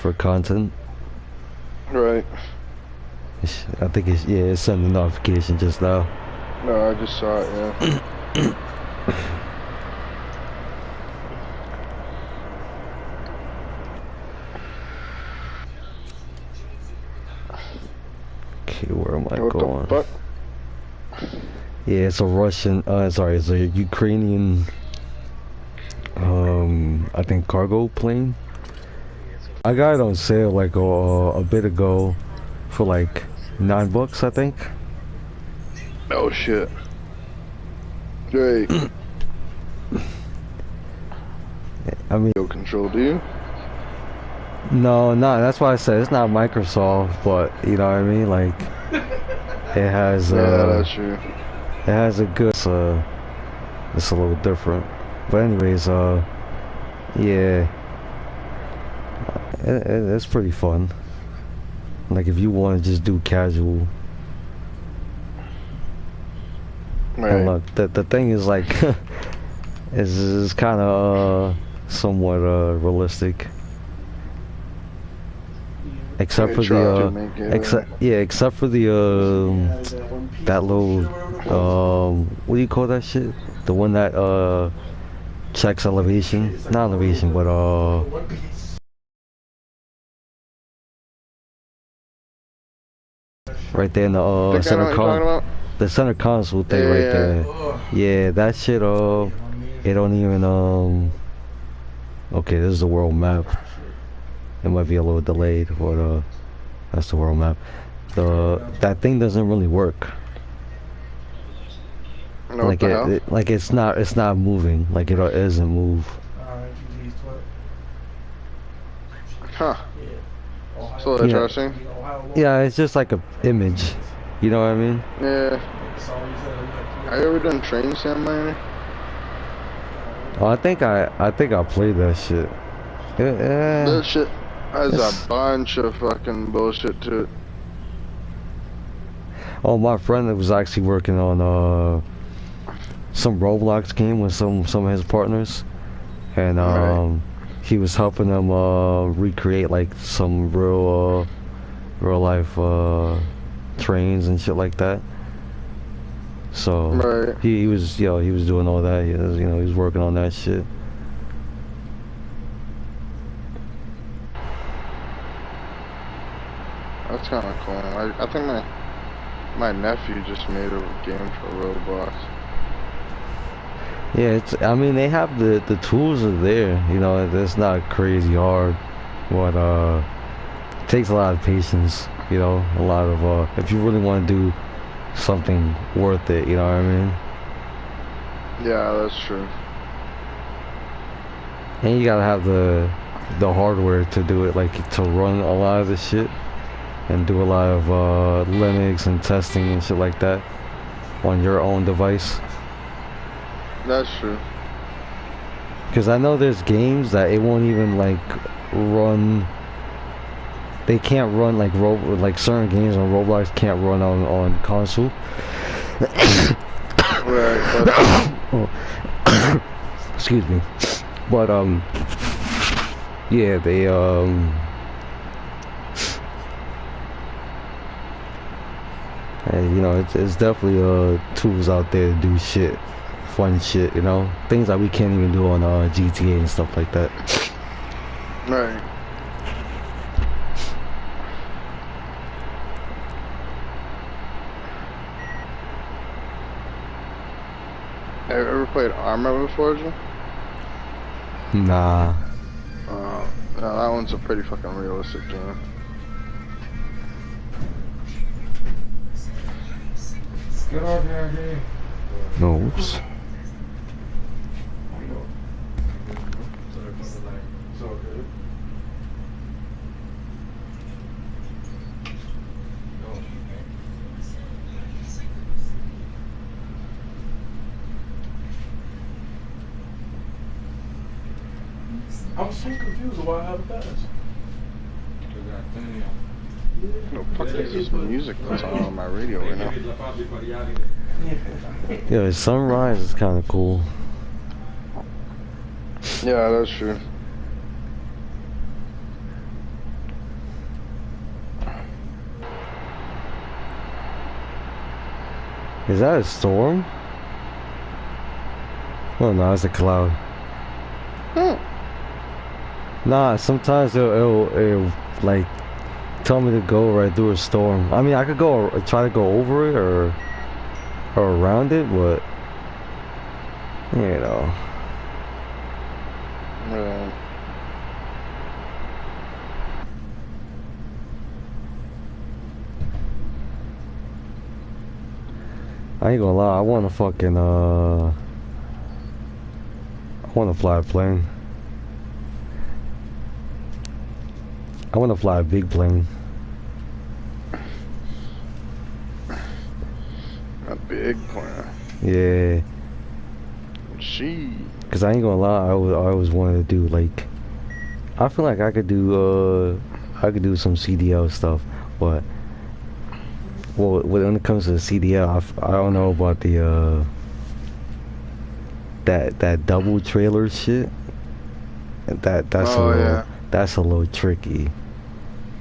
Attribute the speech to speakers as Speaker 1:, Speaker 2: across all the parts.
Speaker 1: for content.
Speaker 2: Right.
Speaker 1: I think it's sent a notification just now.
Speaker 2: No, I just saw it, yeah.
Speaker 1: Okay, where am I
Speaker 2: What
Speaker 1: going?
Speaker 2: the fuck?
Speaker 1: Yeah, it's a Russian, sorry, it's a Ukrainian, I think cargo plane. I got it on sale like a bit ago for like $9, I think.
Speaker 2: Oh shit. Great.
Speaker 1: I mean,
Speaker 2: Control, do you?
Speaker 1: no, that's why I said it's not Microsoft, but you know what I mean. Like, it has,
Speaker 2: Yeah, that's true.
Speaker 1: it has a good, it's a little different. But anyways, yeah, it's pretty fun. Like if you want to just do casual.
Speaker 2: Right.
Speaker 1: And look, the thing is like, is kind of somewhat realistic. Except for the except for the that little what do you call that shit? The one that checks elevation, not elevation, but right there in the center console thing right there. Yeah, that shit it don't even okay, this is the world map. It might be a little delayed, but that's the world map. That thing doesn't really work.
Speaker 2: No,
Speaker 1: like like it's not moving. Like it doesn't move.
Speaker 2: Huh. So interesting.
Speaker 1: Yeah, it's just like a image. You know what I mean?
Speaker 2: Yeah. Have you ever done train simulator?
Speaker 1: Oh, I think I played that shit.
Speaker 2: That shit has a bunch of fucking bullshit to it.
Speaker 1: Oh, my friend that was actually working on some Roblox game with some of his partners, and he was helping them recreate like some real life trains and shit like that. So he was he was doing all that. He was working on that shit.
Speaker 2: That's kind of cool. I think my nephew just made a game for Roblox.
Speaker 1: Yeah, I mean they have the tools are there. You know, it's not crazy hard, but it takes a lot of patience. You know, a lot of if you really want to do something worth it. You know what I mean?
Speaker 2: Yeah, that's true.
Speaker 1: And you gotta have the hardware to do it, like to run a lot of this shit and do a lot of Linux and testing and shit like that on your own device.
Speaker 2: That's true.
Speaker 1: Because I know there's games that it won't even like run. They can't run like certain games on Roblox can't run on console. Excuse me. But yeah, they and, you know, it's definitely tools out there to do shit, fun shit, you know, things that we can't even do on GTA and stuff like that.
Speaker 2: Right. Have you ever played Armor before, Joe?
Speaker 1: Nah.
Speaker 2: No, that one's a pretty fucking realistic game.
Speaker 3: Get off here, dude.
Speaker 1: No, whoops.
Speaker 3: I'm so confused why I haven't passed.
Speaker 2: No, fuck is this music that's on my radio right now?
Speaker 1: Yeah, sunrise is kind of cool.
Speaker 2: Yeah, that's true.
Speaker 1: Is that a storm? Oh no, it's a cloud.
Speaker 2: Hmm.
Speaker 1: Nah, sometimes it'll like tell me to go right through a storm. I mean, I could go try to go over it or around it, but you know.
Speaker 2: Right.
Speaker 1: I ain't gonna lie, I wanna fucking I wanna fly a plane. I wanna fly a big plane.
Speaker 2: A big plan.
Speaker 1: Yeah.
Speaker 2: She.
Speaker 1: Cause I ain't gonna lie, I always wanted to do like I feel like I could do some CDL stuff, but well when it comes to the CDL, I don't know about the that double trailer shit.
Speaker 2: Oh yeah.
Speaker 1: That's a little tricky.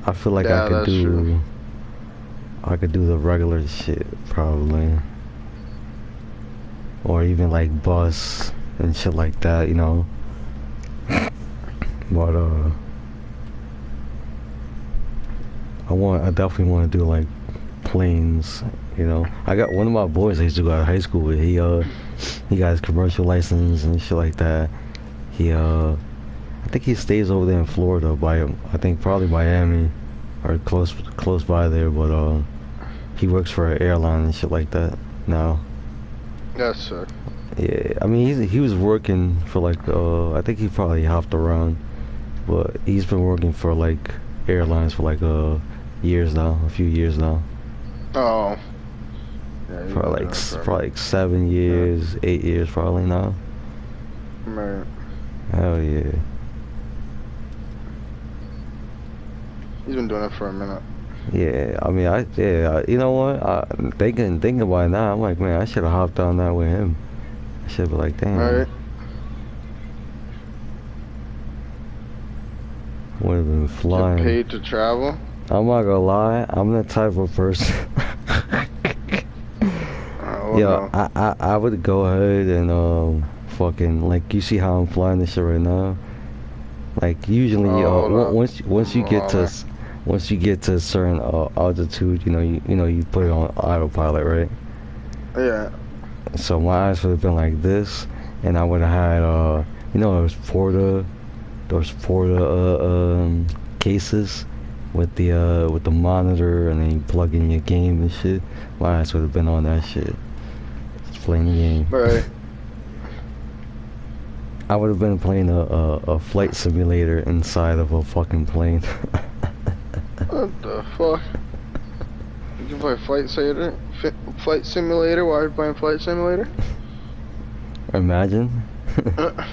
Speaker 1: I feel like
Speaker 2: Yeah, that's true.
Speaker 1: I could do the regular shit probably, or even like bus and shit like that, you know. But I definitely want to do like planes, you know. I got one of my boys I used to go to high school with. He got his commercial license and shit like that. I think he stays over there in Florida I think probably Miami or close by there, but he works for an airline and shit like that now.
Speaker 2: That's sick.
Speaker 1: Yeah, I mean he was working for like I think he probably hopped around, but he's been working for like airlines for like years now, a few years now.
Speaker 2: Oh. Yeah, you've
Speaker 1: For
Speaker 2: been
Speaker 1: like
Speaker 2: doing it forever.
Speaker 1: probably like 7 years, 8 years probably now.
Speaker 2: Right.
Speaker 1: Hell yeah.
Speaker 2: He's been doing it for a minute.
Speaker 1: Yeah, I mean, you know what? Thinking about it now, I'm like, man, I should have hopped on that with him. I should be like, damn,
Speaker 2: Right.
Speaker 1: would have been
Speaker 2: Get
Speaker 1: flying.
Speaker 2: paid to travel.
Speaker 1: I'm not gonna lie, I'm the type of person.
Speaker 2: Oh
Speaker 1: Yeah,
Speaker 2: no.
Speaker 1: I would go ahead and fucking like you see how I'm flying this shit right now. Like usually,
Speaker 2: Oh, hold up.
Speaker 1: once you get to
Speaker 2: Hold on.
Speaker 1: once you get to a certain altitude, you know you put it on autopilot, right?
Speaker 2: Yeah.
Speaker 1: So my eyes would have been like this, and I would have had you know those Porta cases with the monitor, and then you plug in your game and shit. My eyes would have been on that shit, just playing the game.
Speaker 2: Right.
Speaker 1: I would have been playing a flight simulator inside of a fucking plane.
Speaker 2: What the fuck? You can play Flight Simulator while you're playing Flight Simulator?
Speaker 1: Imagine. Man,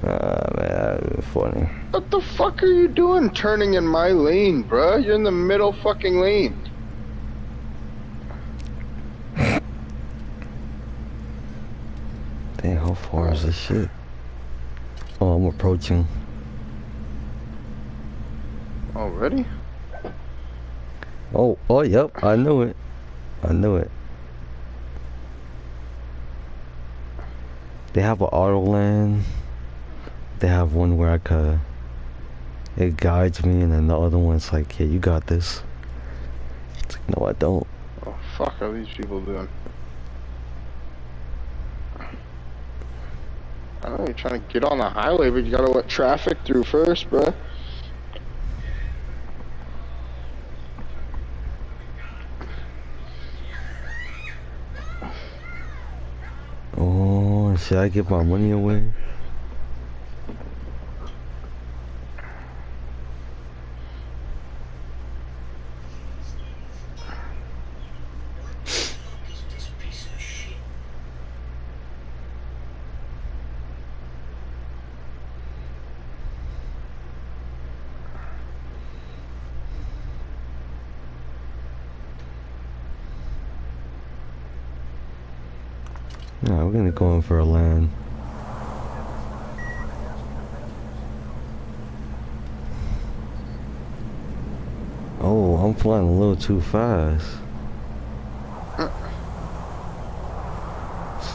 Speaker 1: that'd be funny.
Speaker 2: What the fuck are you doing turning in my lane, bruh? You're in the middle fucking lane.
Speaker 1: Dang, how far is this shit? Oh, I'm approaching.
Speaker 2: Already?
Speaker 1: Oh, yep, I knew it. I knew it. They have an auto land. They have one where it guides me, and then the other one's like, yeah, you got this. It's like, no, I don't.
Speaker 2: What the fuck are these people doing? I don't know, you're trying to get on the highway, but you gotta let traffic through first, bruh.
Speaker 1: Oh, should I give my money away? No, we're gonna go in for a land. Oh, I'm flying a little too fast.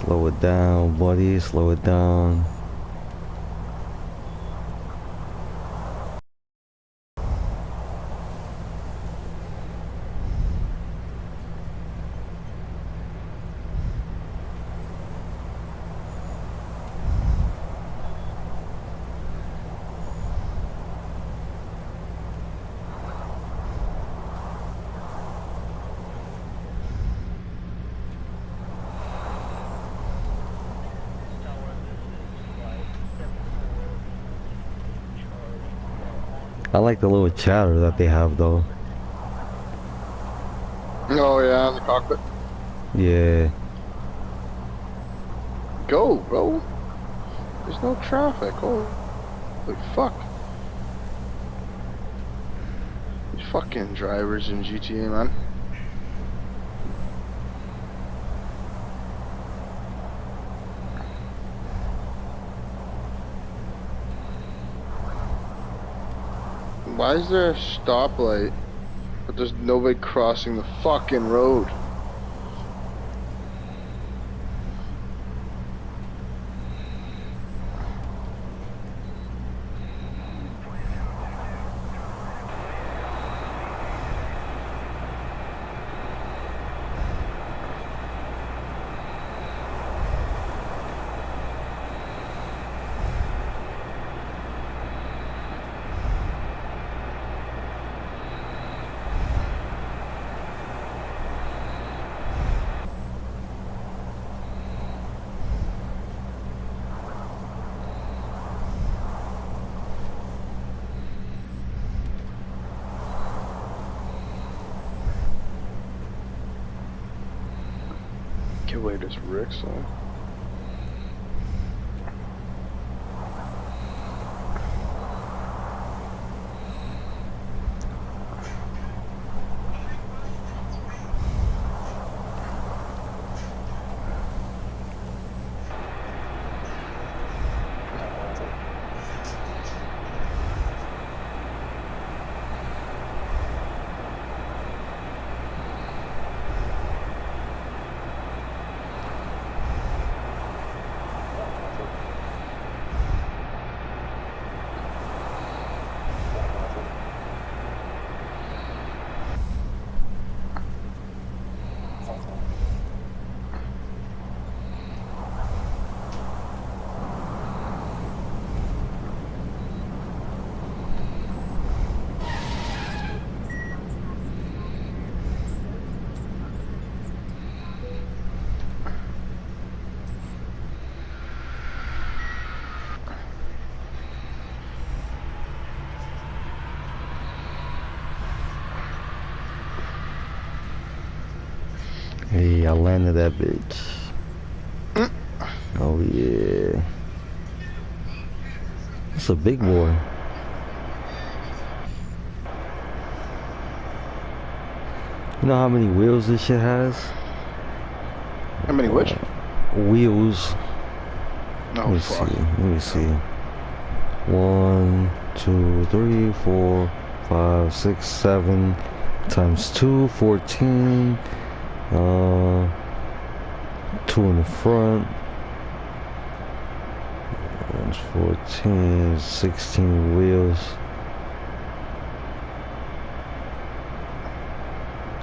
Speaker 1: Slow it down, buddy. Slow it down. I like the little chatter that they have though.
Speaker 2: Oh yeah, in the cockpit.
Speaker 1: Yeah.
Speaker 2: Go, bro. There's no traffic. Holy fuck. These fucking drivers in GTA, man. Why is there a stoplight, but there's nobody crossing the fucking road? Can't wait, this Rick song.
Speaker 1: Hey, I landed that bitch. Oh yeah. That's a big boy. You know how many wheels this shit has?
Speaker 2: How many which?
Speaker 1: Wheels.
Speaker 2: Oh,
Speaker 1: Let me
Speaker 2: fuck.
Speaker 1: see. Let me see. 1, 2, 3, 4, 5, 6, 7 times 2, 14. 2 in the front. That's 14, 16 wheels.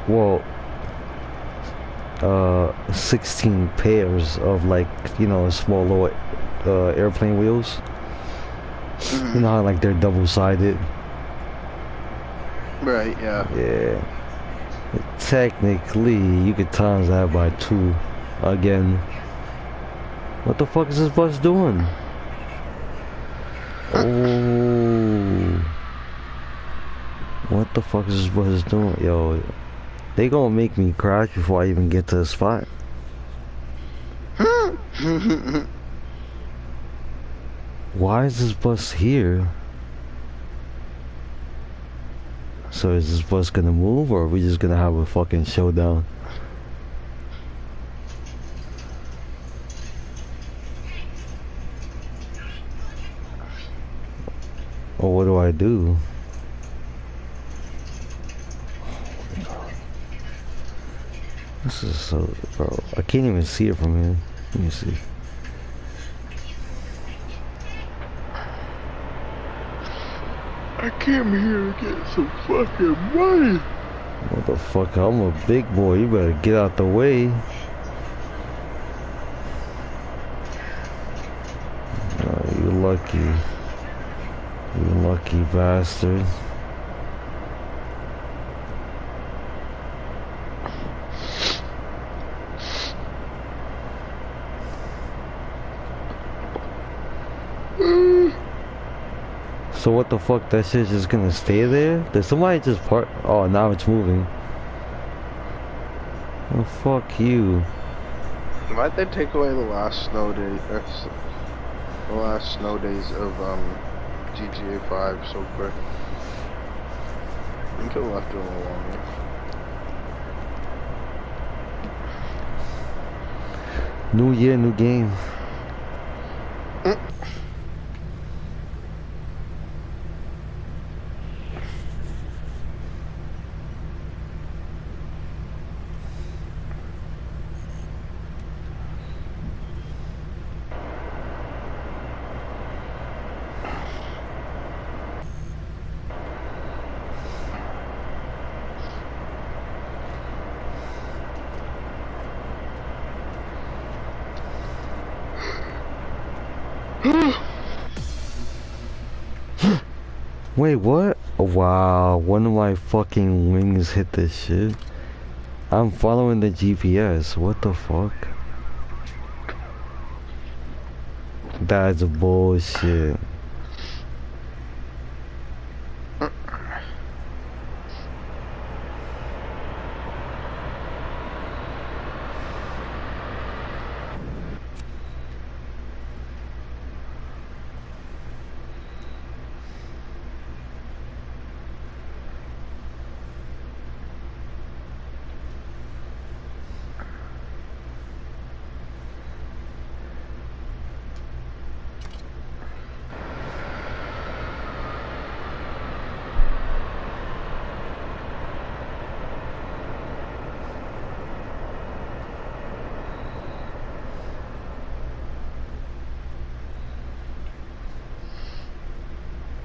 Speaker 1: Well, 16 pairs of, like, you know, small little airplane wheels. You know how, like, they're double-sided?
Speaker 2: Right, yeah.
Speaker 1: Yeah. Technically, you could times that by 2 again. What the fuck is this bus doing? Oh. What the fuck is this bus doing? Yo, they gonna make me crash before I even get to the spot. Why is this bus here? So is this bus gonna move, or are we just gonna have a fucking showdown? Or what do I do? Oh my God. This is so, bro, I can't even see it from here. Let me see.
Speaker 2: I came here to get some fucking money.
Speaker 1: Motherfucker, I'm a big boy. You better get out the way. You lucky. You lucky bastard. So what the fuck? That shit's just gonna stay there? Did somebody just park? Oh, now it's moving. Oh, fuck you.
Speaker 2: Why'd they take away the last snow day? The last snow days of GTA 5 so quick? You could have left it a little longer.
Speaker 1: New year, new game. Wait, what? Oh, wow, one of my fucking wings hit this shit. I'm following the GPS. What the fuck? That's bullshit.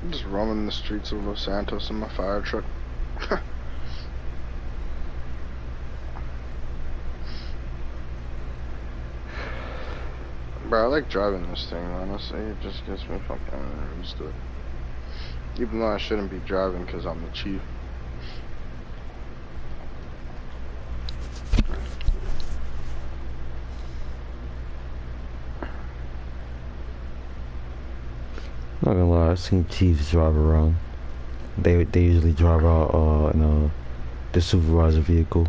Speaker 2: I'm just roaming the streets of Los Santos in my fire truck. Bro, I like driving this thing, honestly. It just gets me fucking used to it. Even though I shouldn't be driving because I'm the chief.
Speaker 1: Not gonna lie, I've seen Chiefs drive around. They usually drive out in the supervisor vehicle.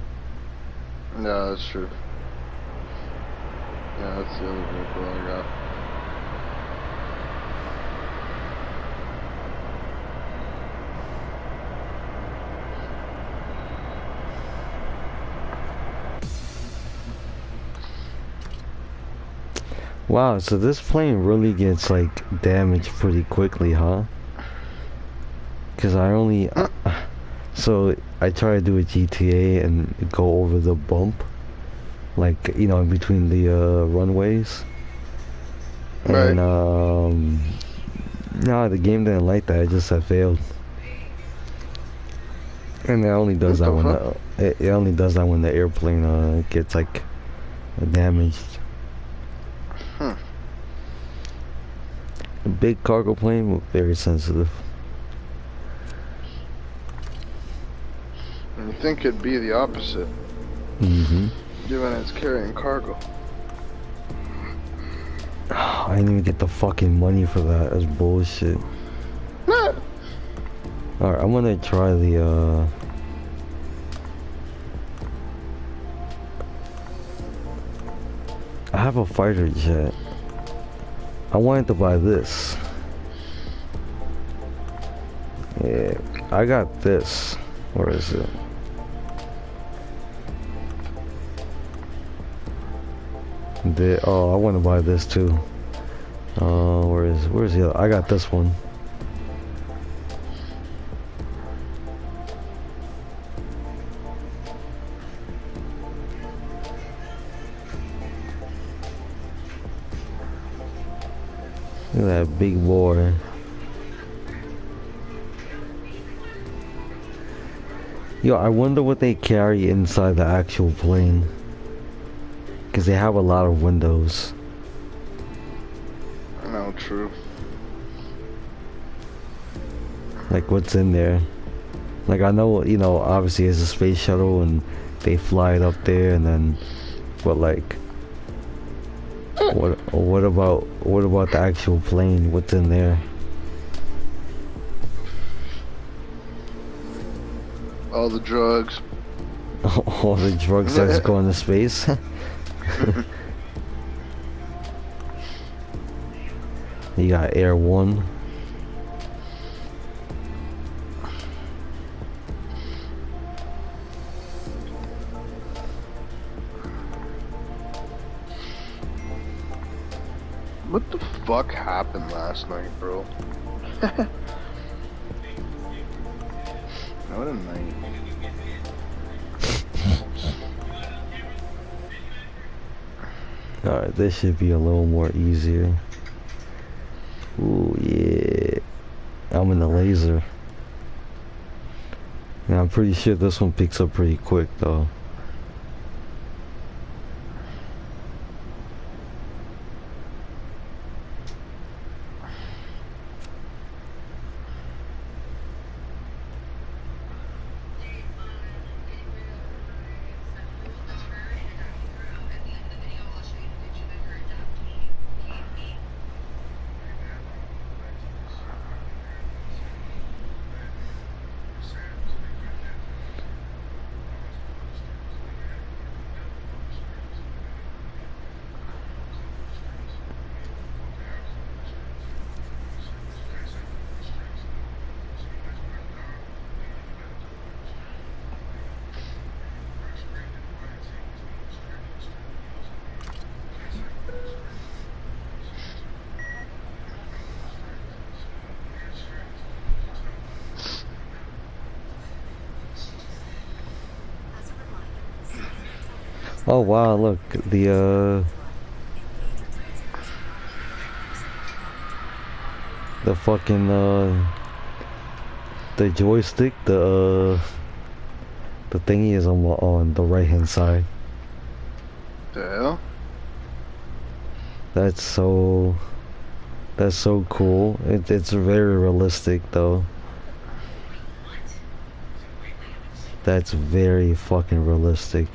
Speaker 2: Yeah, that's true. Yeah, that's the other vehicle I got.
Speaker 1: Wow, so this plane really gets like damaged pretty quickly, huh? Cause I only so I try to do a GTA and go over the bump, like you know, in between the runways, and no, the game didn't like that. It just said failed, and it only does that when it only does that when the airplane gets like damaged. A big cargo plane, very sensitive.
Speaker 2: You think it'd be the opposite?
Speaker 1: Mm-hmm.
Speaker 2: Given it's carrying cargo.
Speaker 1: I didn't even get the fucking money for that. That's bullshit. Alright, I'm gonna try the I have a fighter jet. I wanted to buy this. Yeah, I got this. Where is it? Oh, I want to buy this too. Where's the other? I got this one. Look at that big boy. Yo, I wonder what they carry inside the actual plane. Because they have a lot of windows.
Speaker 2: No, true.
Speaker 1: Like, what's in there? Like, I know, you know, obviously it's a space shuttle and they fly it up there and then... But, like... What about the actual plane? What's in there?
Speaker 2: All the drugs.
Speaker 1: All the drugs that's going to space? You got Air One.
Speaker 2: What the fuck happened last night, bro? What a night.
Speaker 1: Alright, this should be a little more easier. Ooh, yeah. I'm in the laser. And I'm pretty sure this one picks up pretty quick, though. Oh wow, look, the fucking, the joystick, the thingy is on the right hand side.
Speaker 2: The hell?
Speaker 1: That's so cool. It's very realistic though. That's very fucking realistic.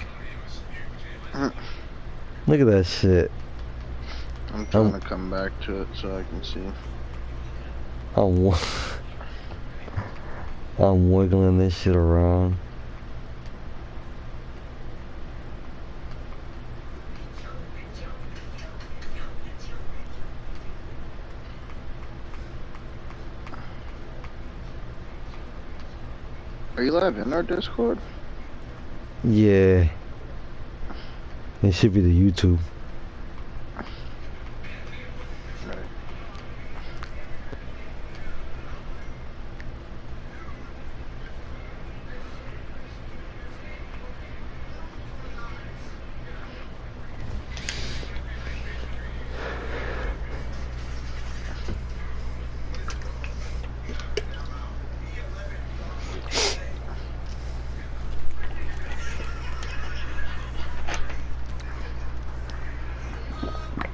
Speaker 1: Look at that shit.
Speaker 2: I'm trying to come back to it so I can see.
Speaker 1: I'm wiggling this shit around.
Speaker 2: Are you live in our Discord?
Speaker 1: Yeah. It should be the YouTube.
Speaker 2: Right.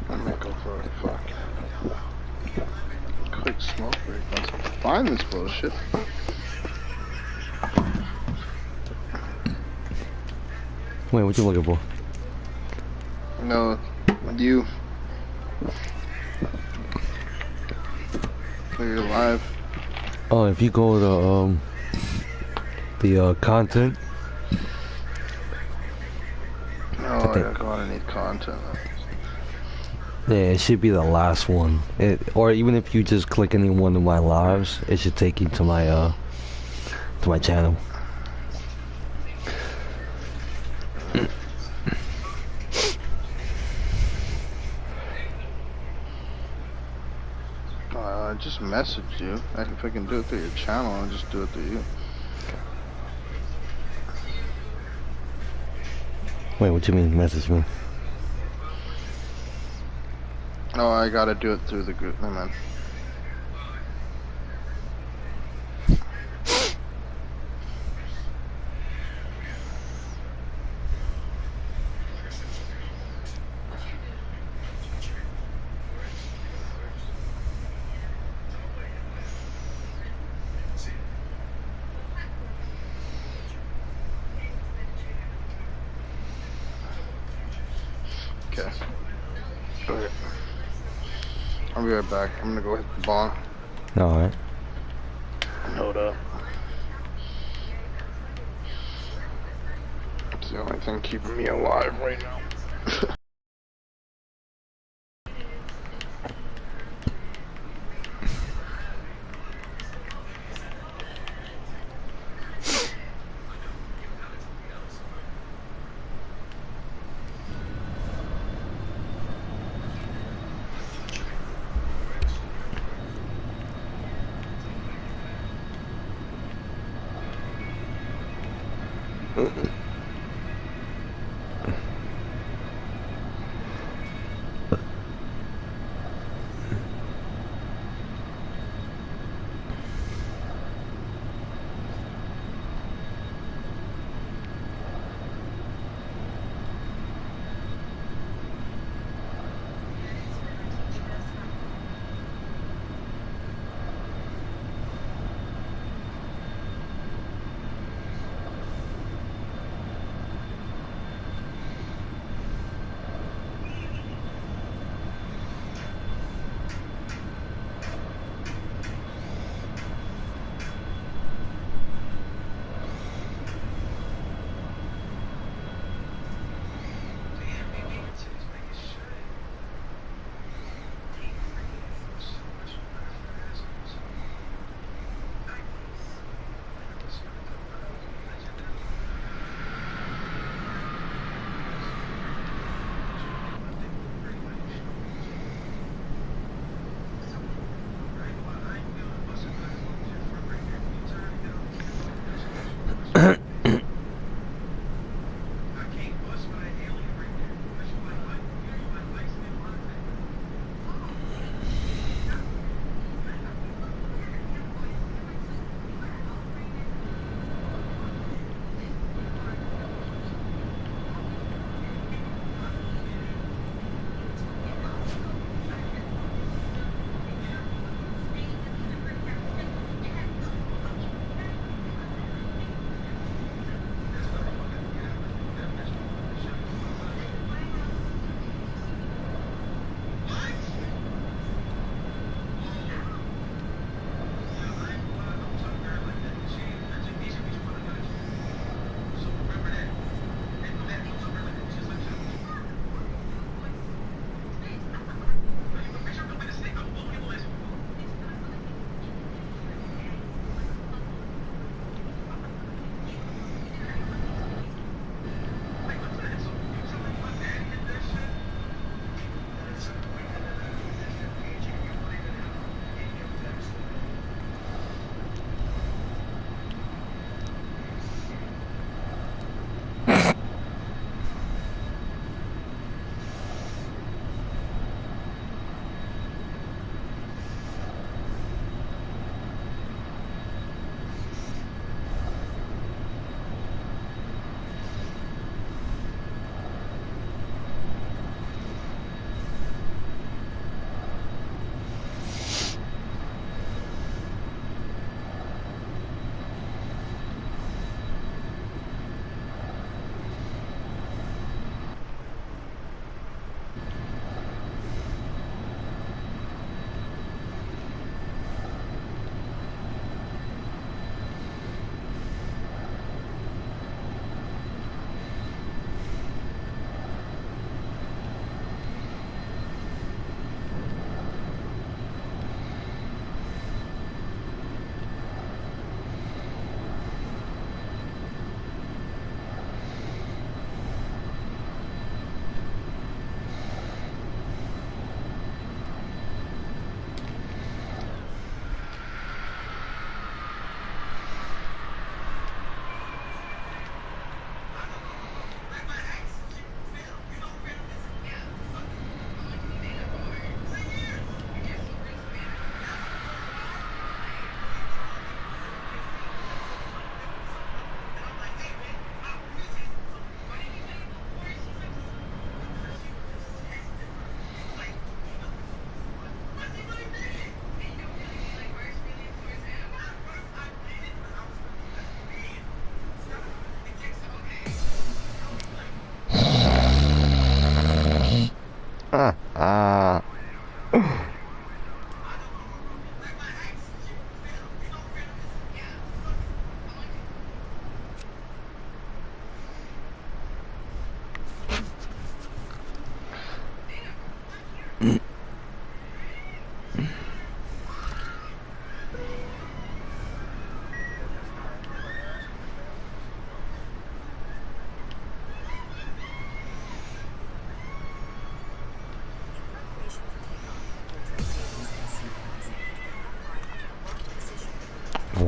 Speaker 2: I'm gonna go for a fucking quick smoke break once I find this bullshit.
Speaker 1: Wait, what you looking for?
Speaker 2: No, you. You're live.
Speaker 1: Oh, if you go to the content.
Speaker 2: Oh, yeah, go underneath content.
Speaker 1: Yeah, it should be the last one. Or even if you just click any one of my lives, it should take you to my channel.
Speaker 2: I just messaged you. If I can do it through your channel, I'll just do it through you.
Speaker 1: Wait, what you mean, message me?
Speaker 2: Oh, I gotta do it through the group. Never mind. Okay. Okay. I'll be right back. I'm gonna go hit the bong.
Speaker 1: Alright.
Speaker 2: Hold up. It's the only thing keeping me alive right now.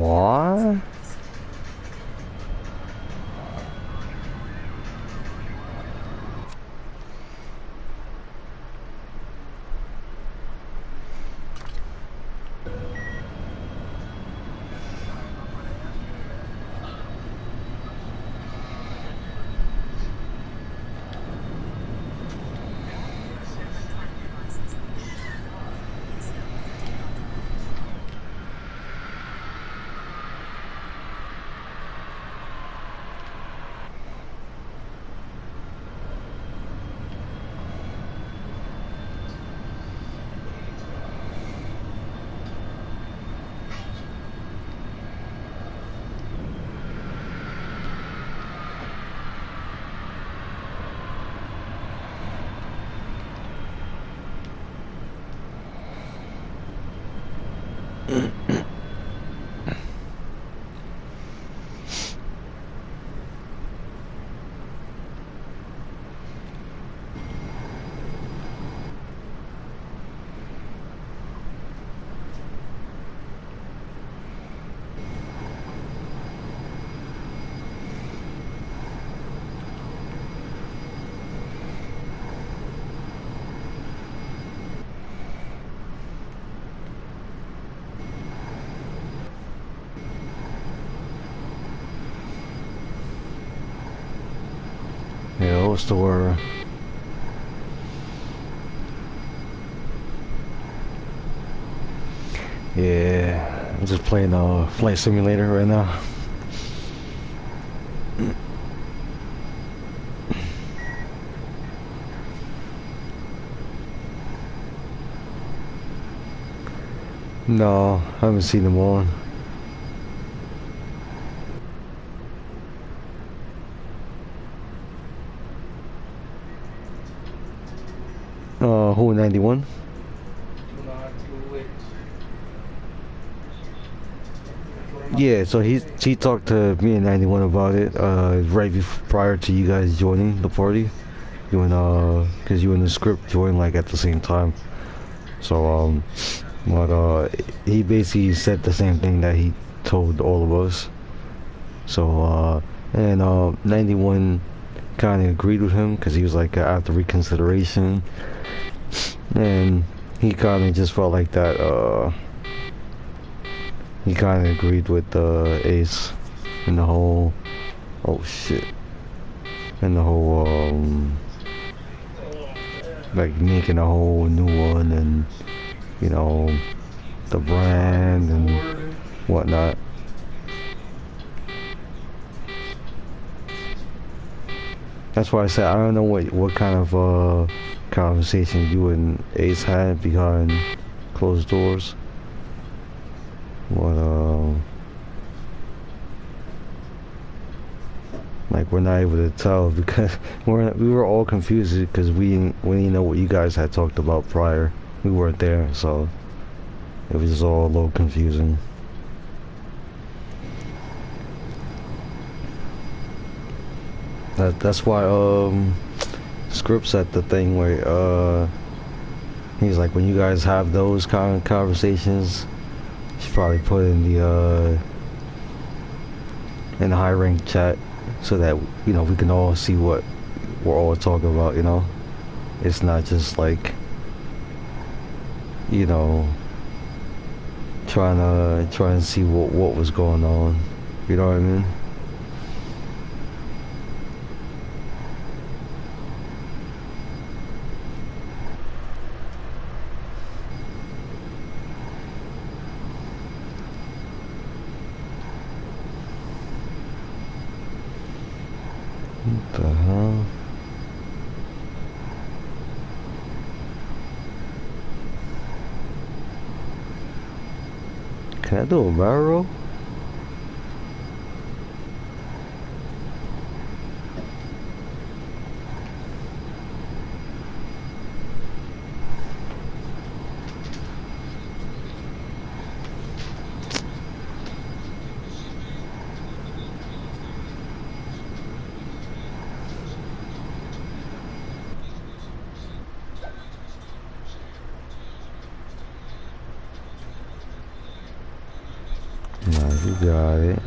Speaker 1: What? Yeah, what's the word? Yeah, I'm just playing Flight Simulator right now. No, I haven't seen them on. Who 91?
Speaker 3: Do not do it.
Speaker 1: Yeah, so he talked to me and 91 about it right prior to you guys joining the party. You and cause you and the script joined like at the same time. So but he basically said the same thing that he told all of us. So and 91 kind of agreed with him because he was like after reconsideration, and he kind of just felt like that he kind of agreed with Ace and the whole oh shit and the whole like making a whole new one and you know the brand and whatnot. That's why I said I don't know what kind of conversation you and Ace had behind closed doors. What like we're not able to tell because we were all confused because we didn't know what you guys had talked about prior. We weren't there, so it was just all a little confusing. That's why Script said the thing where he's like when you guys have those kind of conversations, you should probably put in the high rank chat so that you know we can all see what we're all talking about. You know, it's not just like you know trying to see what was going on. You know what I mean? What the hell? Can I do a barrel roll? Nah. You got it.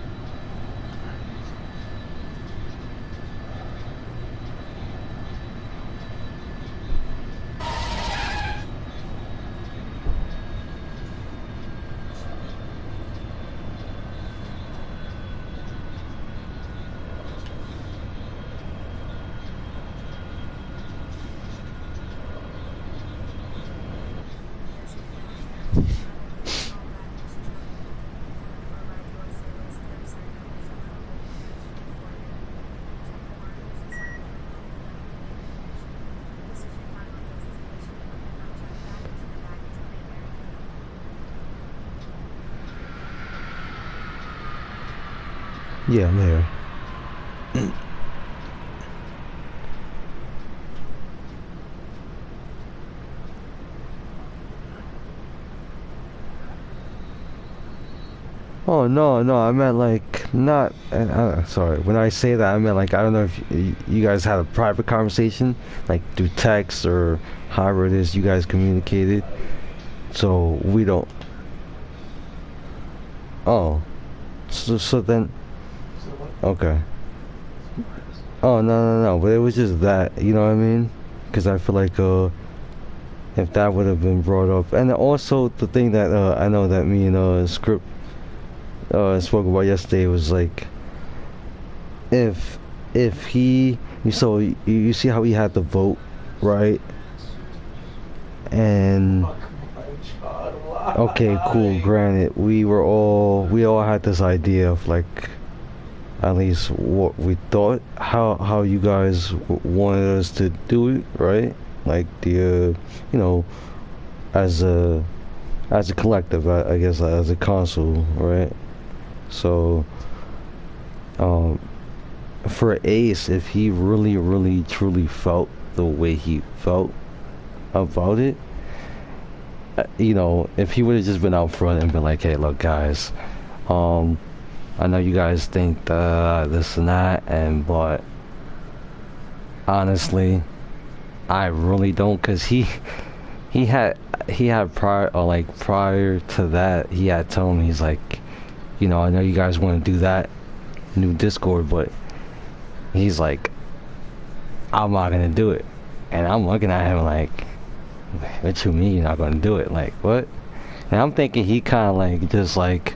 Speaker 1: Yeah, I'm here. Oh no, no, I meant like not. Sorry, when I say that, I meant like I don't know if you guys had a private conversation, like through text or however it is you guys communicated. So we don't. Oh, so then
Speaker 3: So what?
Speaker 1: okay. Oh no, but it was just that, you know what I mean? Because I feel like if that would have been brought up, and also the thing that I know that me and Script spoke about yesterday was like if he you see how he had the vote, right? And
Speaker 3: Fuck my god, why?
Speaker 1: okay, cool, granted we all had this idea of like at least what we thought how you guys wanted us to do it, right? Like the you know, as a collective, I guess, as a council, right? So um for Ace, if he really, really, truly felt the way he felt about it, you know, if he would have just been out front and been like, "Hey, look, guys, um, I know you guys think this and that, and but honestly, I really don't," cause he had prior or like prior to that, he had told me he's like, you know, I know you guys want to do that new Discord, but he's like, I'm not gonna do it. And I'm looking at him like, what you mean you're not gonna do it? Like, what? And I'm thinking he kind of like, just like,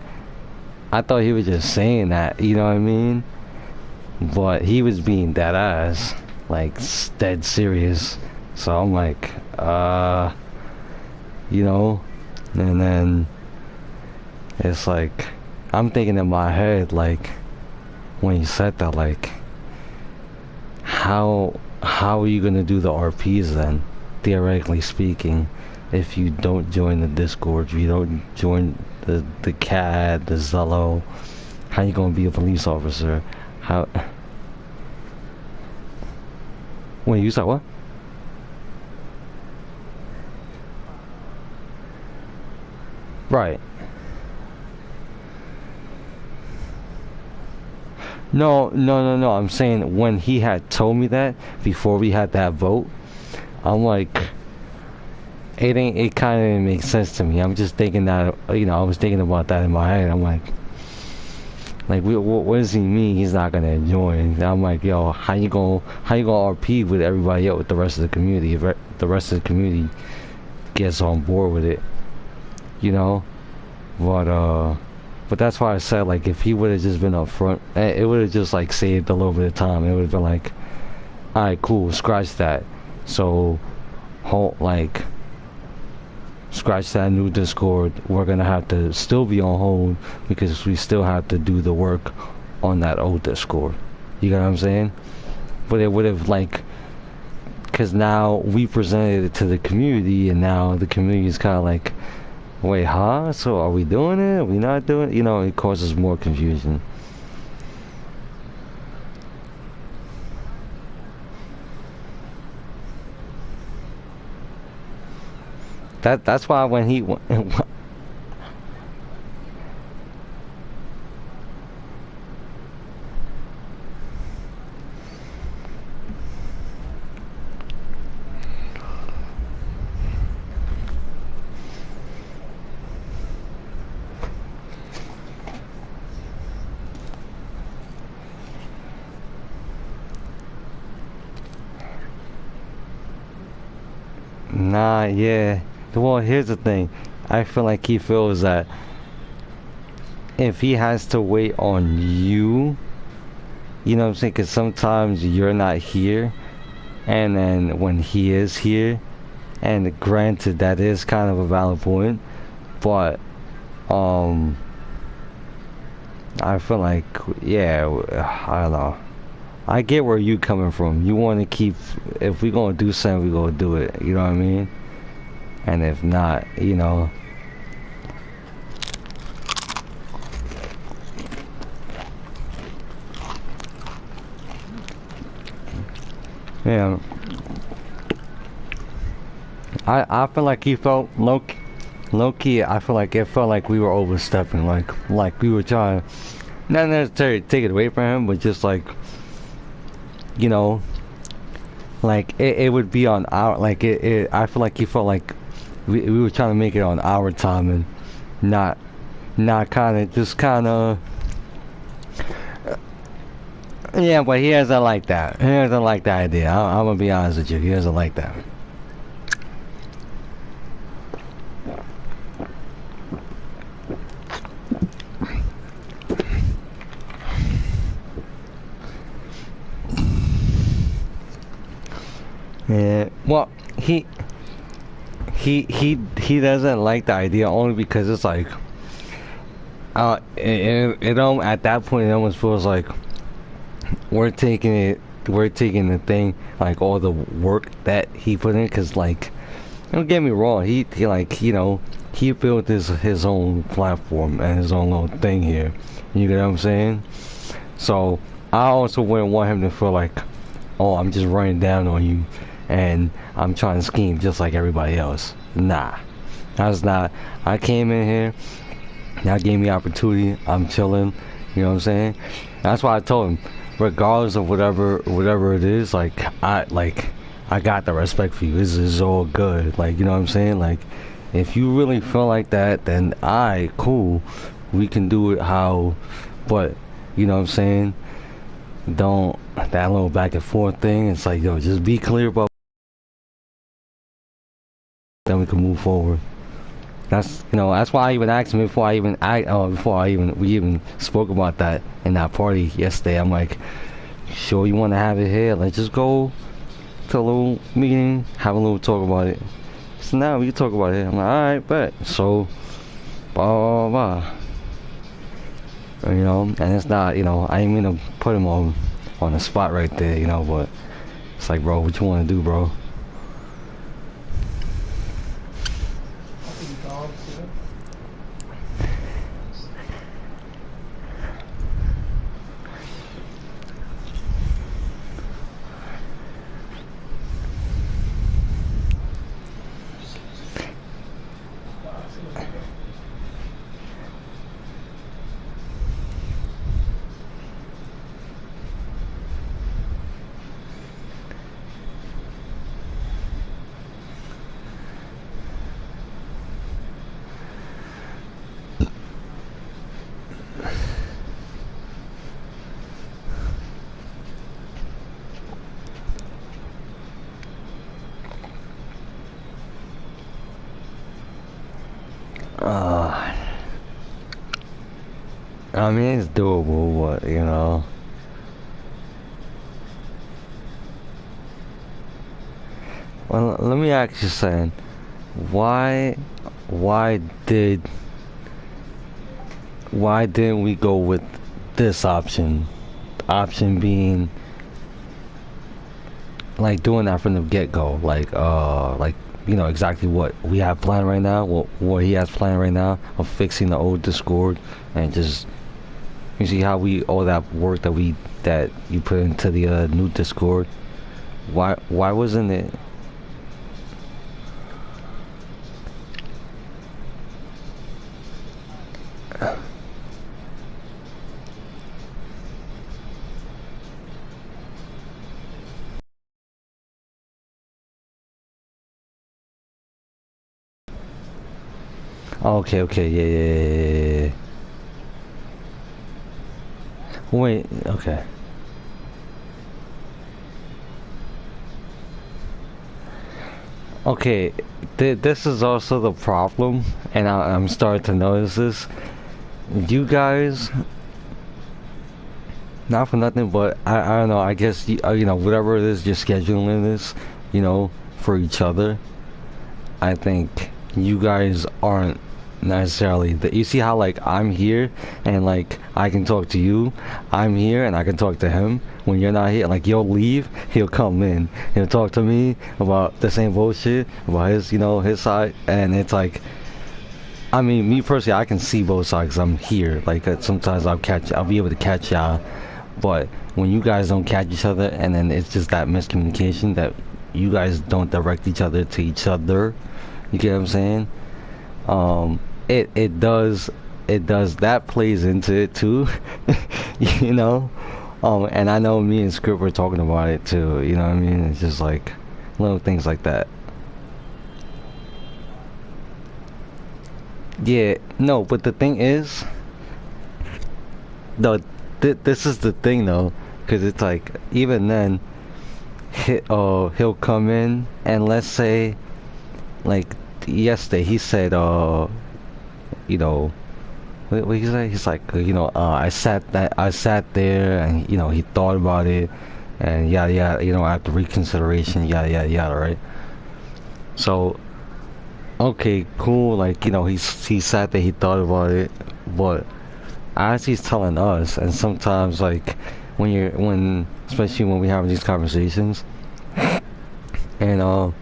Speaker 1: I thought he was just saying that, you know what I mean? But he was being dead ass, like, dead serious. So I'm like, you know? And then, it's like, I'm thinking in my head, like, when he said that, like, how are you gonna do the RPs then, theoretically speaking, if you don't join the Discord, if you don't join the CAD, the Zello? How you gonna be a police officer? How? Wait, you said what? Right. No. I'm saying when he had told me that before we had that vote, I'm like, it kind of didn't make sense to me. I'm just thinking that, you know, I was thinking about that in my head. I'm like, what does he mean he's not gonna join? And I'm like, yo, how you gonna RP with everybody else, with the rest of the community? If the rest of the community gets on board with it, you know? But that's why I said, like, if he would have just been up front, it would have just like saved a little bit of time. It would have been like, all right, cool, scratch that. So, like, scratch that new Discord. We're gonna have to still be on hold because we still have to do the work on that old Discord. You know what I'm saying? But it would have, like, because now we presented it to the community, and now the community is kind of like, wait, huh? So are we doing it? Are we not doing it? You know, it causes more confusion. That's why when he Nah, yeah. Well, here's the thing. I feel like he feels that if he has to wait on you, you know what I'm saying? Because sometimes you're not here, and then when he is here, and granted that is kind of a valid point, but um, I feel like yeah, I don't know. I get where you coming from. You want to keep, if we gonna do something, we gonna do it. You know what I mean? And if not, you know. Yeah, I feel like he felt low key. I feel like it felt like we were overstepping, like we were trying, not necessarily to take it away from him, but just like, you know, like it would be on our, like I feel like he felt like we were trying to make it on our time and not kind of just kind of. Yeah, but he doesn't like that. He doesn't like the idea. I'm gonna be honest with you. He doesn't like that. Yeah. Well, he doesn't like the idea only because it's like, it at that point it almost feels like we're taking the thing, like all the work that he put in, because like, don't get me wrong, he like, you know, he built his own platform and his own little thing here, you get what I'm saying? So I also wouldn't want him to feel like, oh, I'm just running down on you and I'm trying to scheme just like everybody else. Nah, that's not. I came in here, y'all gave me opportunity, I'm chilling, you know what I'm saying? That's why I told him, regardless of whatever it is, like I got the respect for you. This is all good. Like, you know what I'm saying? Like, if you really feel like that, then cool. We can do it how, but you know what I'm saying? Don't, that little back and forth thing. It's like, yo, just be clear about, then we can move forward. That's, you know, that's why I even asked him before we even spoke about that in that party yesterday. I'm like, sure you want to have it here? Let's just go to a little meeting, have a little talk about it. So now we can talk about it. I'm like, alright, bet. So, blah, blah, blah. You know, and it's not, you know, I didn't mean to put him on the spot right there, you know, but it's like, bro, what you want to do, bro? I mean, it's doable, but, you know. Well, let me ask you something. Why, why did, why didn't we go with this option? Option being, like, doing that from the get-go. Like, you know, exactly what we have planned right now, what he has planned right now, of fixing the old Discord, and just, you see how all that work that you put into the new Discord. Why wasn't it? Okay, yeah. Wait, okay. Okay, this is also the problem, and I'm starting to notice this. You guys, not for nothing, but I don't know. I guess you know whatever it is, you're scheduling this, you know, for each other. I think you guys aren't necessarily the, you see how like I'm here and like I can talk to you, I'm here and I can talk to him. When you're not here, like you'll leave, he'll come in, he'll talk to me about the same bullshit about his, you know, his side. And it's like, I mean, me personally, I can see both sides 'cause I'm here. Like sometimes I'll be able to catch y'all, but when you guys don't catch each other, and then it's just that miscommunication that you guys don't direct each other to each other. You get what I'm saying? It does that plays into it too. You know, and I know me and Script were talking about it too. You know what I mean? It's just like little things like that. Yeah, no, but the thing is, no, this is the thing though, because it's like even then, he'll come in and let's say like yesterday he said you know what he say? He's like, you know, I sat there and you know he thought about it and yada yada, you know, after reconsideration, yada yada yada, right? So okay, cool, like you know he sat there, he thought about it, but as he's telling us, and sometimes like when especially when we have these conversations, and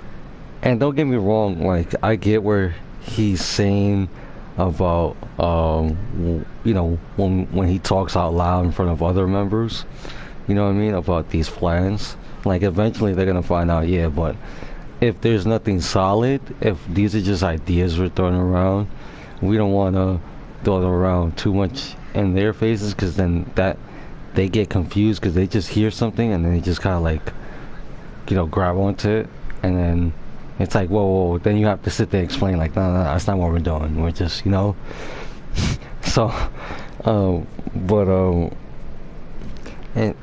Speaker 1: and don't get me wrong, like I get where he's saying about you know when he talks out loud in front of other members, you know what I mean, about these plans. Like eventually they're gonna find out, yeah, but if there's nothing solid, if these are just ideas we're throwing around, we don't want to throw them around too much in their faces, because then that they get confused because they just hear something and then they just kind of like, you know, grab onto it, and then it's like, whoa, whoa, then you have to sit there and explain like, no, no, that's not what we're doing. We're just, you know. So, but and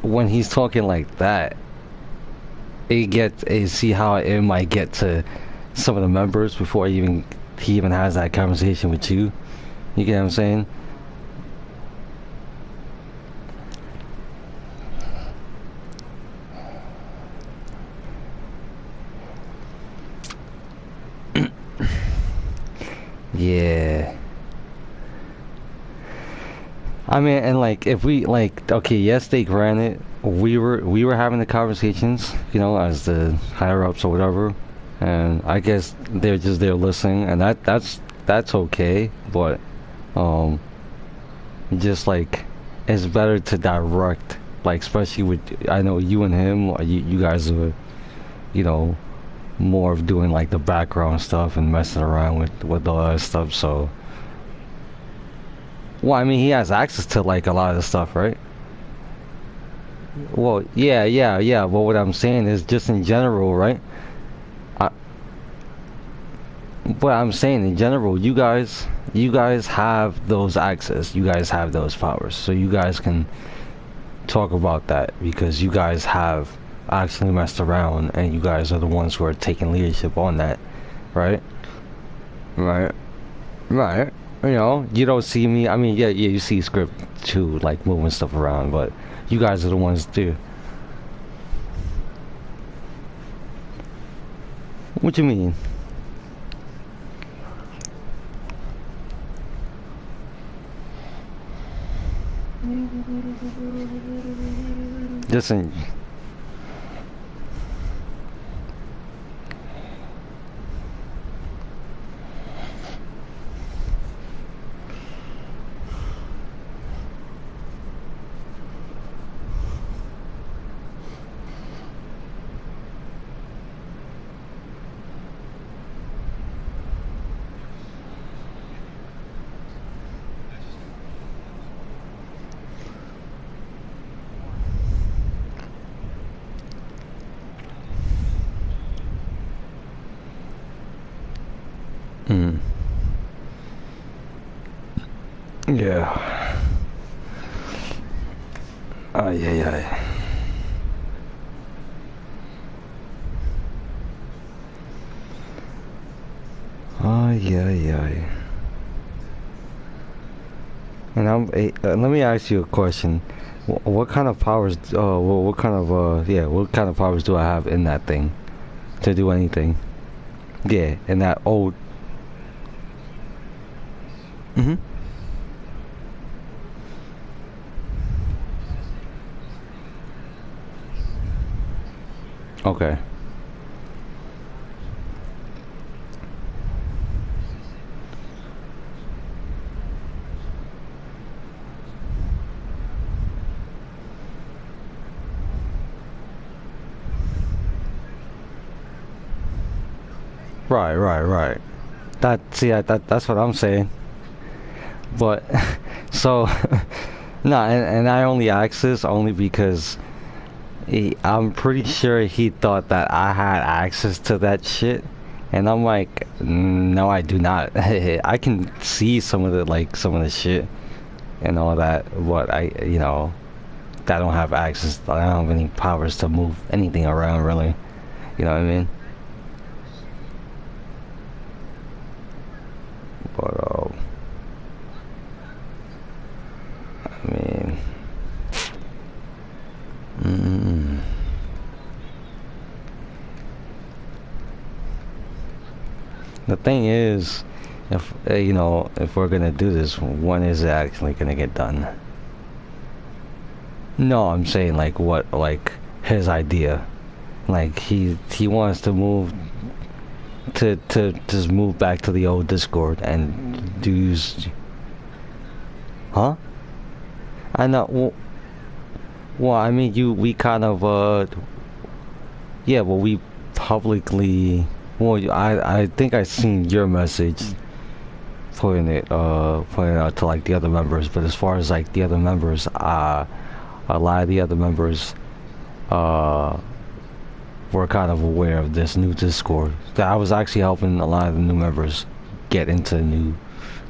Speaker 1: when he's talking like that, see how it might get to some of the members before he even has that conversation with you. You get what I'm saying? Yeah. I mean, and like if we like, okay, yes, they granted we were having the conversations, you know, as the higher ups or whatever, and I guess they're just there listening, and that's okay, but um, just like it's better to direct, like especially with I know you and him, or you guys are, you know, more of doing like the background stuff and messing around with all that stuff, so. Well, I mean, he has access to like a lot of the stuff, right? Well, yeah, yeah, yeah. But what I'm saying is just in general, right? I, what I'm saying in general, you guys have those access. You guys have those powers, so you guys can talk about that because you guys have actually messed around, and you guys are the ones who are taking leadership on that, right? Right. Right. You know, you don't see me. I mean, yeah, yeah, you see script too, like moving stuff around, but you guys are the ones too. What you mean? Listen, mm, yeah. Ay, ay, ay. yeah, yeah. And let me ask you a question. What kind of powers? What kind of yeah? What kind of powers do I have in that thing to do anything? Yeah, in that old. Mhm. Okay. Right, right, right. That's what I'm saying. But so no, and I only asked this only because I'm pretty sure he thought that I had access to that shit. And I'm like, no, I do not. I can see some of the some of the shit and all that, but I don't have access. I don't have any powers to move anything around, really. You know what I mean? But I mean, mm, the thing is, if if we're gonna do this, when is it actually gonna get done? No, I'm saying like what, like his idea. Like he wants to move to just move back to the old Discord and do use, huh? I know. Well, I mean, we kind of yeah. Well, we publicly. Well, I think I seen your message putting it out to like the other members. But as far as like the other members, a lot of the other members uh were kind of aware of this new Discord. That I was actually helping a lot of the new members get into the new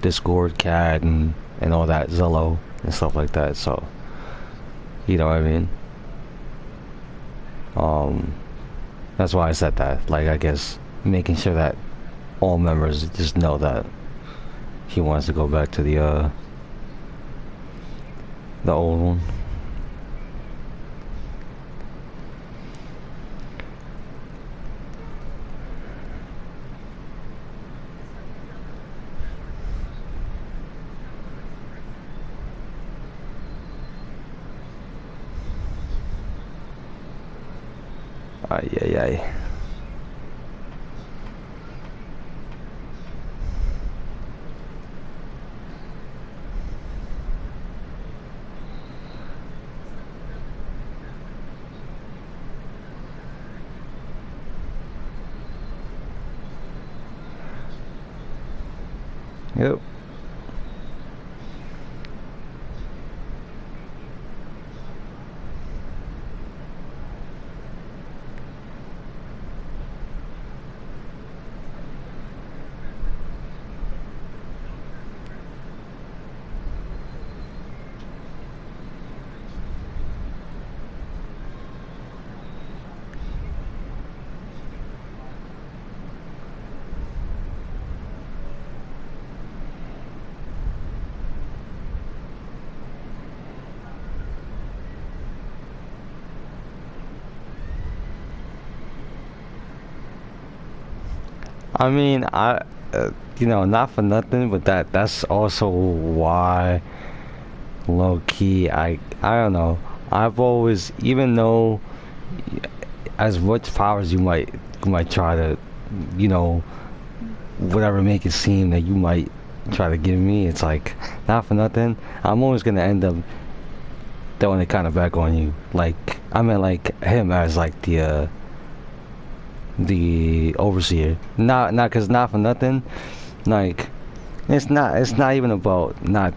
Speaker 1: Discord, CAD, and all that, Zello and stuff like that. So you know what I mean. Um, that's why I said that. Like, I guess making sure that all members just know that he wants to go back to the old one. Ay, ay, ay. Yep. I mean, not for nothing, but that's also why, low key, I don't know. I've always, even though as much powers you might try to, you know, whatever make it seem that you might try to give me, it's like not for nothing. I'm always gonna end up throwing it kind of back on you. Like I mean, like him as like the overseer. Not cause not for nothing. Like it's not even about not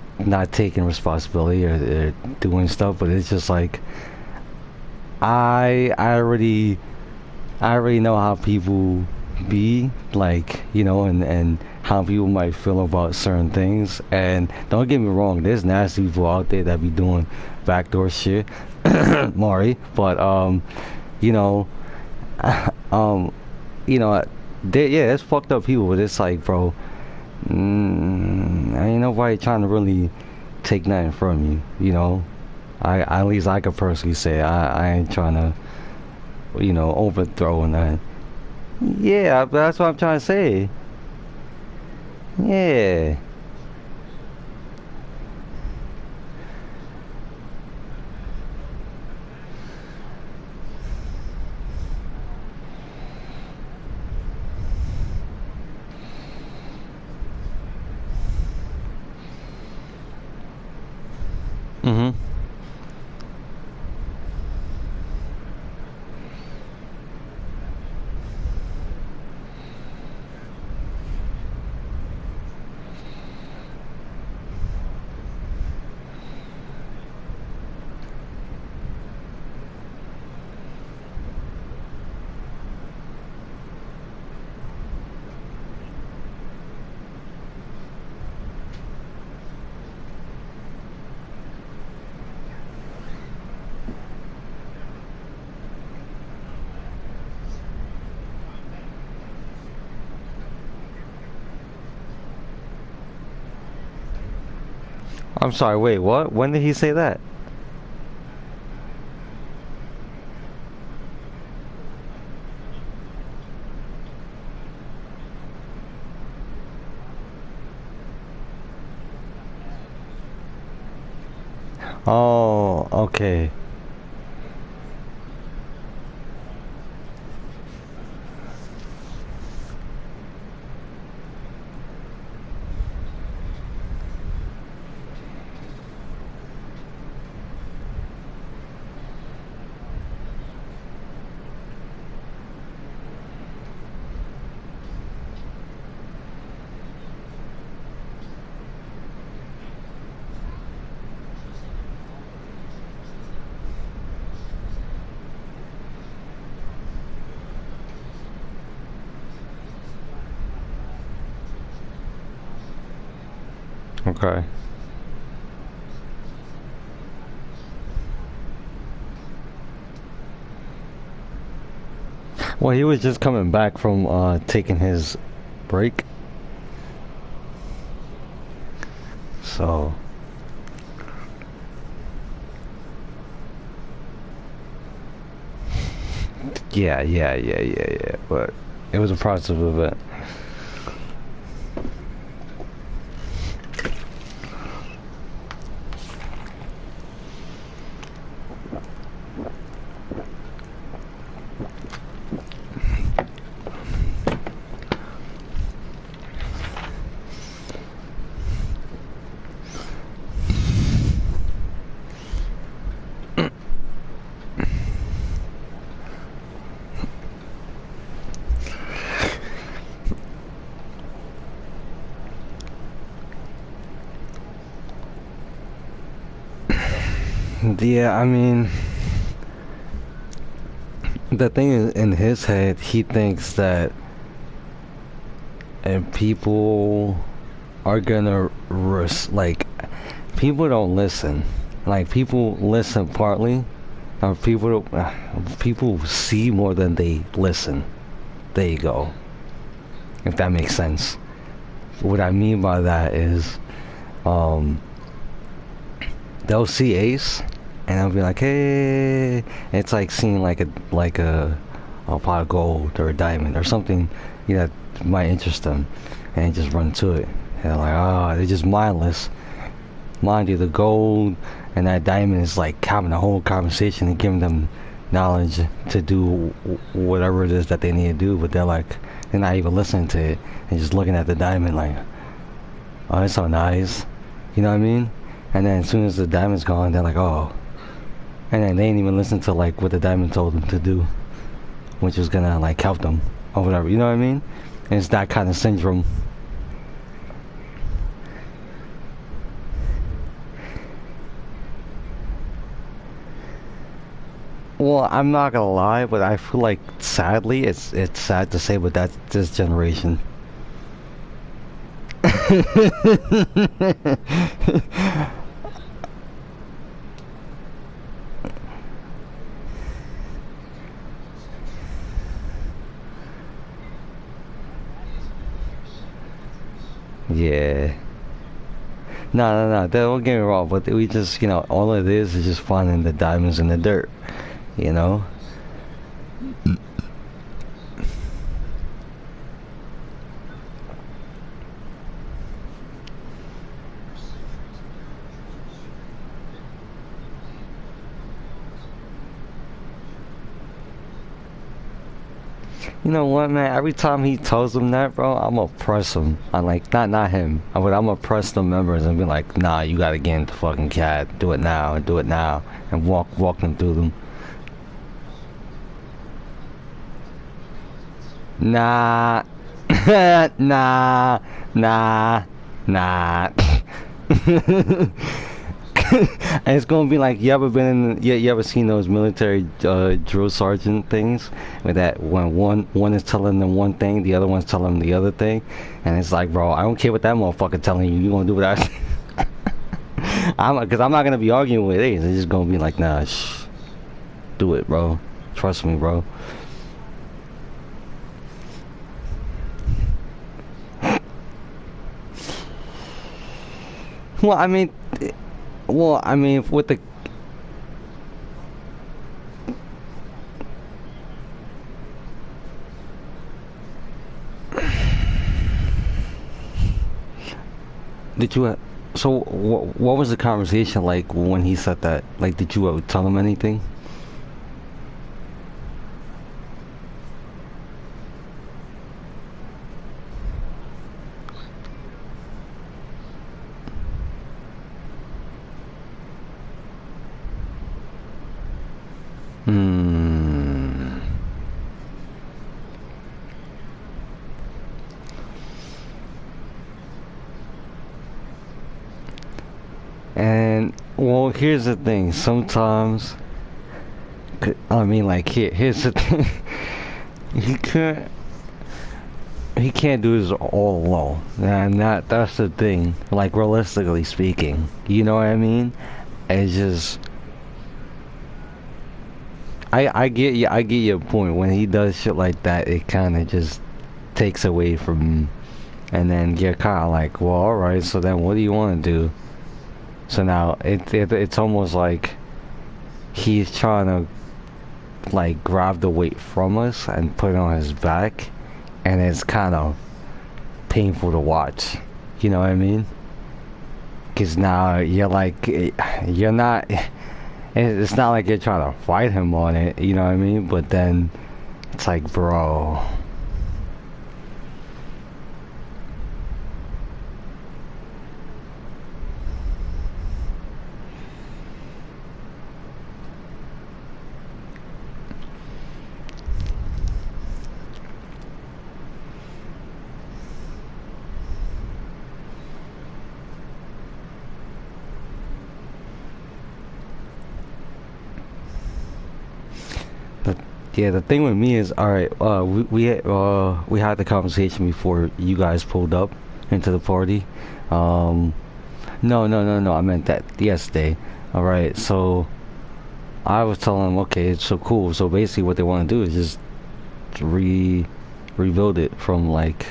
Speaker 1: taking responsibility or doing stuff, but it's just like I already know how people be like, and how people might feel about certain things. And don't get me wrong, there's nasty people out there that be doing backdoor shit, Mari. But you know, um, you know, Yeah, it's fucked up people, but it's like, bro, ain't nobody trying to really take nothing from you, you know. At least I could personally say I ain't trying to, overthrow nothing. Yeah, that's what I'm trying to say. Yeah. Mhm. I'm sorry. Wait, what? When did he say that? Oh, okay. Okay. Well, he was just coming back from taking his break, so yeah. But it was a positive event. Yeah, I mean, the thing is, in his head, he thinks that and people are gonna like people don't listen. Like people listen partly, or people see more than they listen. There you go. If that makes sense. What I mean by that is, um, they'll see Ace, and they'll be like, "Hey," it's like seeing a pot of gold or a diamond or something, that might interest them, and they just run to it. And they're like, they're just mindless. Mind you, the gold and that diamond is like having a whole conversation and giving them knowledge to do whatever it is that they need to do, but they're not even listening to it and just looking at the diamond like, oh, it's so nice. You know what I mean? And then as soon as the diamond's gone, they're like, oh. And then they ain't even listen to like what the diamond told them to do, which was gonna like help them or whatever. You know what I mean? And it's that kind of syndrome. Well, I'm not gonna lie, but I feel like sadly, it's sad to say, but that's this generation. Yeah. No. Don't get me wrong, but we just, all it is just finding the diamonds in the dirt, you know? You know what, man? Every time he tells them that, bro, I'm gonna press him. I'm like, not him. I'm gonna press the members and be like, nah, you gotta get into fucking CAD. Do it now, and walk them through them. Nah, nah. And it's gonna be like, you ever seen those military drill sergeant things where that when one is telling them one thing, the other one's telling them the other thing, and it's like, bro, I don't care what that motherfucker telling you. You gonna do what I because I'm not gonna be arguing with it. It's just gonna be like, nah, do it, bro. Trust me, bro. Well, I mean, with the did you so what was the conversation like when he said that? Like, did you tell him anything? Hmm. And well, here's the thing. Sometimes, I mean, like, here's the thing. He can't. He can't do this all alone, and that's the thing. Like, realistically speaking, you know what I mean? It's just, I get your point. When he does shit like that, it kind of just takes away from, and then you're kind of like, well, all right. So then, what do you want to do? So now it's almost like he's trying to like grab the weight from us and put it on his back, and it's kind of painful to watch. You know what I mean? Because now you're like, you're not. It's not like you're trying to fight him on it. You know what I mean? But then it's like, bro. Yeah, the thing with me is, all right. We had the conversation before you guys pulled up into the party. No. I meant that yesterday. All right. So I was telling them, okay, it's so cool. So basically, what they want to do is just rebuild it from like.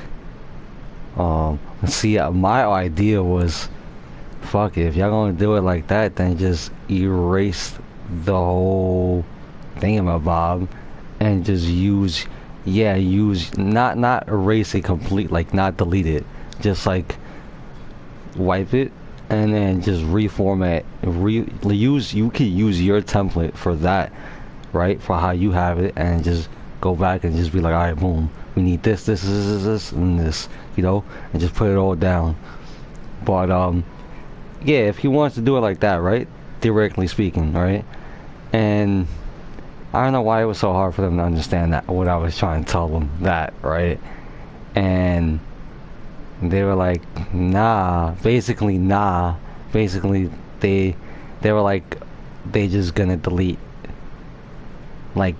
Speaker 1: See, my idea was, fuck it. If y'all gonna do it like that, then just erase the whole thingamabob and just use not erase it complete, like not delete it, just like wipe it and then just reformat, you can use your template for that, right, for how you have it, and just go back and just be like, all right, boom, we need this and this, and just put it all down. But yeah, if he wants to do it like that, right, theoretically speaking, right, and I don't know why it was so hard for them to understand that, what I was trying to tell them, that, right? And they were like, nah. Basically, they were like, they just gonna delete, like,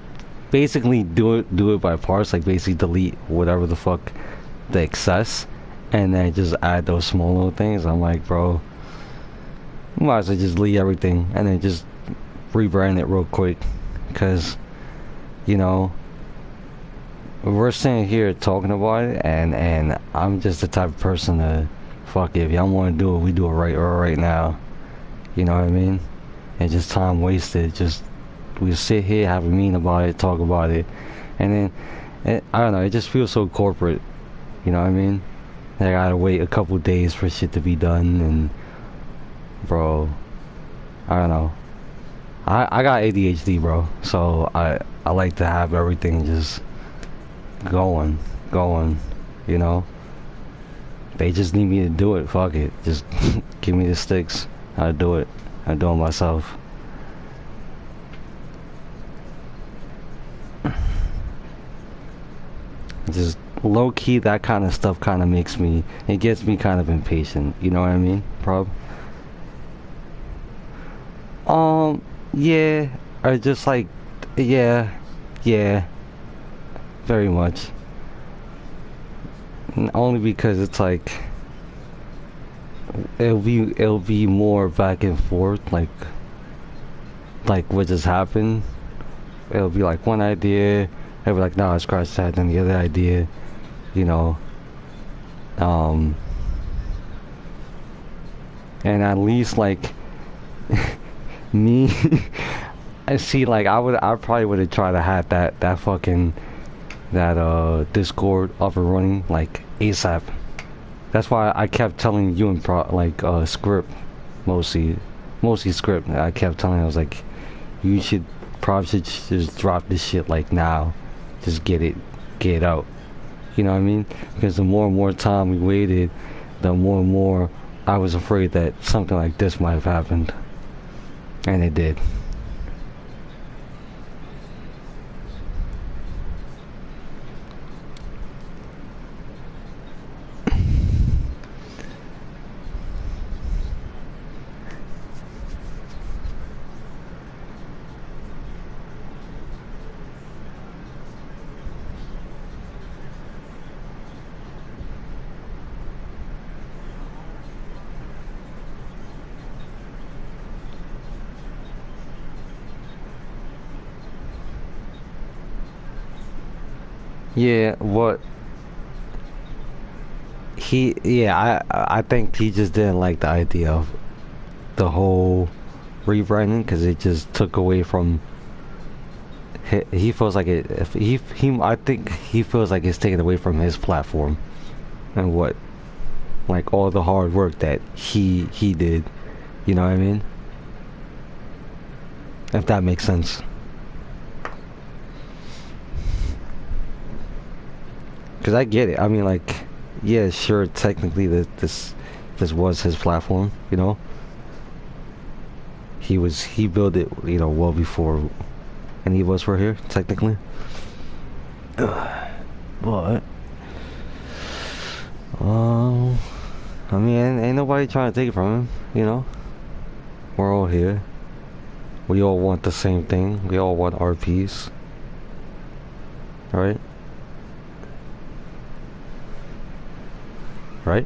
Speaker 1: basically do it by parts, like basically delete whatever the fuck the excess, and then just add those small little things. I'm like, bro, you might as well just delete everything and then just rebrand it real quick. Because, we're sitting here talking about it, and I'm just the type of person to fuck it, if y'all want to do it, we do it right now. You know what I mean? And just time wasted. Just we sit here, have a meeting about it, talk about it, and then I don't know. It just feels so corporate. You know what I mean? I gotta wait a couple days for shit to be done, and bro, I don't know. I got ADHD, bro, so I like to have everything just going, you know. They just need me to do it. Fuck it, just give me the sticks. I do it. I do it myself. Just low key, that kind of stuff kind of makes me. It gets me kind of impatient. You know what I mean, prob? Yeah, or just like, yeah, yeah, very much. Only because it's like it'll be more back and forth, like what just happened. It'll be like one idea, it'll be like, no, I scratched that, then the other idea, you know. Um, and at least like me, I see like I probably would have tried to have that fucking that Discord up and running like ASAP. That's why I kept telling you and script, mostly script. I kept telling him, I was like, you should probably should just drop this shit like now, just get it out. You know what I mean? Because the more and more time we waited, the more and more I was afraid that something like this might have happened, and it did. Yeah, what I think he just didn't like the idea of the whole rebranding because it just took away from. He feels like it. If he, I think he feels like it's taken away from his platform and what, like all the hard work that he did. You know what I mean? If that makes sense. Because I get it. I mean, like, yeah, sure, technically this was his platform. You know, he built it. You know, well before any of us were here, technically. But um, I mean, ain't nobody trying to take it from him. You know, we're all here. We all want the same thing. We all want our peace. Right? Right?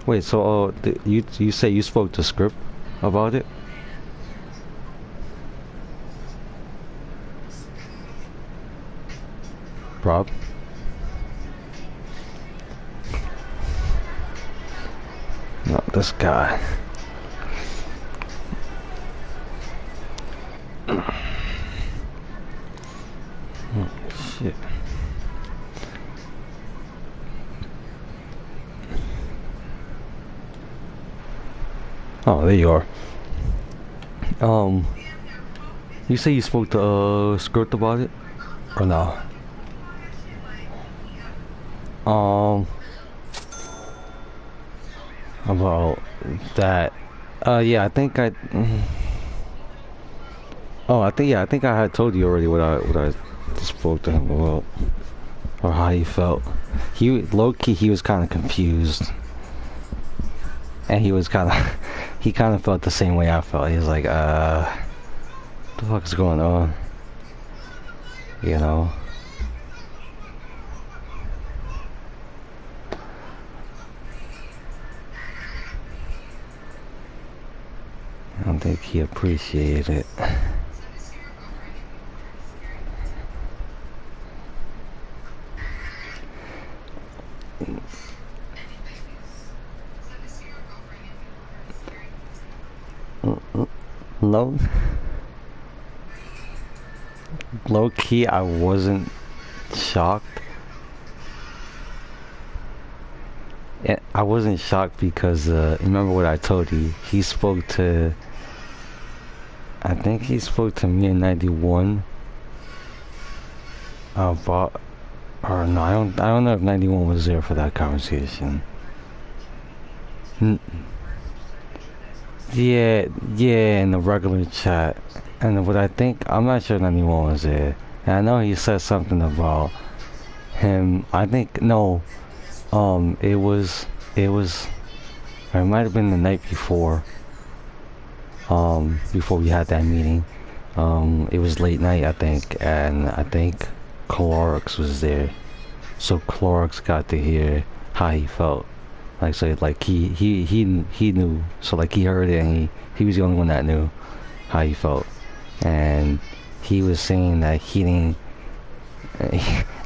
Speaker 1: Wait, so you say you spoke to Script about it? Rob? No, this guy. Oh, shit. Oh, there you are. You say you spoke to Script about it, or no? Um, about that. Yeah, I think I. Oh, I think I had told you already what I spoke to him about, or how he felt. He low key he was kind of confused, and he was kind of he kind of felt the same way I felt. He was like, what the fuck is going on? You know. low-key appreciate it. Low, low-key, I wasn't shocked. I wasn't shocked because remember what I told you. He spoke to. I think he spoke to me in '91 about, or no, I don't know if '91 was there for that conversation. Yeah, yeah, in the regular chat, and what I think, I'm not sure '91 was there. And I know he said something about him. I think no, or it might have been the night before. Before we had that meeting. It was late night, I think, and I think Clorox was there. So Clorox got to hear how he felt. Like, so, like, he knew. So, like, he heard it, and he was the only one that knew how he felt. And he was saying that he didn't.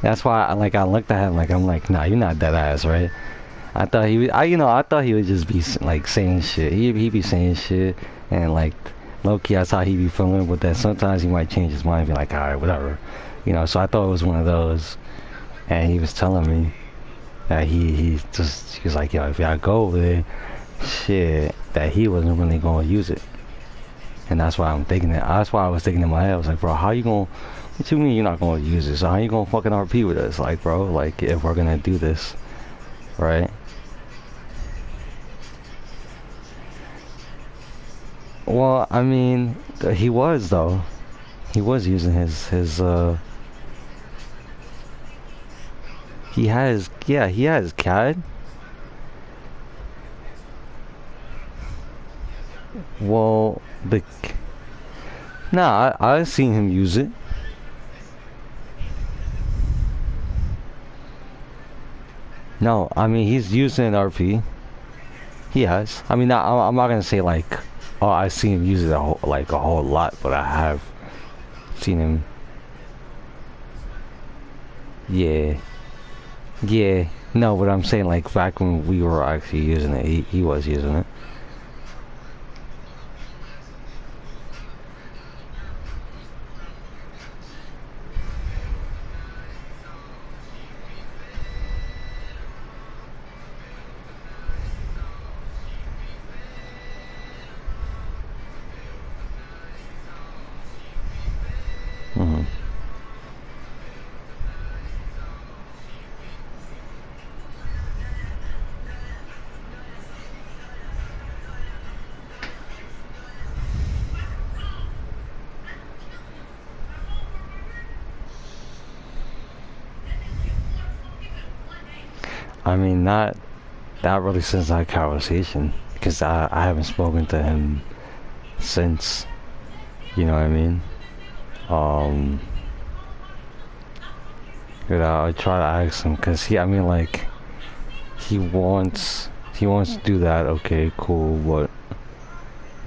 Speaker 1: That's why, I looked at him, like, I'm like, nah, you're not dead ass, right? I thought he would, I thought he would just be, like, saying shit. He'd be saying shit, and, like, low-key, that's how he be feeling, but then sometimes he might change his mind and be like, alright, whatever. So I thought it was one of those. And he was telling me that he was like, yo, if y'all go over there, shit, that he wasn't really gonna use it. And that's why I'm thinking that, that's why I was thinking in my head, I was like, bro, how you gonna, what you mean you're not gonna use it? So how you gonna fucking RP with us? Like, bro, like, if we're gonna do this, right? Well, I mean, he was though. He was using his he has, yeah, he has CAD. Well, nah, I've seen him use it. No, I mean, he's using RP. He has. I mean, I'm not gonna say like, oh, I've seen him use it like a whole lot, but I have seen him. Yeah, yeah. No, but I'm saying like back when we were actually using it, he was using it. Mhm. I mean, not really since that conversation, because I haven't spoken to him since. You know what I mean? Um, but I'll try to ask him, cause I mean, like, he wants to do that. Okay, cool. But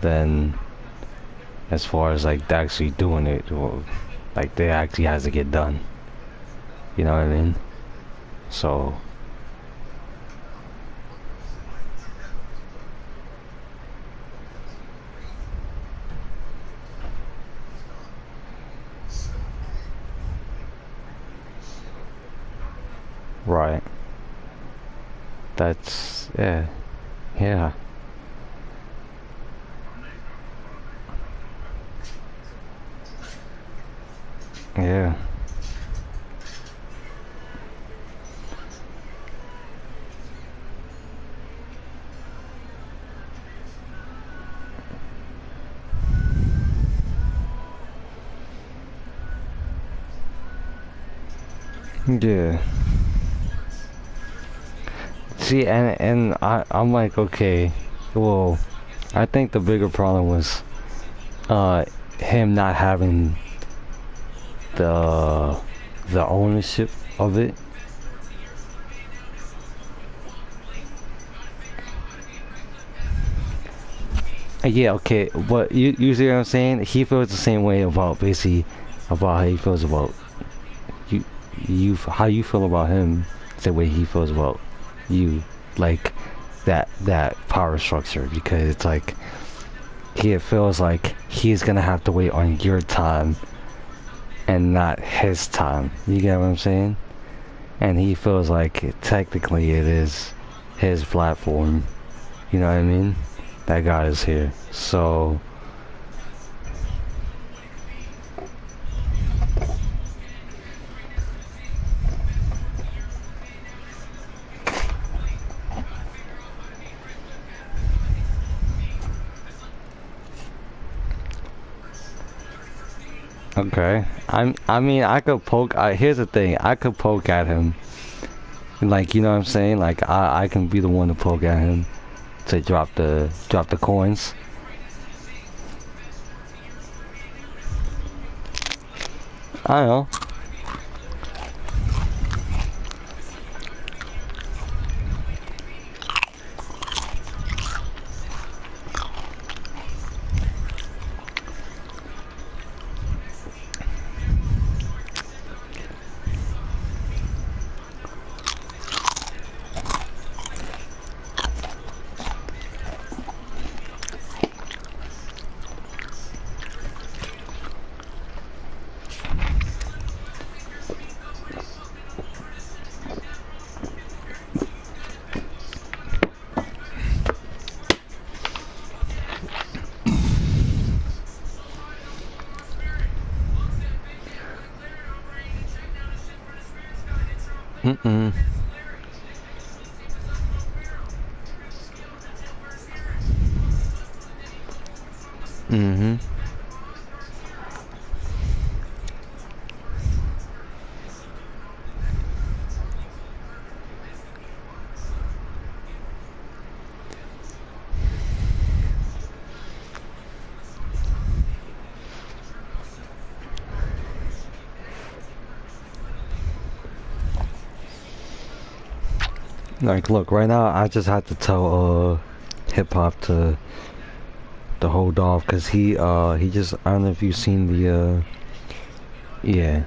Speaker 1: then, as far as like actually doing it, well, like, they actually has to get done. You know what I mean? So. Right. That's, yeah. Yeah. Yeah. Yeah. See, and I'm like, okay, well, I think the bigger problem was uh him not having the ownership of it. Yeah, okay, but you see what I'm saying? He feels the same way about basically about how he feels about you. How you feel about him, the way he feels about you, like that power structure. Because it's like he feels like he's gonna have to wait on your time and not his time. You get what I'm saying? And he feels like technically it is his platform. You know what I mean? That God is here. So okay. I mean I could poke here's the thing, I could poke at him. Like you know what I'm saying? Like I can be the one to poke at him to drop the coins. I don't know. Mm-mm. Mm-hmm. Like look, right now I just had to tell hip hop to hold off because he just I don't know if you've seen the yeah.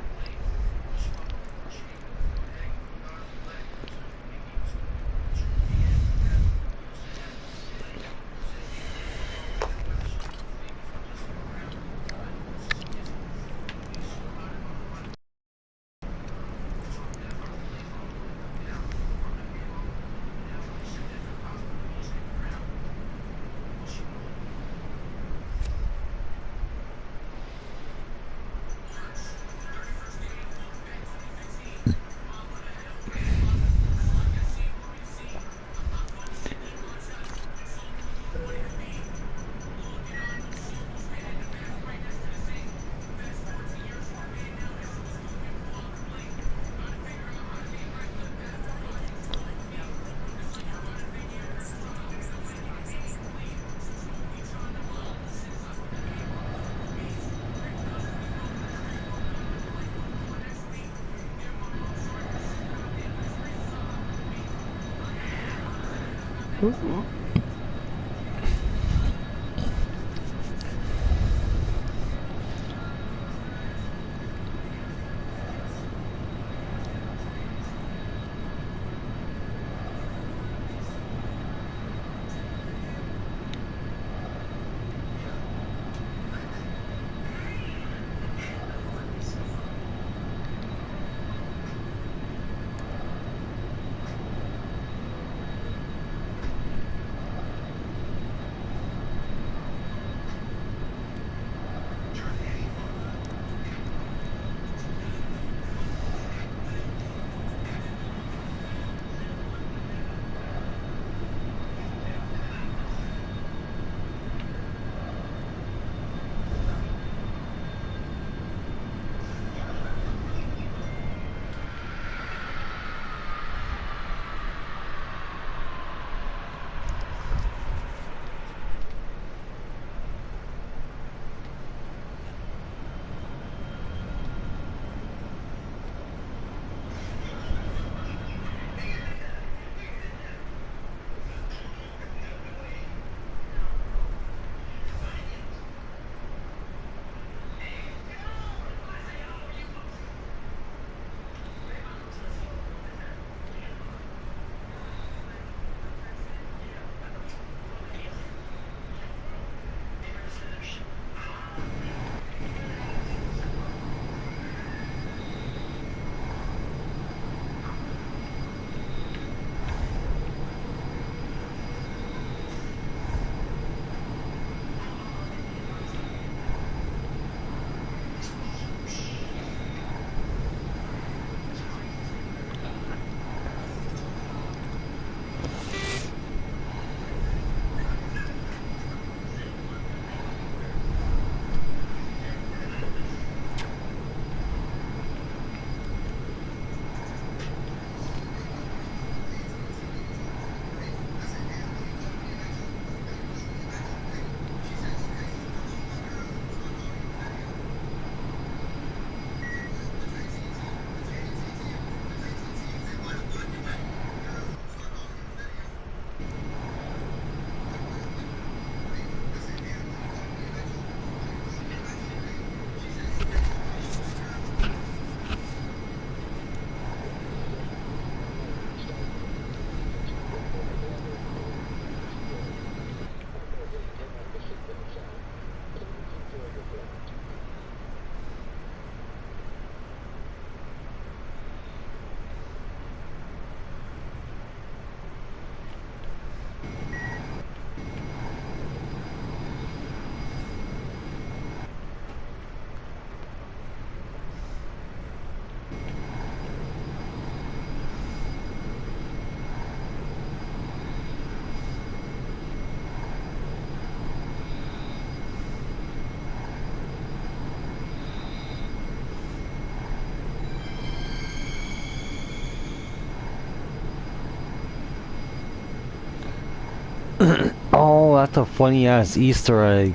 Speaker 1: a funny ass Easter egg.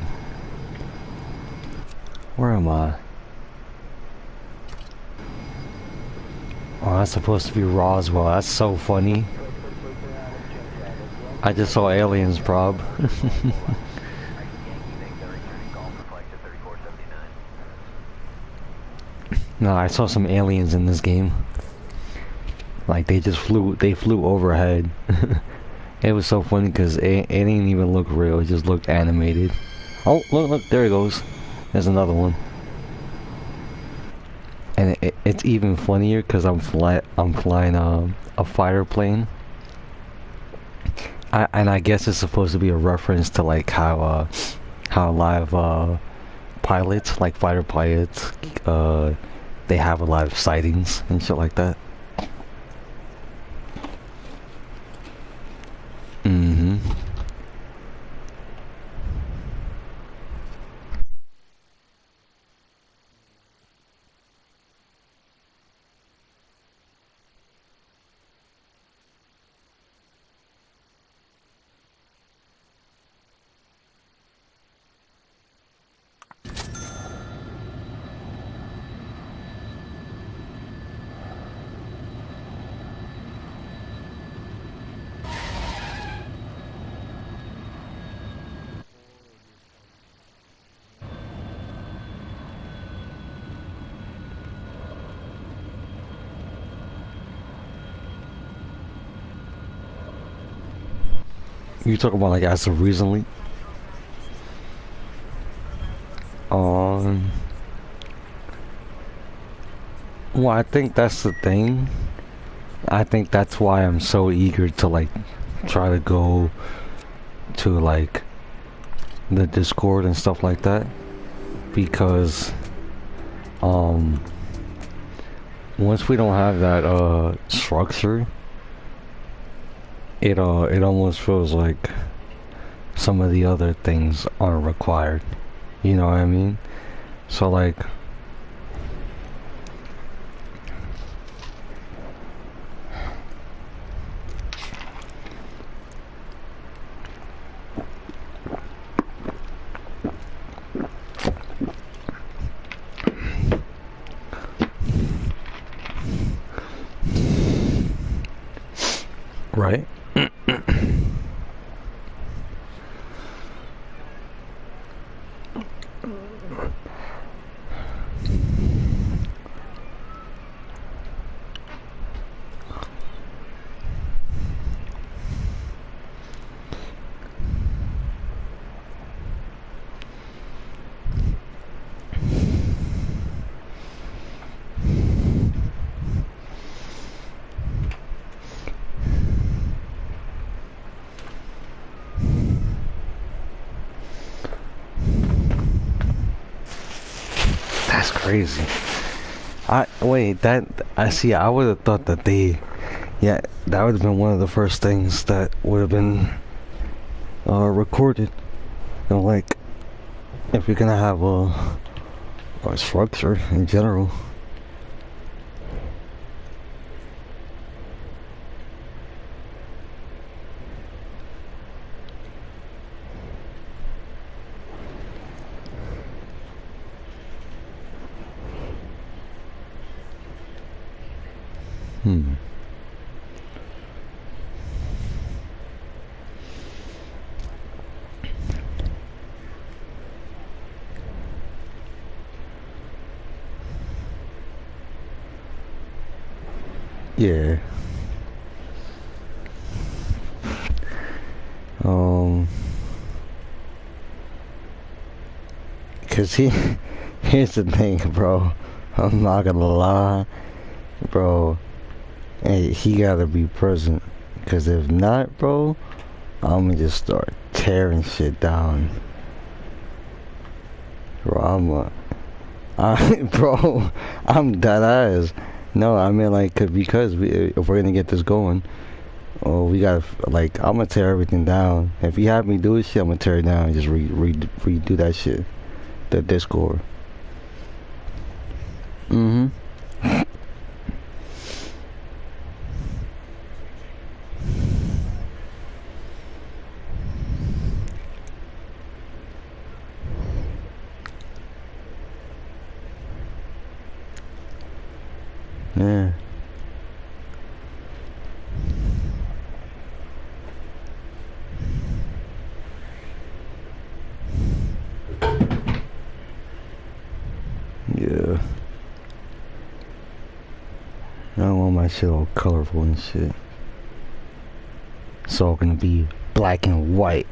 Speaker 1: Where am I? Oh, that's supposed to be Roswell. That's so funny. I just saw aliens, prob. No, I saw some aliens in this game. Like they flew overhead. It was so funny because it didn't even look real. It just looked animated. Oh, look, there it goes. There's another one. And it's even funnier because I'm flying a fighter plane. And I guess it's supposed to be a reference to like how live pilots, like fighter pilots, they have a lot of sightings and shit like that. Mm-hmm. You talking about like as of recently? Um, well, I think that's the thing. I think that's why I'm so eager to like try to go to like the Discord and stuff like that, because um once we don't have that structure, it almost feels like some of the other things aren't required. You know what I mean? So like right? That's crazy. I wait, that I see. I would have thought that yeah, that would have been one of the first things that would have been recorded. And like, if you're gonna have a structure in general. Hmm. Yeah. Um. Cause here's the thing, bro. I'm not gonna lie, bro. Hey, he gotta be present. Cause if not, bro, I'm gonna just start tearing shit down. Bro, bro, I'm dead ass. No, I mean like, because if we're gonna get this going, oh, we gotta like, I'm gonna tear everything down. If you have me do this shit, I'm gonna tear it down and just redo that shit. The Discord. Mm-hmm. my shit all colorful and shit. It's all gonna be black and white.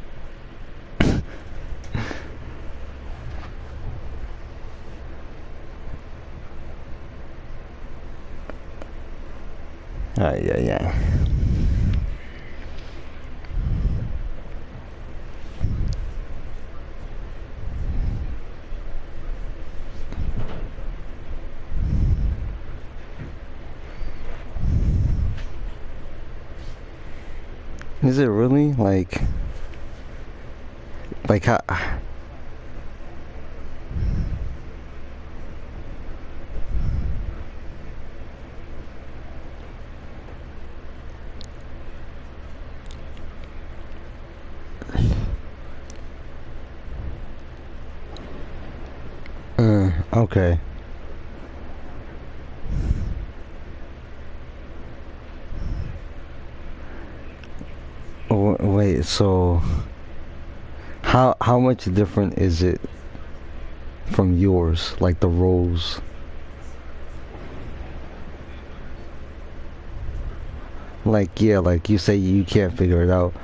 Speaker 1: Yeah. Is it really like how? Okay. Wait, so how much different is it from yours? Like the roles? Like yeah, like you say you can't figure it out.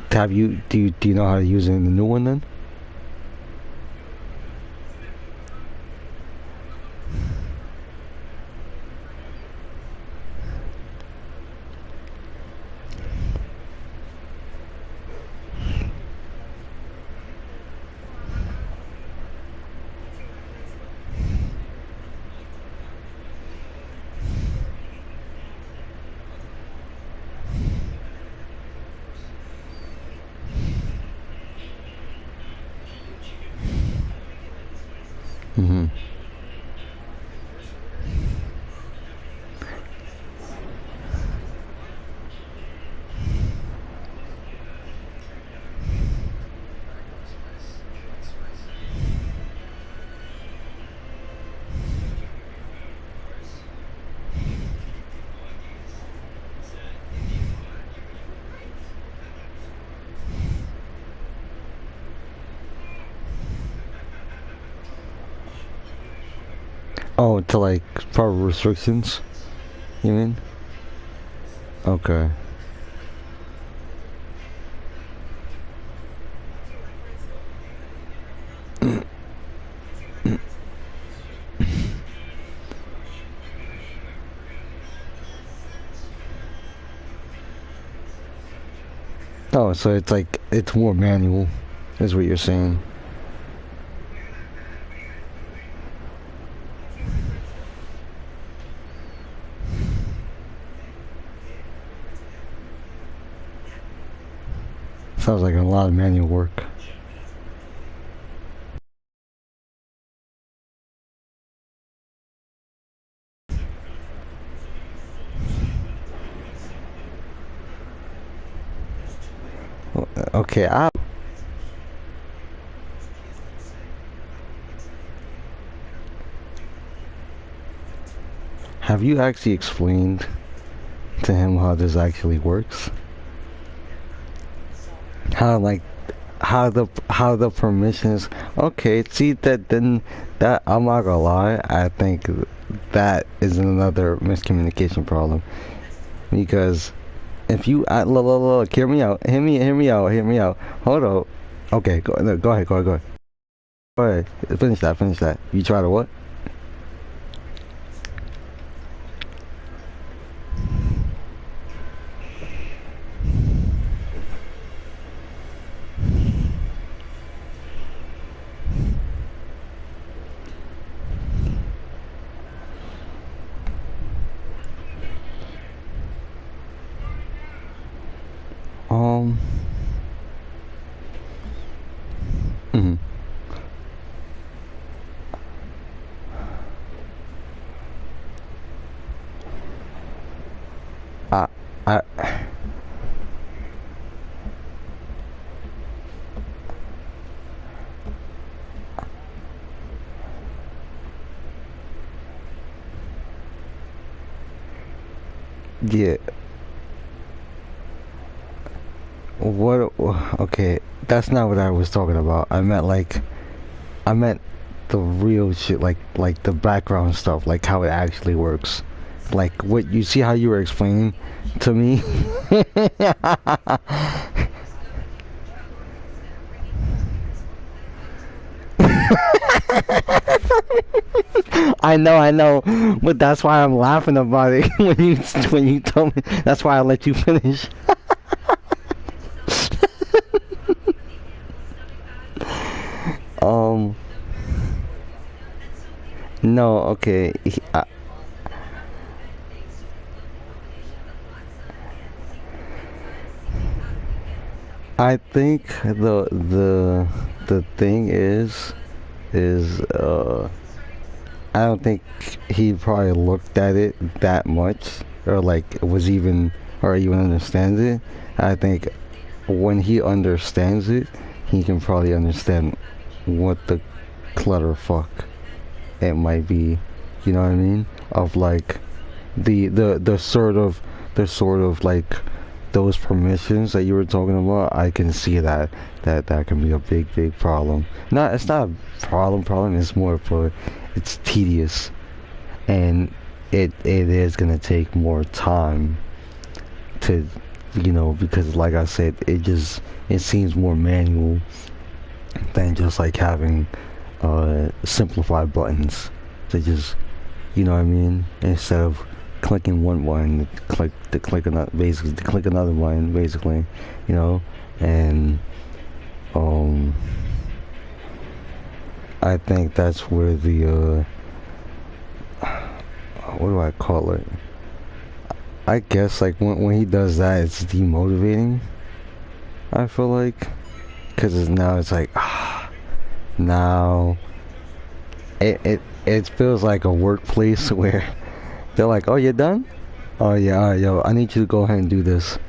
Speaker 1: Do you know how to use it in the new one then? Mm-hmm. Oh, to like for restrictions, you mean? Okay. Oh, so it's like it's more manual, is what you're saying. Sounds like a lot of manual work. Okay, have you actually explained to him how this actually works? How like how the permissions? Okay, see that then that I'm not gonna lie. I think that is another miscommunication problem because if you look, hear me out, hear me out. Hold up. Okay, go no, go ahead, go ahead. Go ahead. Finish that. You try to what? Um. Mhm. I, I, yeah. What? Okay, that's not what I was talking about. I meant the real shit, like the background stuff, like how it actually works. like what you see how you were explaining to me. I know, but that's why I'm laughing about it when you told me. That's why I let you finish. um, no, okay. I think the thing is I don't think he probably looked at it that much or like was even or even understands it. I think when he understands it, he can probably understand what the clutterfuck it might be. You know what I mean? Of like the sort of like those permissions that you were talking about. I can see that can be a big problem. Not it's not a problem. It's more for it's tedious and it is gonna take more time to because like I said it seems more manual than just like having simplified buttons to just you know what I mean instead of clicking one button to click another basically to click another button basically and um I think that's where the what do I call it? I guess like when he does that, it's demotivating. I feel like, cause now it's like now it feels like a workplace where they're like, oh, you're done? Oh yeah, all right, yo, I need you to go ahead and do this.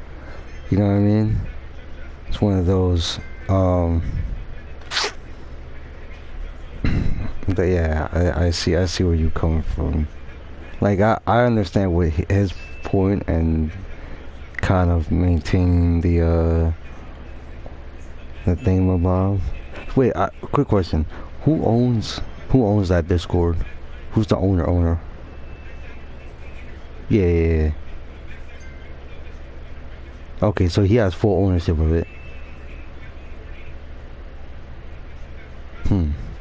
Speaker 1: You know what I mean? It's one of those. But yeah, I see where you're coming from. Like I understand what his point and kind of maintaining the thingamabob. Wait, quick question: who owns that Discord? Who's the owner? Yeah. Okay, so he has full ownership of it.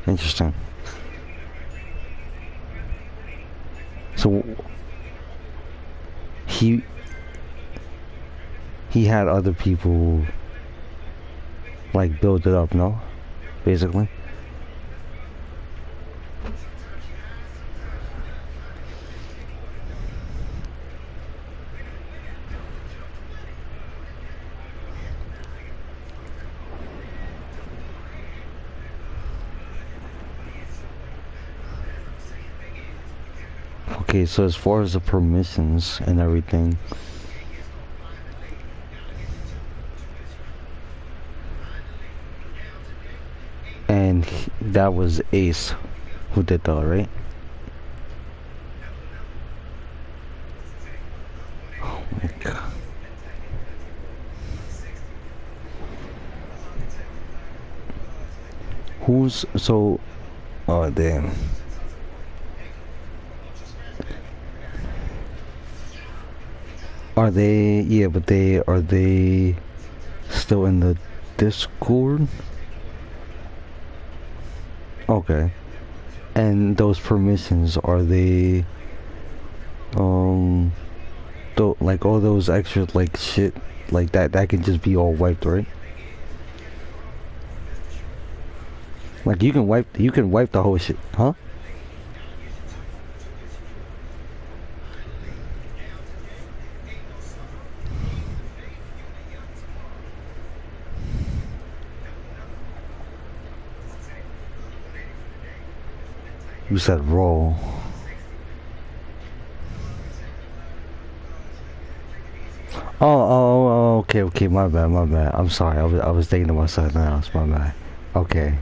Speaker 1: Interesting. So he had other people like build it up, no? Basically. Okay, so as far as the permissions and everything, and that was Ace who did that, right? Oh my god. Who's so? Oh damn. Are they? Yeah, but are they still in the Discord? Okay. And those permissions are they? Like all those extra like shit like that can just be all wiped, right? Like you can wipe the whole shit, huh? You said roll. Okay, my bad. I'm sorry. I was thinking to myself now. It's my bad. Okay.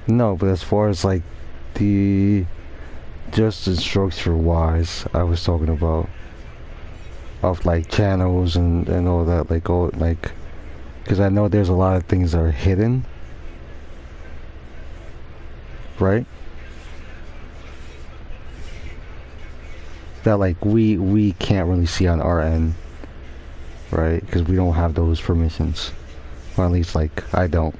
Speaker 1: No, but as far as like the just the structure wise, I was talking about of like channels and all that, like all like, because I know there's a lot of things that are hidden, right? that like we can't really see on our end, right? Because we don't have those permissions, or at least like I don't.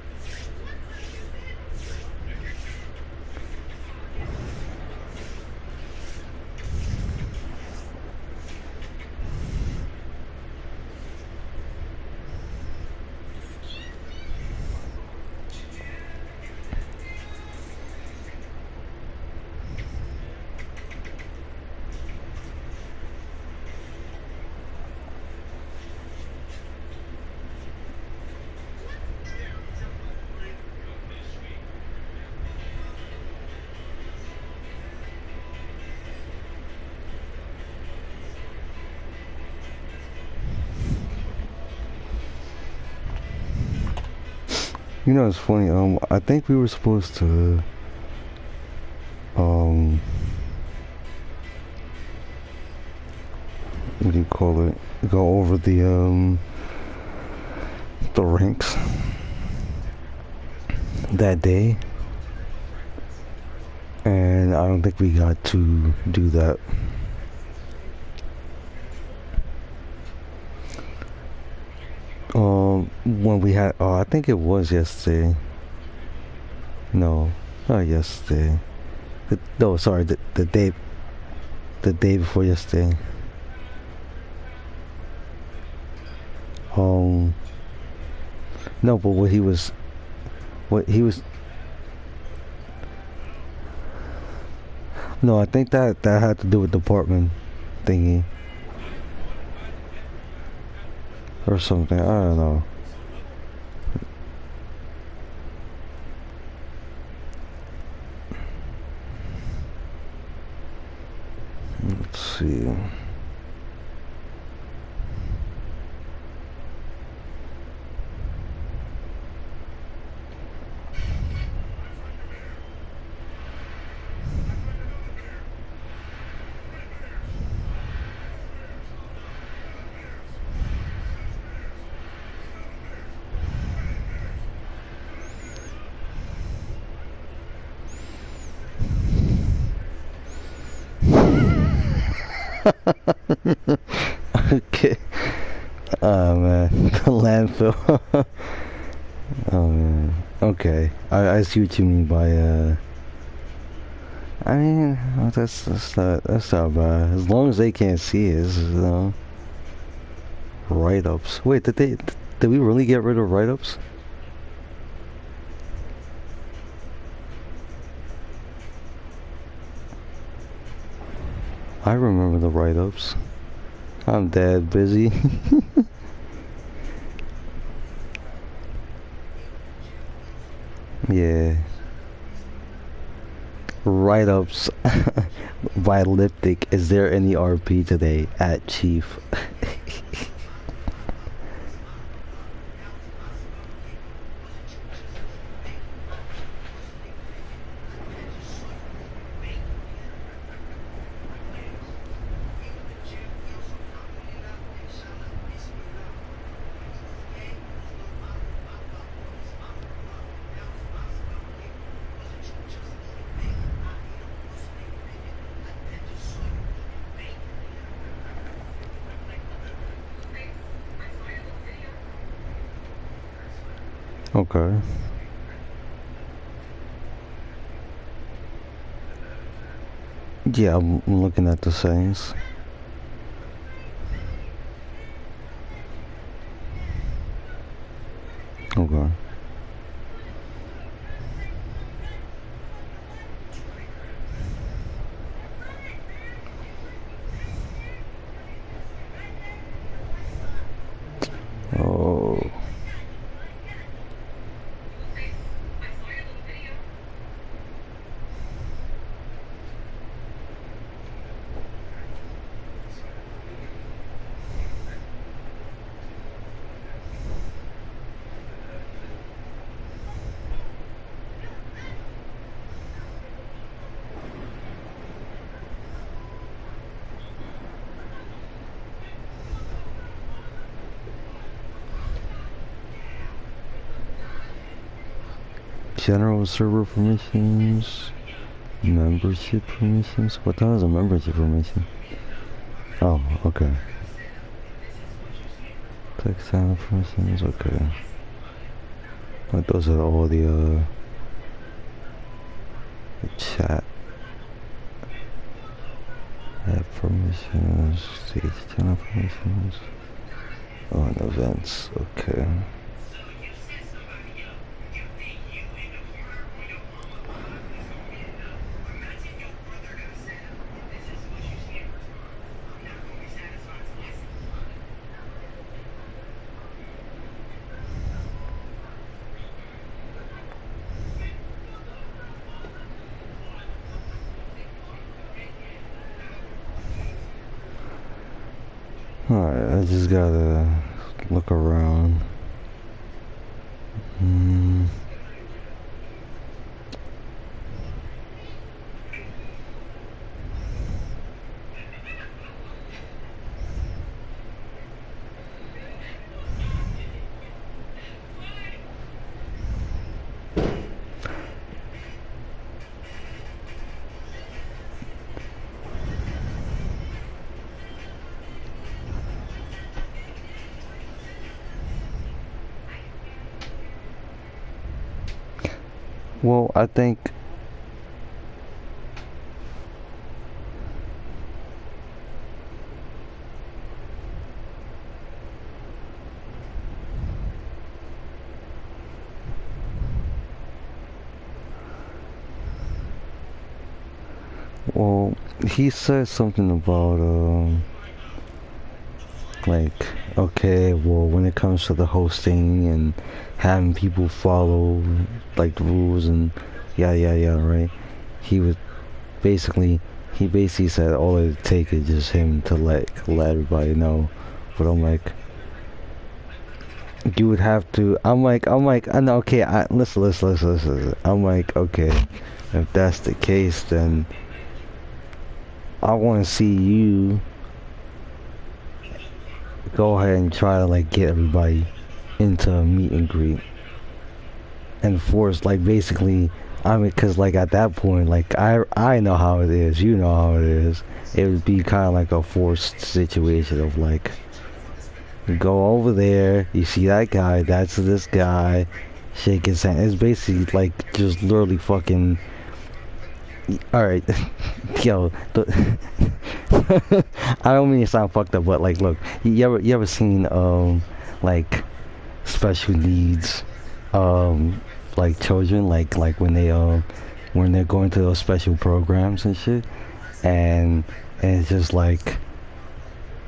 Speaker 1: You know, it's funny. I think we were supposed to, um, what do you call it? Go over the ranks that day, and I don't think we got to do that. When we had, I think it was yesterday. No, not yesterday. No, sorry, the day before yesterday. No, but what he was, no, I think that had to do with the apartment thingy or something. I don't know. Let's see. Okay. Oh man, the landfill. Oh man. Okay, I see what you mean by I mean, that's not bad. As long as they can't see it, it's, write-ups. Wait, did we really get rid of write-ups? I remember the write-ups. I'm dead busy. Yeah. Write-ups by Liptic. Is there any RP today at Chief? Okay. Yeah, I'm looking at the settings. Okay. Oh. General server permissions, membership permissions. What the hell is a membership permission? Oh, okay. Text sound persons, okay. Like those are all the chat. Have permissions, stage channel permissions. On events, okay. Alright, I just gotta look around. Hmm. Well, I think well, he said something about like, okay, well, when it comes to the hosting and having people follow like the rules and yeah, right? He was basically he basically said all it would take is just him to let everybody know. But I'm like, you would have to. I'm like, I know. Okay, listen. I'm like, okay, if that's the case, then I want to see you go ahead and try to like get everybody into a meet and greet and force like basically. I mean, cause like at that point, like I know how it is, you know how it is. It would be kind of like a forced situation of like, you go over there, you see that guy, that's this guy, shake his hand. It's basically like just literally fucking. Alright, yo, I don't mean to sound fucked up, but like, look, you ever seen like special needs like children, like when they're going to those special programs and shit, and it's just like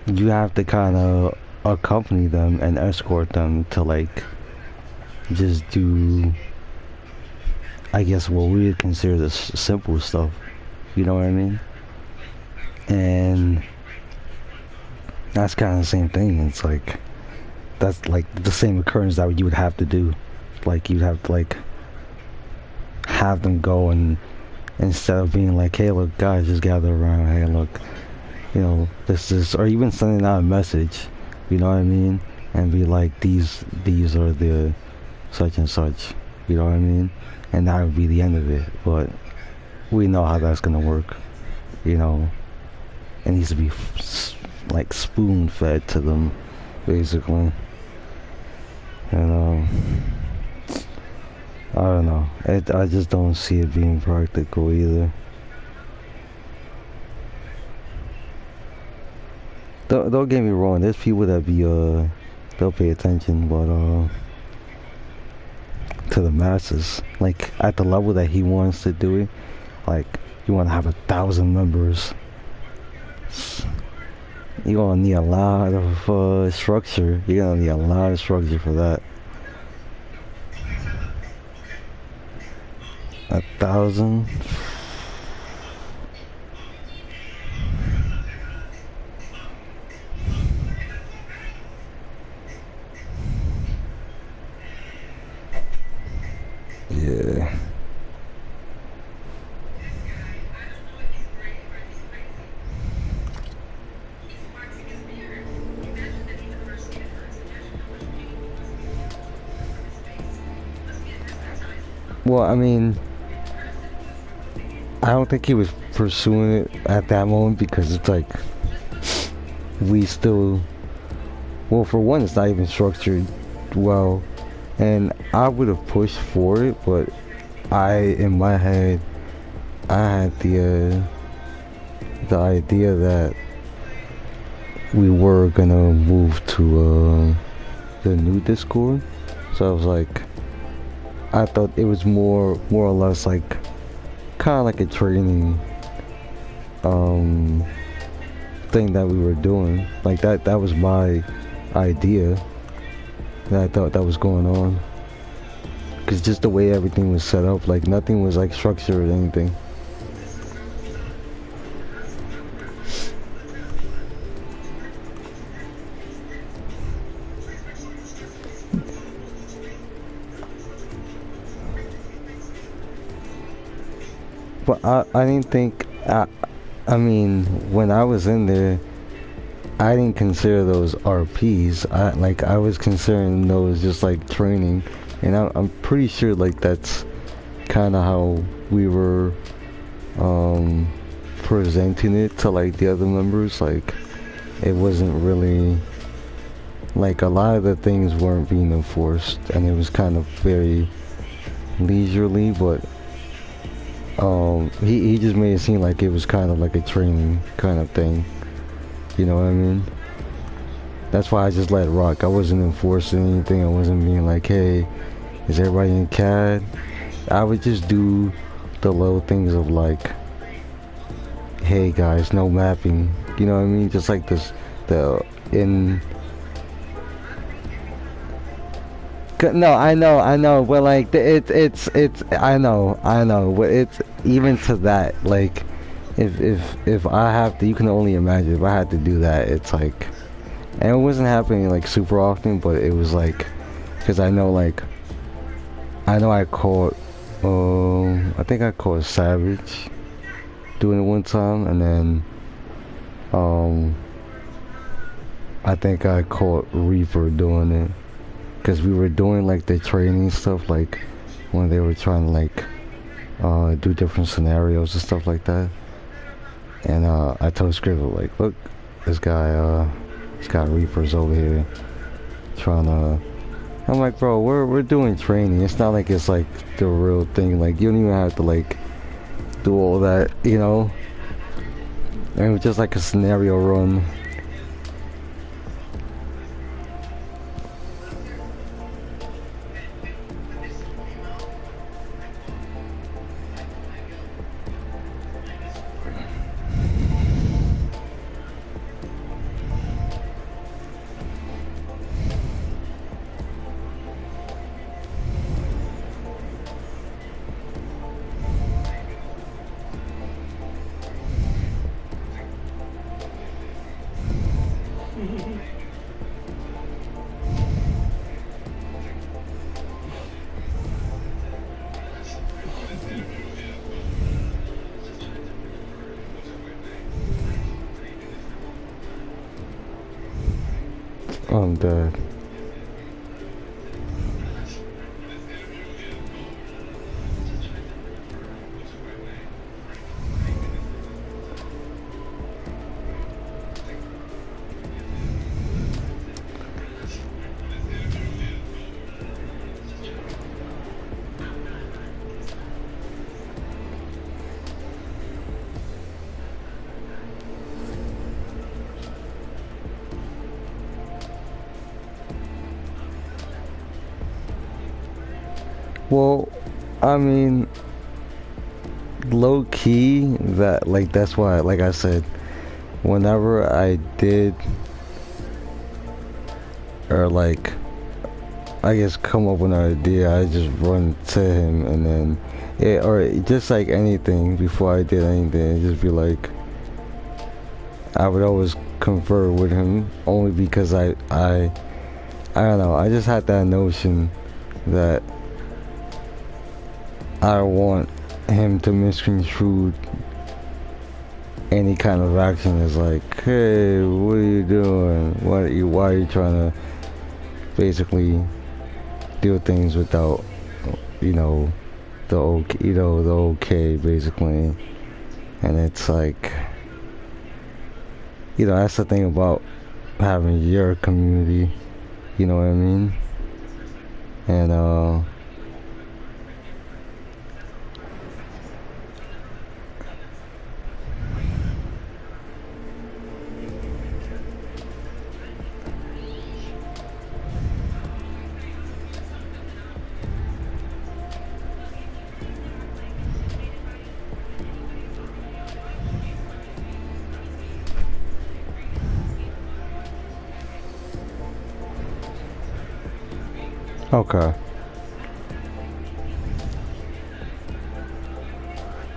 Speaker 1: you have to kind of accompany them and escort them to like just do, I guess, what we would consider the simple stuff. You know what I mean? And that's kind of the same thing. It's like that's like the same occurrence that you would have to do. Like you'd have to like have them go and instead of being like, hey, look, guys, just gather around. Hey, look, you know, this is, or even sending out a message. You know what I mean? And be like, these are the such and such. You know what I mean? And that would be the end of it. But we know how that's gonna work. You know, it needs to be like spoon fed to them, basically. And I don't know. I just don't see it being practical either. Don't get me wrong. There's people that be they'll pay attention, but to the masses, like at the level that he wants to do it, like you want to have 1,000 members. You're gonna need a lot of structure. You're gonna need a lot of structure for that. 1,000. Yeah. Well, I mean, I don't think he was pursuing it at that moment because it's like we still, well, for one, it's not even structured well, and I would have pushed for it, but in my head, I had the idea that we were gonna move to the new Discord, so I was like, I thought it was more or less like kind of like a training thing that we were doing, like that was my idea that I thought that was going on, because just the way everything was set up, like nothing was like structured or anything. But I didn't think, I mean, when I was in there, I didn't consider those RPs. I was considering those just like training, and I'm pretty sure like that's kind of how we were presenting it to like the other members. Like it wasn't really like a lot of the things weren't being enforced, and it was kind of very leisurely, but he just made it seem like it was kind of like a training kind of thing. You know what I mean? That's why I just let it rock. I wasn't enforcing anything. I wasn't being like, hey, is everybody in CAD? I would just do the little things of like, hey guys, no mapping. You know what I mean? Just like this, in. No, I know, but like it's I know, but it's even to that, like if I have to, you can only imagine if I had to do that, it's like, and it wasn't happening like super often, but it was like, because I know I caught, I think I caught Savage doing it one time, and then I think I caught Reaper doing it. Because we were doing like the training stuff, like when they were trying to like do different scenarios and stuff like that. And I told Scribble like, look, this guy Reaper's over here trying to. I'm like, bro, we're doing training. It's not like it's like the real thing. Like you don't even have to like do all that, you know. And it was just like a scenario run. I'm dead. Well, I mean, low key, that like that's why, like I said, whenever I did, or like, I guess come up with an idea, I just run to him, and then, yeah, or just like anything before I did anything, just be like, I would always confer with him, only because I don't know, I just had that notion that I don't want him to misconstrue any kind of action as like, hey, what are you doing? Why are you trying to basically do things without, you know, the okay, basically. And it's like, You know, that's the thing about having your community. You know what I mean? And okay.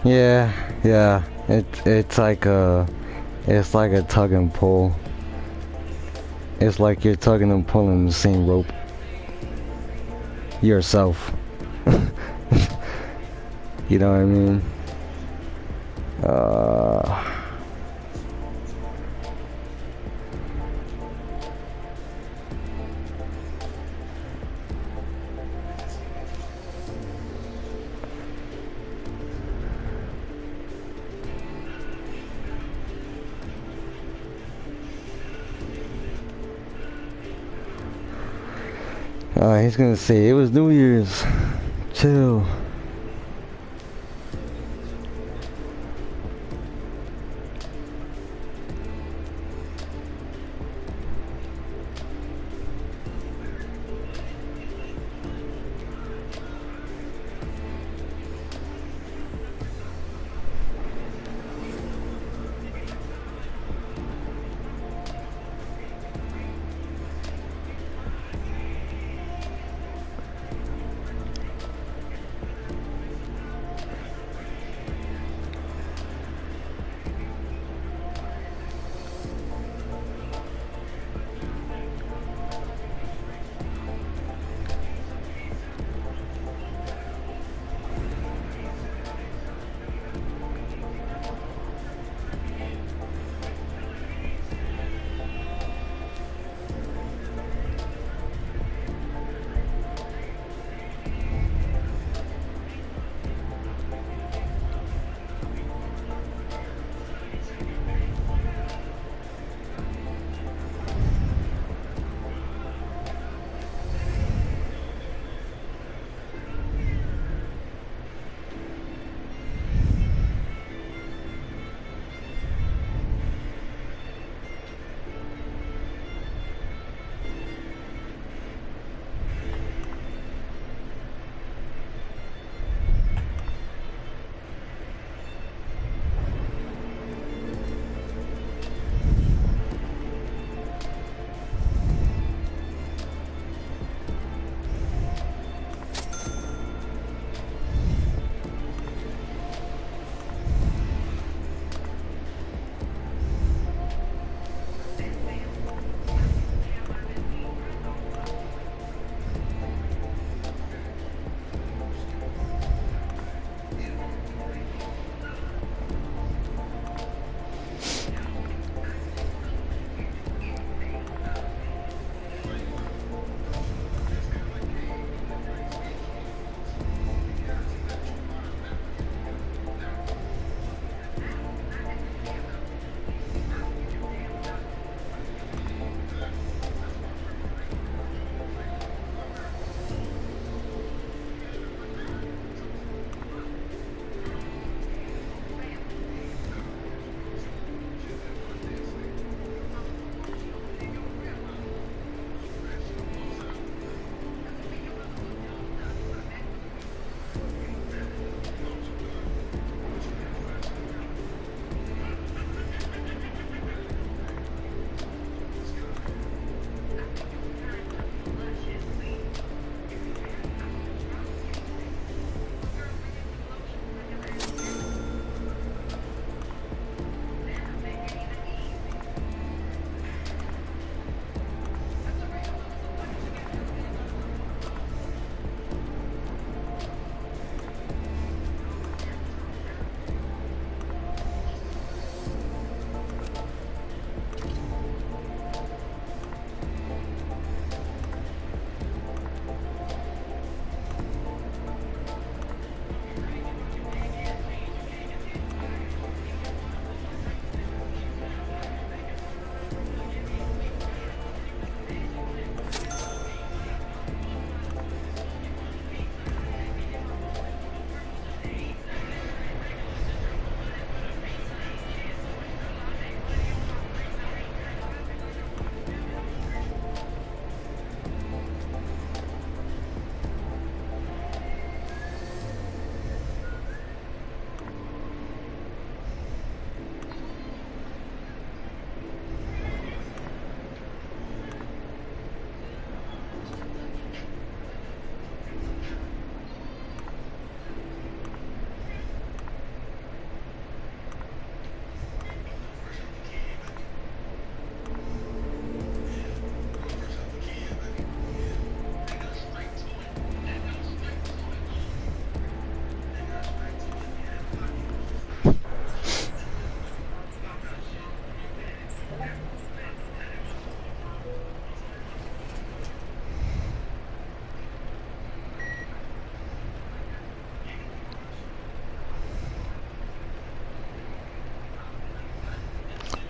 Speaker 1: Yeah, yeah. It's like a tug and pull. It's like you're tugging and pulling the same rope yourself. You know what I mean? Uh, he's gonna say it was New Year's. Chill.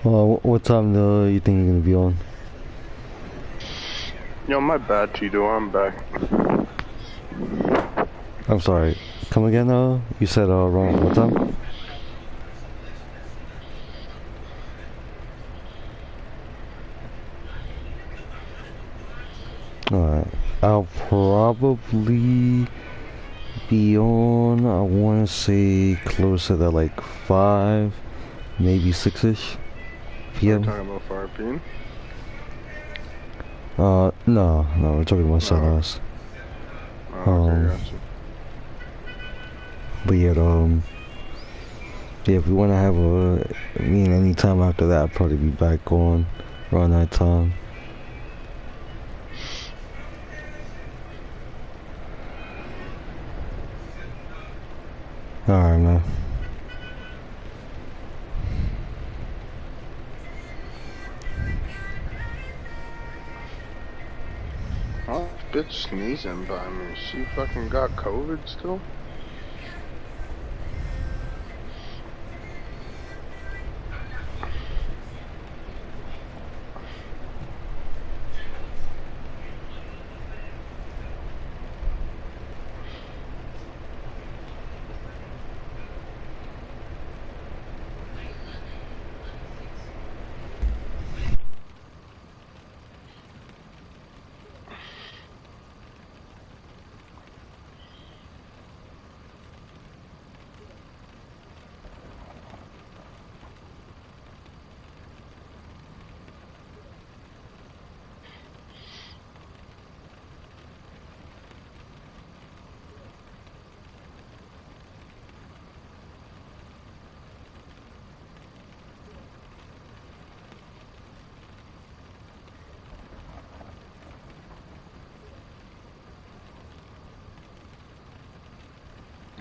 Speaker 1: What time do you think you're gonna be on?
Speaker 2: Yo, my bad, Tito. I'm back.
Speaker 1: I'm sorry. Come again, you said, wrong. What time? Alright. I'll probably be on, I wanna say, closer to like 5, maybe 6-ish
Speaker 2: Are we
Speaker 1: p.m.
Speaker 2: talking about 5 p.m.?
Speaker 1: No, we're talking about
Speaker 2: Oh,
Speaker 1: Sunrise.
Speaker 2: okay,
Speaker 1: Um,
Speaker 2: gotcha.
Speaker 1: but yeah, yeah, if we wanna have any time after that, I'll probably be back on around that time. Alright, man.
Speaker 2: Oh, bitch sneezing by me. She fucking got COVID still?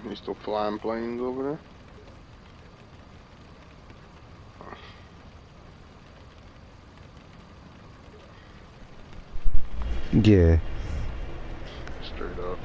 Speaker 2: You still flying planes over there?
Speaker 1: Yeah.
Speaker 2: Straight up.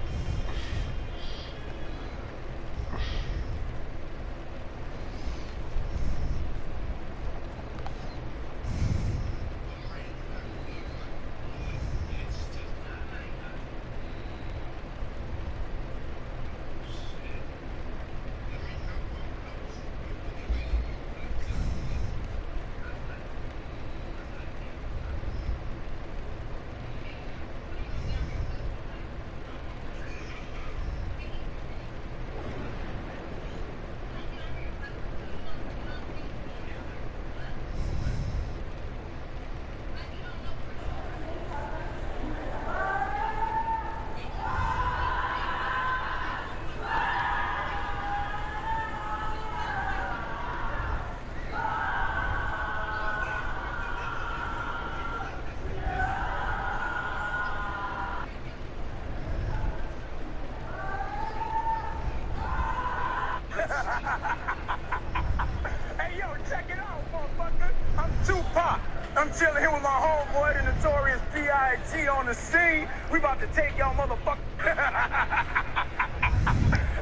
Speaker 4: Hey, yo, check it out, motherfucker. I'm Tupac. I'm chilling here with my homeboy, the notorious B.I.G. on the scene. We about to take y'all motherfucker.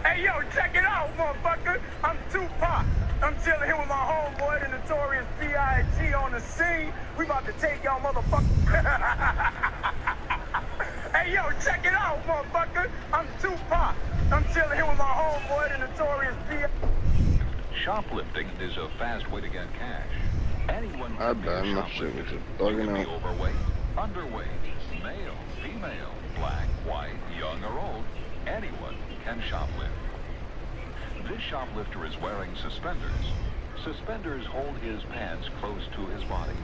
Speaker 4: Hey, yo, check it out, motherfucker. I'm Tupac. I'm chilling here with my homeboy, the notorious B.I.G. on the scene. We about to take y'all motherfucker. Hey, yo, check it out, motherfucker. I'm Tupac. I'm chilling here with my homeboy, the notorious B.I.G.
Speaker 5: Shoplifting is a fast way to get cash. Anyone
Speaker 2: I
Speaker 5: can be a
Speaker 2: bet my shit was
Speaker 5: shoplifter.
Speaker 2: just
Speaker 5: You
Speaker 2: bugging
Speaker 5: can be
Speaker 2: out.
Speaker 5: overweight, underweight, male, female, black, white, young or old. Anyone can shoplift. This shoplifter is wearing suspenders. Suspenders hold his pants close to his body.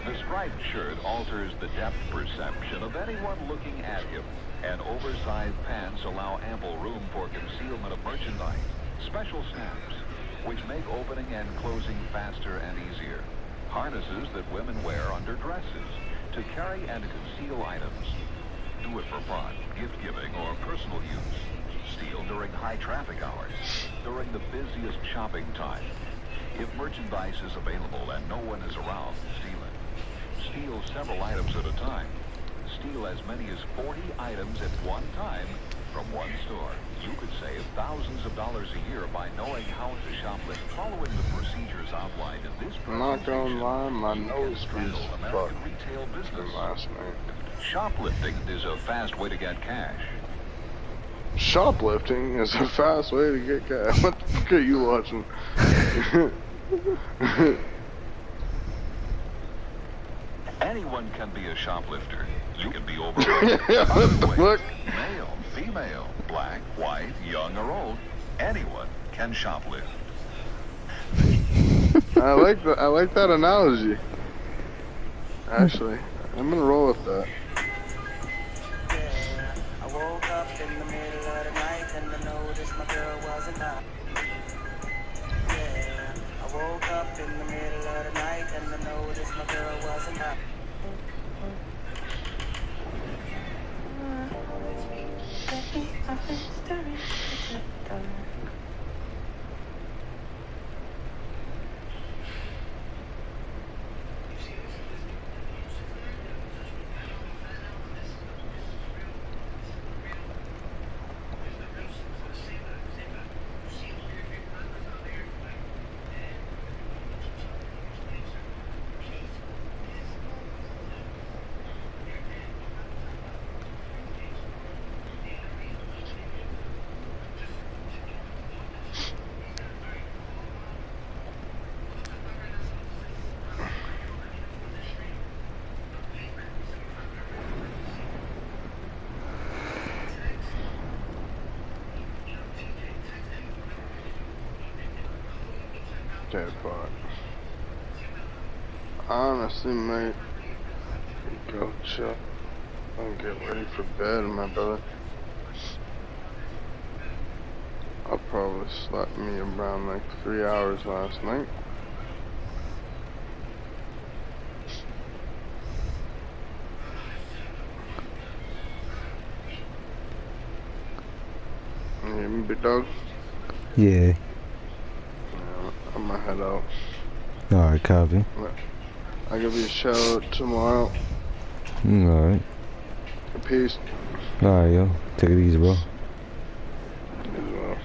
Speaker 5: The striped shirt alters the depth perception of anyone looking at him, and oversized pants allow ample room for concealment of merchandise. Special snaps, which make opening and closing faster and easier. Harnesses that women wear under dresses to carry and conceal items. Do it for fun, gift-giving, or personal use. Steal during high traffic hours, during the busiest shopping time. If merchandise is available and no one is around, steal it. Steal several items at a time. Steal as many as 40 items at one time from one store. You could save thousands of dollars a year by knowing how to shoplift. Following the procedures outlined in this
Speaker 2: I'm not gonna
Speaker 5: presentation,
Speaker 2: lie, my
Speaker 5: you can
Speaker 2: nose
Speaker 5: straddle
Speaker 2: feels
Speaker 5: American
Speaker 2: fucked
Speaker 5: retail business.
Speaker 2: from last night.
Speaker 5: Shoplifting is a fast way to get cash.
Speaker 2: Shoplifting is a fast way to get cash. What the fuck are you watching?
Speaker 5: Anyone can be a shoplifter. You can be overweight,
Speaker 2: Yeah, what the
Speaker 5: underweight,
Speaker 2: fuck?
Speaker 5: male, female, black, white, young or old. Anyone can shoplift.
Speaker 2: I like that analogy. Actually, I'm gonna roll with that.
Speaker 6: Yeah, I woke up in the middle of the night and I noticed my girl wasn't out. Yeah, I woke up in the middle of the night and I noticed my girl wasn't out.
Speaker 2: Okay, but honestly, mate, go chill and get ready for bed, my brother. I probably slept me around like 3 hours last night. You hear me, big dog?
Speaker 1: Yeah.
Speaker 2: Yeah, I'm gonna head out.
Speaker 1: Alright, copy.
Speaker 2: I'll give you a shout out tomorrow.
Speaker 1: Alright.
Speaker 2: Peace.
Speaker 1: Alright, yo. Take it easy, bro.
Speaker 2: As well.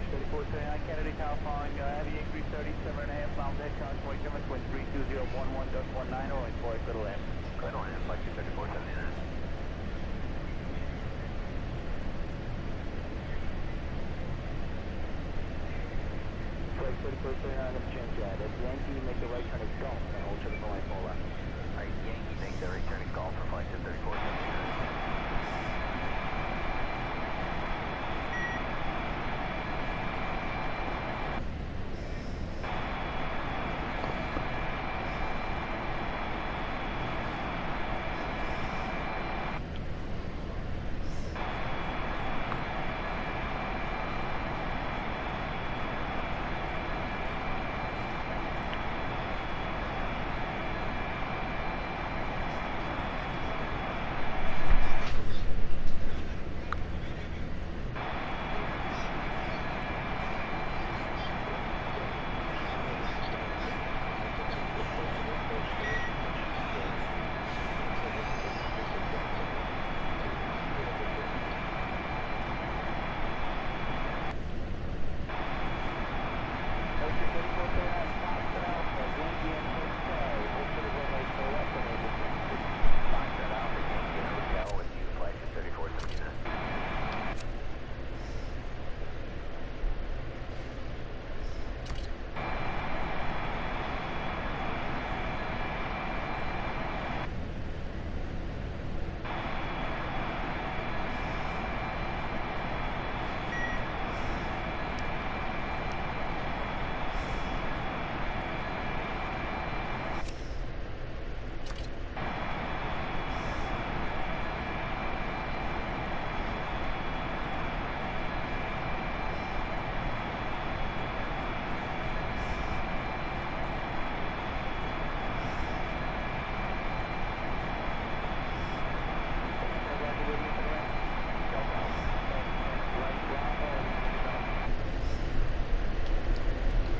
Speaker 7: 3439 Kennedy Tower following heavy increase 37.5 pounds head current 27 wind 32011.19 rolling for a little lamp. Good on him, flight 3479. Flight 3439 up change that. At Yankee, make the right turn at Gulf and hold to the line for left. Alright, Yankee, make the right turn at Gulf for flight 3479.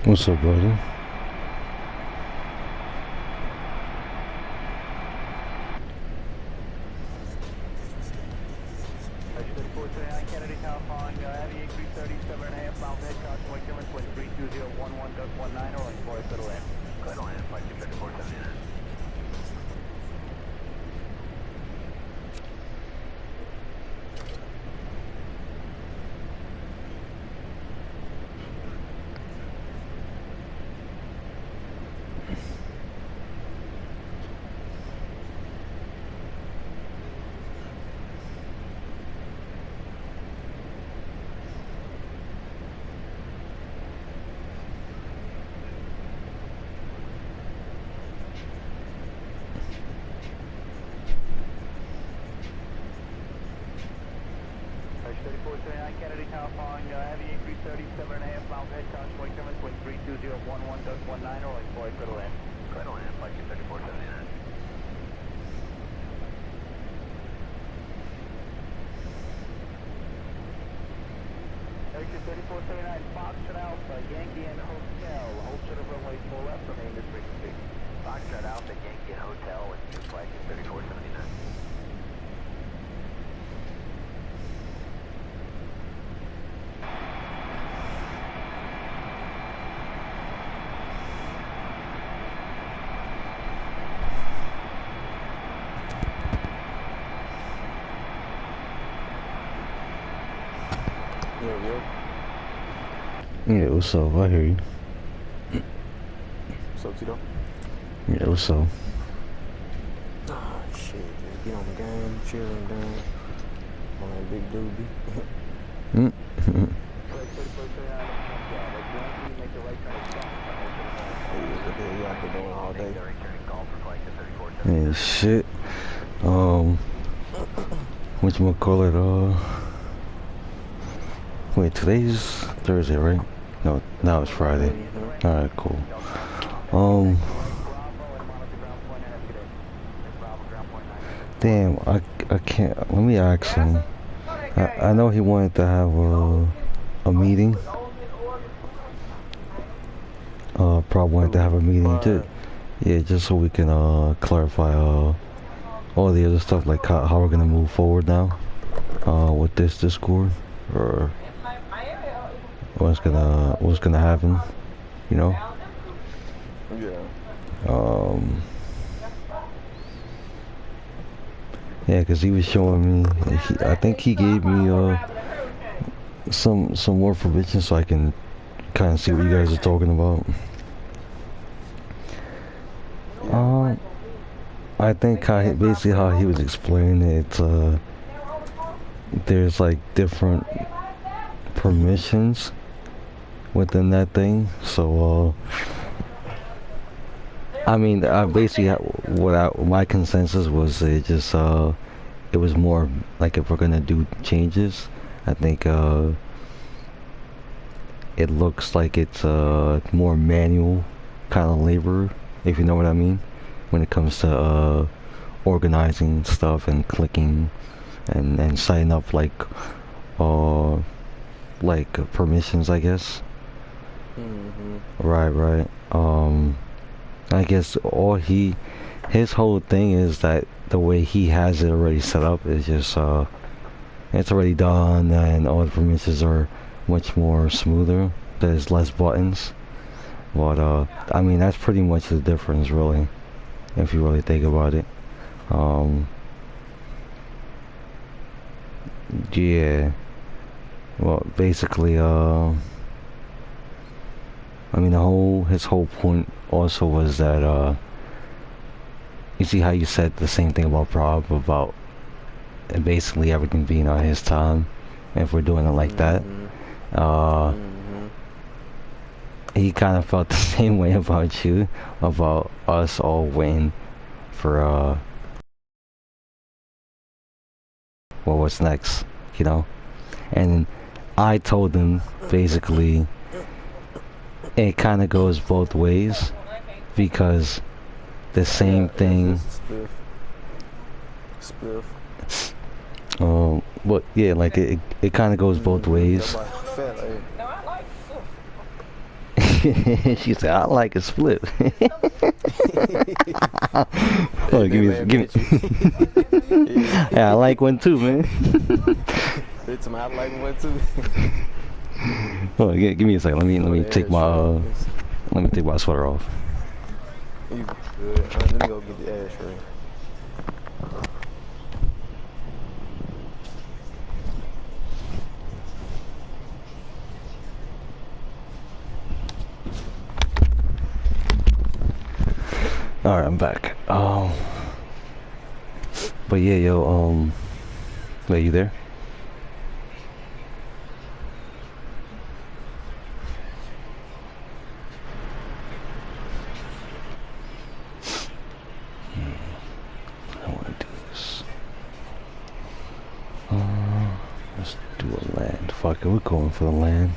Speaker 1: What's up, brother?
Speaker 7: Kennedy, California, heavy increase 37.5 miles ahead, caution wake difference, wind 32011.19, rolling for settle in. Settle in, flight 23479. Kennedy, California, heavy increase 37.5 miles ahead, caution wake difference, wind 32011.19, rolling for settle in. Settle in, flight 23479. Exit 3479, Foxtrot Alpha, Yankee and Hotel, hold to the runway full left, remain this frequency. Foxtrot Alpha, Yankee and Hotel, and new flight 3479.
Speaker 1: Yeah, what's up? I hear you.
Speaker 8: What's up, Tito?
Speaker 1: Yeah, what's up?
Speaker 8: Ah, shit, just get on the game, chilling down. On that big doobie. You out there doing all day?
Speaker 1: And shit. Whatchamacallit, wait, today's Thursday, right? No, now it's Friday. Alright, cool. Damn, I can't, let me ask him. I know he wanted to have a meeting. Probably wanted to have a meeting too. Yeah, just so we can clarify all the other stuff, like how we're gonna move forward now with this Discord, or what's gonna happen, you know?
Speaker 8: Yeah.
Speaker 1: Yeah, cause he was showing me. I think he gave me some more information so I can kind of see what you guys are talking about. I think basically how he was explaining it, there's like different permissions within that thing. So, I mean, basically my consensus was it was more like if we're gonna do changes, I think it looks like it's more manual kind of labor, if you know what I mean, when it comes to organizing stuff and clicking and signing up like permissions, I guess. Right. I guess his whole thing is that the way he has it already set up is just it's already done, and all the permissions are much more smoother. There's less buttons, but I mean, that's pretty much the difference, really, if you really think about it. Yeah, well, basically, I mean, his whole point also was that you see how you said the same thing about Rob, about basically everything being on his time, if we're doing it like that. He kind of felt the same way about you, about us all waiting for well, what's next, you know? And I told him basically it kind of goes both ways, because the same thing. But yeah, like it kind of goes both ways. She said, I like a split. Oh, give me. Yeah, I like one too, man.
Speaker 8: It's my I like one too.
Speaker 1: Oh, give me a second. Let me take my let me take my sweater off.
Speaker 8: You good? Let me go get the ashtray.
Speaker 1: All right, I'm back. But yeah, yo, wait, you there? I want to do this. Let's do a land. Fuck it, we're going for the land.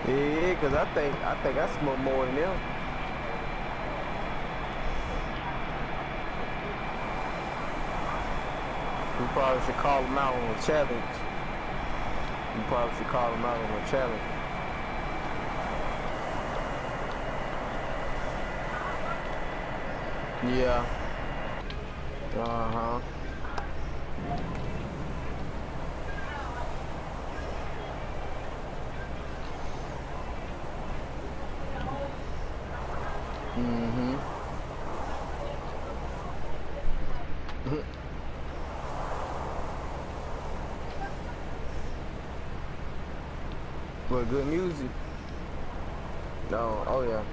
Speaker 8: Yeah, cause I think I smoke more than them. We probably should call them out on a challenge. We probably should call them out on a challenge. Yeah. Uh-huh. Mm-hmm. But good music. No, oh yeah.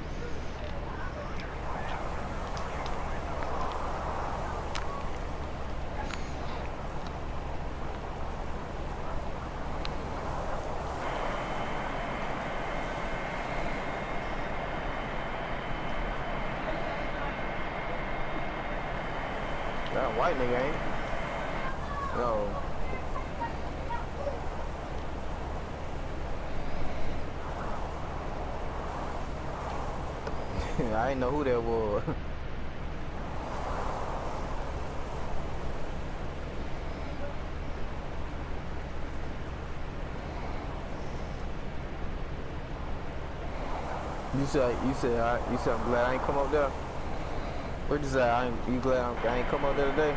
Speaker 8: That white nigga ain't. No. I didn't know who that was. You said I'm glad I ain't come up there. What you say? You glad I ain't come up there today?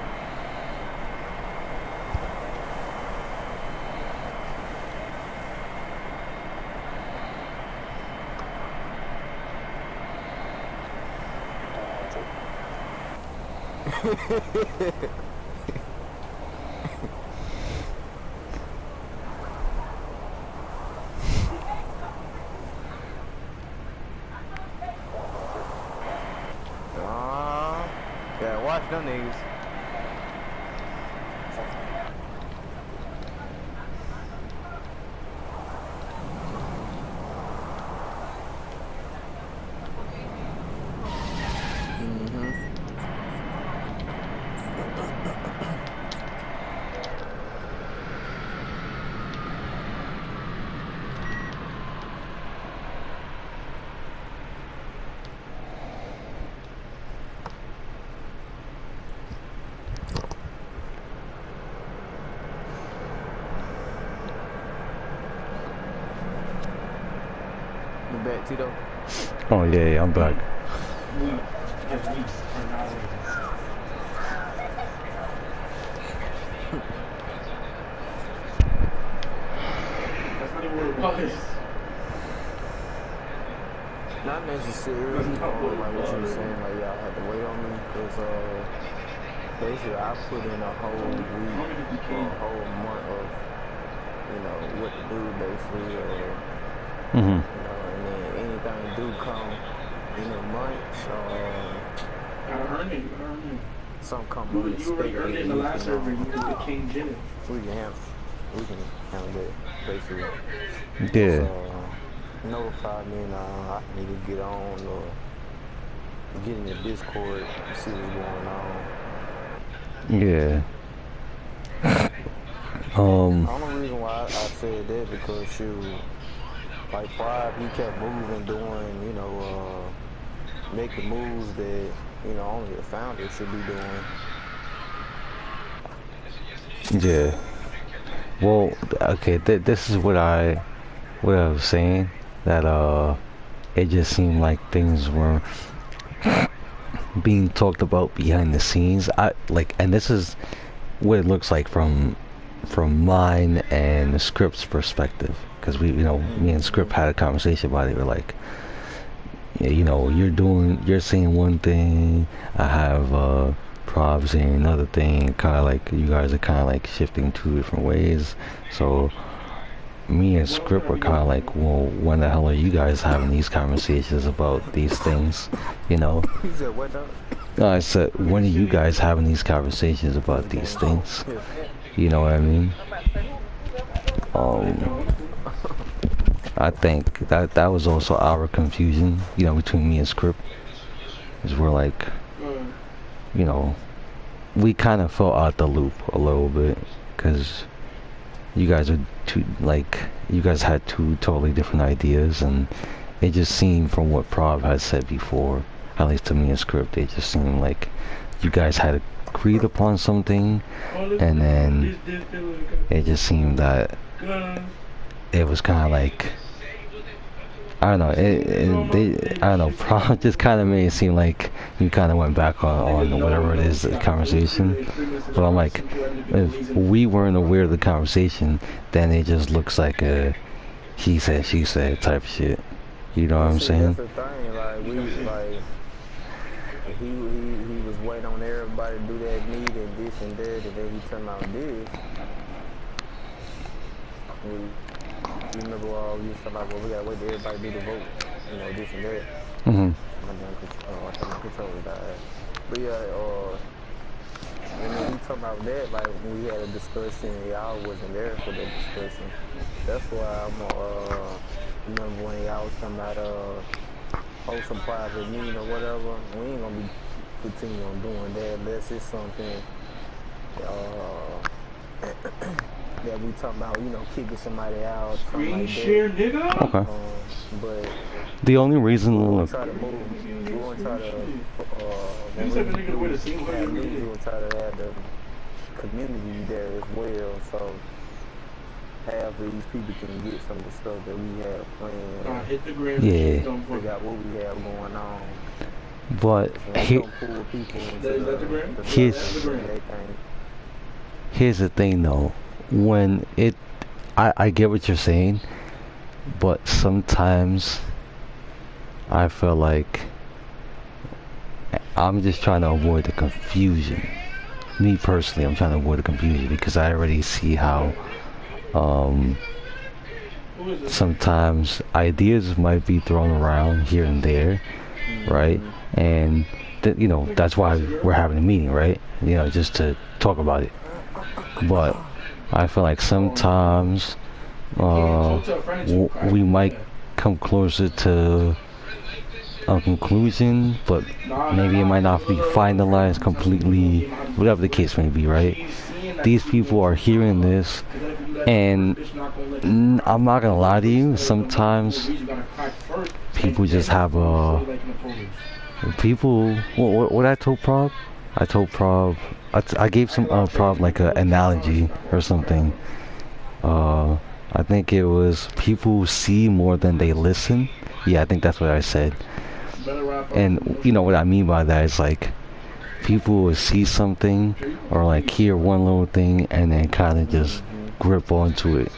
Speaker 8: Yeah, watch them niggas. You back, Tito?
Speaker 1: Oh yeah, I'm back.
Speaker 3: That's not even what it was.
Speaker 8: Not necessarily. Like what you were saying, like y'all had to wait on me, cause basically I put in a whole week or a whole month of you know, what to do basically,
Speaker 1: Mhm.
Speaker 8: you know, and then anything do come in the months,
Speaker 3: Gotta earn it. You gotta earn it.
Speaker 8: some come
Speaker 3: You already
Speaker 8: unexpected,
Speaker 3: earned it in the last survey. You was the King Janet.
Speaker 8: we can handle, we can handle that basically. Just
Speaker 1: Yeah.
Speaker 8: notify me and I need to get on or get in the Discord and see what's going on.
Speaker 1: Yeah.
Speaker 8: The only reason why I said that because like Pride, he kept moving, doing, you know, making moves that, you know, only the founder should be doing.
Speaker 1: Yeah. Well, okay. This is what I was saying. That it just seemed like things were being talked about behind the scenes. And this is what it looks like from mine and the Script's perspective. Because me and Script had a conversation about it. We're like, yeah, you're saying one thing. I have Prob saying another thing. Kind of like you guys are kind of like shifting two different ways. So me and Script were kind of like, well, when the hell are you guys having these conversations about these things?
Speaker 8: He said, what up?
Speaker 1: No, I said, when are you guys having these conversations about these things? You know what I mean? I think that was also our confusion, between me and Script. Is we're like, we kind of fell out the loop a little bit, because you guys had two totally different ideas, and it just seemed from what Prov had said before, at least to me and Script, it just seemed like you guys had agreed upon something, and then it just seemed that it was kind of like, I don't know, I don't know, Prov just kind of made it seem like you kind of went back on whatever it is, the conversation. But I'm like, if we weren't aware of the conversation, then it just looks like a he said, she said type of shit. You know what I'm saying?
Speaker 8: That's the thing, he was waiting on everybody to do that need and this and that, and then he turned out this. You remember we was talking about, well, we gotta wait till everybody do the vote, this and that.
Speaker 1: Mm-hmm.
Speaker 8: My controller died. But yeah, and then we talking about that, like when we had a discussion, y'all wasn't there for the discussion. That's why remember when y'all was talking about host a private meeting or whatever. We ain't gonna be continue on doing that unless it's something that we talking about, kicking somebody out, something like that.
Speaker 3: Share, nigga.
Speaker 1: Okay.
Speaker 8: But
Speaker 1: the only reason
Speaker 8: we won't try to move. We won't try to. When we have meetings, we'll try to have the community there as well, so half of these people can get some of the stuff that we have planned.
Speaker 3: Hit the grid.
Speaker 1: Yeah.
Speaker 8: Figure out what we have going on.
Speaker 1: But here's the thing though, when I get what you're saying, but sometimes I feel like I'm just trying to avoid the confusion. Me personally, I'm trying to avoid the confusion because I already see how sometimes ideas might be thrown around here and there, right? And that's why we're having a meeting, right? Just to talk about it. But I feel like sometimes we might come closer to a conclusion, but maybe it might not be finalized completely, whatever the case may be, right? These people are hearing this, and I'm not gonna lie to you, sometimes people just have what I told Prob? I told Prob, I gave some Prob like an analogy or something. I think it was people see more than they listen. Yeah, I think that's what I said. And what I mean by that is like people will see something or like hear one little thing and then kind of just grip onto it,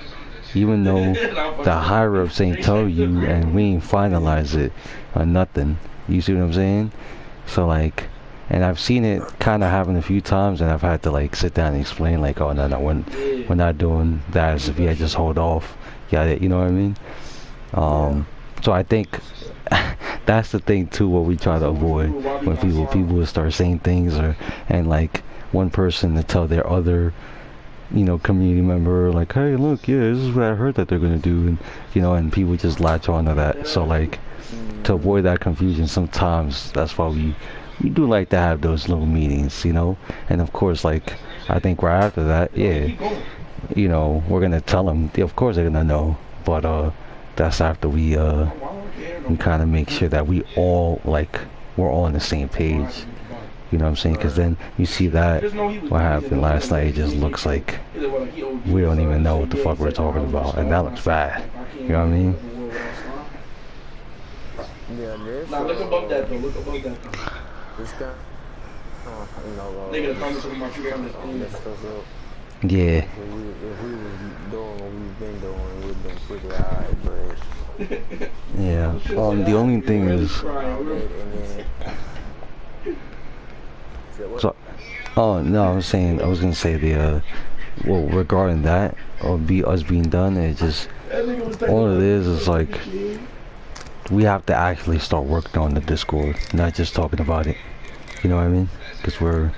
Speaker 1: even though the higher ups ain't tell you and we ain't finalize it or nothing. You see what I'm saying? So like And I've seen it kind of happen a few times, and I've had to like sit down and explain, like, oh no, we're not doing that. As if just hold off. Yeah, you know what I mean. So I think that's the thing too. What we try to avoid when people will start saying things, and like one person to tell their other, community member, like, hey, look, yeah, this is what I heard that they're gonna do, and and people just latch on to that. So like, to avoid that confusion, sometimes that's why we do like to have those little meetings, and of course, like, I think right after that, yeah, we're gonna tell them, of course they're gonna know, but that's after we kind of make sure that we're all on the same page. You know what I'm saying? Because then you see that what happened last night, it just looks like we don't even know what the fuck we're talking about, and that looks bad. You know what I mean?
Speaker 8: Yeah, this.
Speaker 3: Nah, look above that though. Look above that though.
Speaker 8: This guy.
Speaker 3: Nigga, the comments on my feet on this thing.
Speaker 1: Yeah.
Speaker 8: If we was doing what we've been doing, it would have been pretty alright, but.
Speaker 1: Yeah. The only thing is. So, oh no, I was gonna say well, regarding that, or us being done, it just, all it is like, we have to actually start working on the Discord, not just talking about it, you know what I mean? Because we're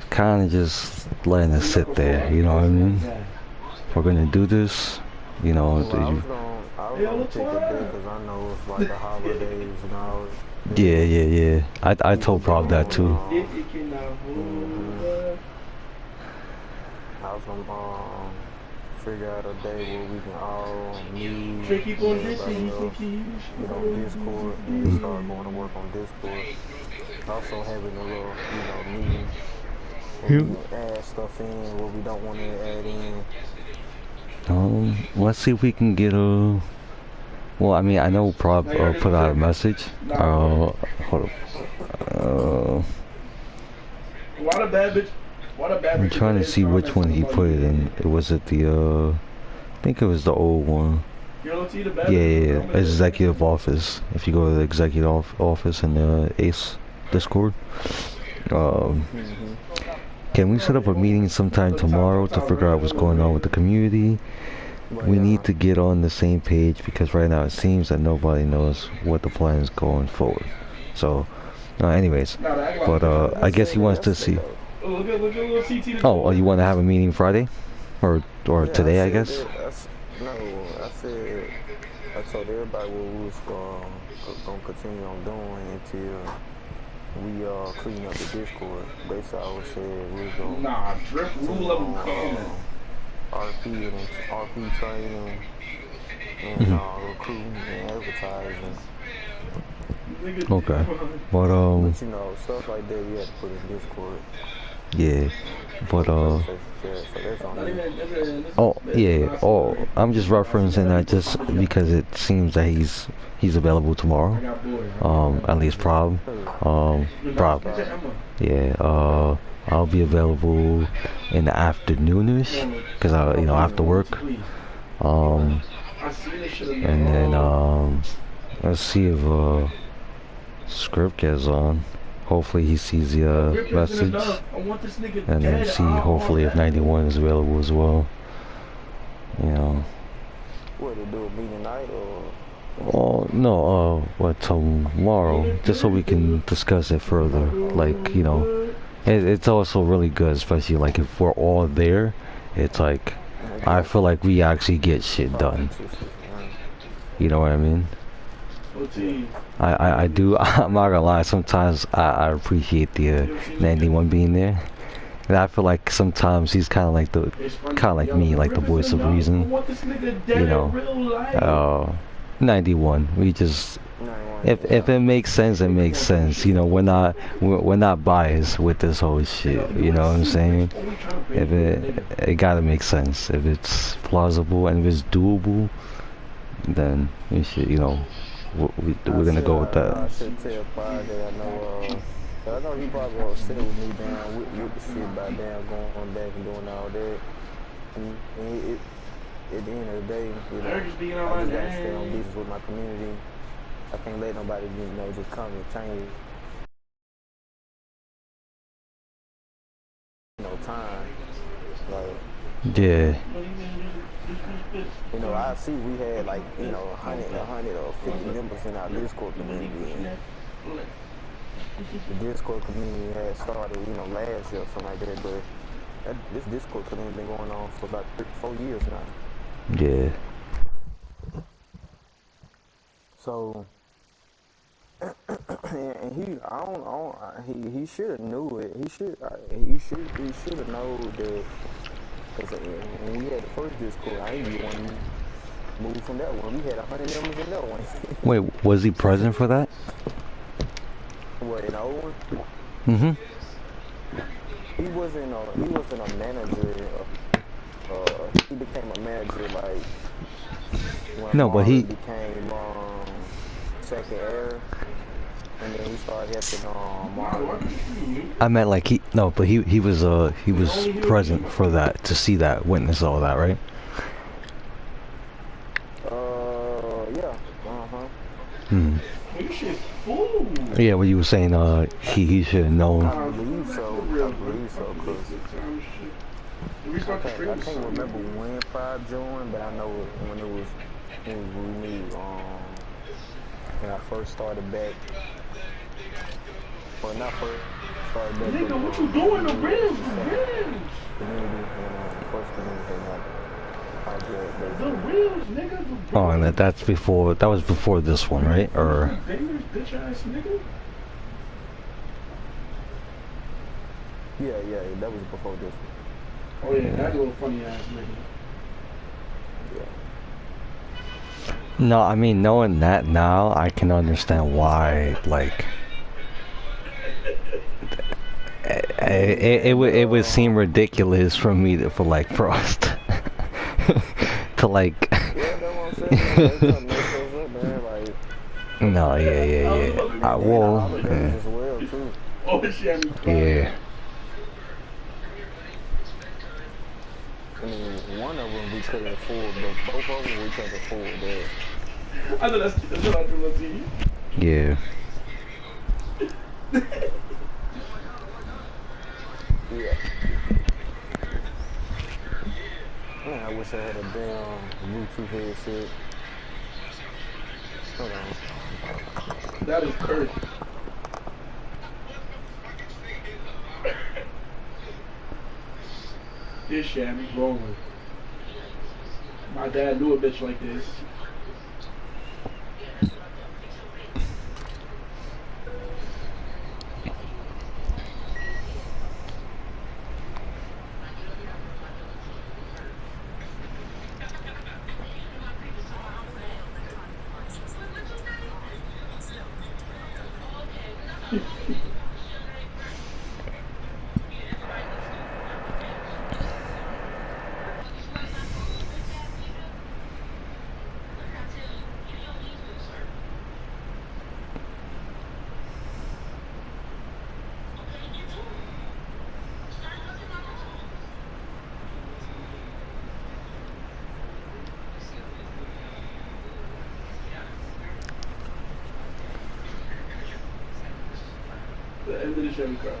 Speaker 1: kind of just letting it sit there, you know what I mean? If we're gonna do this,
Speaker 8: I was gonna take a break because I know it's like the holidays and all.
Speaker 1: Yeah. I told Prob that too.
Speaker 8: I was gonna figure out a day where we can all meet. Discord, and start going to work on Discord. Also having a little, meeting where we add stuff in what we don't want to add in.
Speaker 1: Let's see if we can get a. Well, I mean, I know Prob put out a message. Hold up. I'm trying to see which one he put it in. Was it I think it was the old one. Yeah. Executive office. If you go to the executive office in the ACE Discord. Can we set up a meeting sometime tomorrow to figure out what's going on with the community? We need to get on the same page because right now it seems that nobody knows what the plan is going forward. So, anyways, but I guess he wants to see. Oh, you want to have a meeting Friday, or today? I guess.
Speaker 8: I told everybody what we was gonna continue on doing until we clean up the Discord. Basically, I said we was gonna RP training and recruiting and advertising.
Speaker 1: Okay, but
Speaker 8: stuff like that we had to put in Discord.
Speaker 1: Yeah, but I'm just referencing that just because it seems that he's available tomorrow. At least Prob. Yeah. I'll be available in the afternoonish because after work. And then let's see if Script gets on. Hopefully he sees the message, and then see hopefully if 91 is available as well.
Speaker 8: What, to do a meeting night or?
Speaker 1: Oh no, tomorrow, just so we can discuss it further. Like, it's also really good, especially like if we're all there. It's like, I feel like we actually get shit done. You know what I mean? I do. I'm not gonna lie. Sometimes I appreciate the 91 being there, and I feel like sometimes he's kind of like me, like the voice of reason. 91. We just, if it makes sense, it makes sense. We're not biased with this whole shit. You know what I'm saying? If it gotta make sense. If it's plausible and if it's doable, then we should, we're gonna go with that.
Speaker 8: I should tell Pride that I know he probably won't sit with me down with the shit by damn going back and doing all that. And at the end of the day, I just gotta stay on business with my community. I can't let nobody, just come and change
Speaker 1: Yeah.
Speaker 8: You know, I see we had like, you know, 100 or 50 members in our Discord community, and the Discord community had started, you know, last year or something like that, but this Discord community been going on for about 4 years now.
Speaker 1: Yeah.
Speaker 8: So, and he should have knew it. He should have known that, because when we had the first Discord, I didn't want to move from that one. We had 100 members in that one.
Speaker 1: Wait, was he present for that?
Speaker 8: What, in the old one?
Speaker 1: Mm-hmm.
Speaker 8: He wasn't a manager. He became a manager like when
Speaker 1: No, but
Speaker 8: Marlon
Speaker 1: he.
Speaker 8: became second heir, and then he started helping Marlon.
Speaker 1: I meant like he. No, but he was present for that, to see that, witness all that, right?
Speaker 8: Yeah. Uh-huh.
Speaker 1: Hmm. Yeah, what you were saying, he should have known.
Speaker 8: I believe so, cause I can't remember when Pride joined, but I know when we knew, when I first started back. Well, not first started back,
Speaker 3: Nigga,
Speaker 8: but
Speaker 3: what you doing? The rims,
Speaker 8: community, and first community, and
Speaker 3: the wheels, nigga.
Speaker 1: Oh, and that's before. That was before this one, right? Or.
Speaker 3: Bitch ass nigga.
Speaker 8: Yeah, that was before this one.
Speaker 3: Oh yeah, that little funny ass nigga.
Speaker 8: Yeah.
Speaker 1: No, I mean, knowing that now, I can understand why, like, it would seem ridiculous for me for us to like.
Speaker 8: Yeah, that's what I'm saying. Man. Mess us up, man. Like,
Speaker 1: No, yeah. Well,
Speaker 8: yeah. As well, too.
Speaker 3: Oh shit.
Speaker 1: Yeah.
Speaker 8: I mean, one of them we couldn't afford, but both of them we couldn't afford that.
Speaker 3: I know that's what I do on TV.
Speaker 1: Yeah.
Speaker 8: Yeah. Man, I wish I had a damn Bluetooth headset. Hold on.
Speaker 3: That is cursed. This sham is rolling. My dad knew a bitch like this. The end of the Chevy car.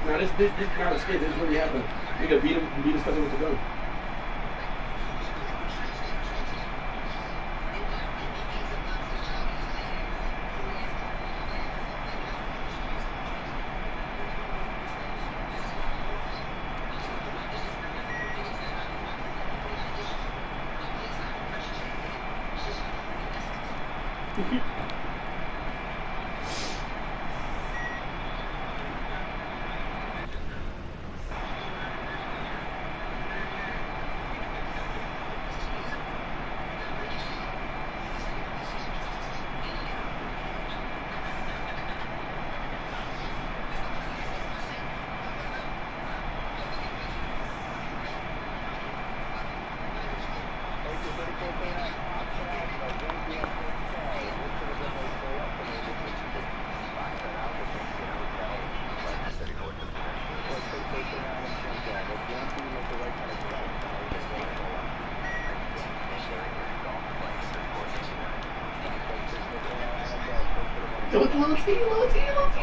Speaker 3: Now this not a skit. This really happened. Nigga beat his cousin with the gun. Yo, it's little T, little T, little T.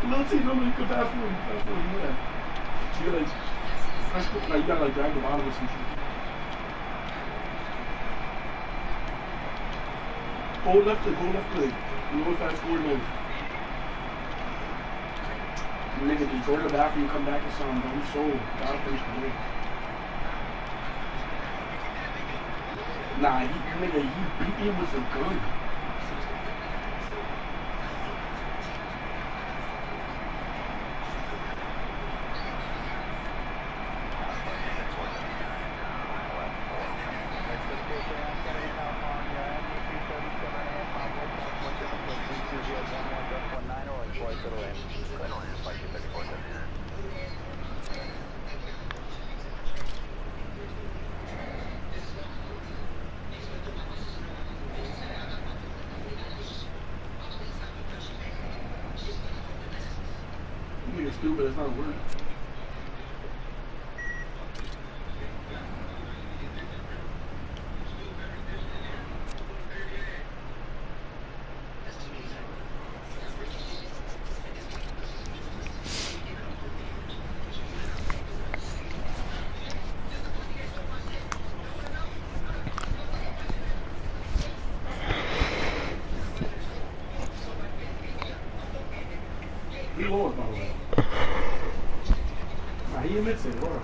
Speaker 3: Little T, no, you can fast forward, you know that. You gotta, you gotta like drag the bottom or some shit. Hold left click. You go fast forward mode. Nigga, just go to the bathroom, come back to something, don't be sold. Gotta finish the game. Nah, he beat me with a gun. You nigga stupid, that's not a word. He lost, by the way. Nah, he admits it, bro.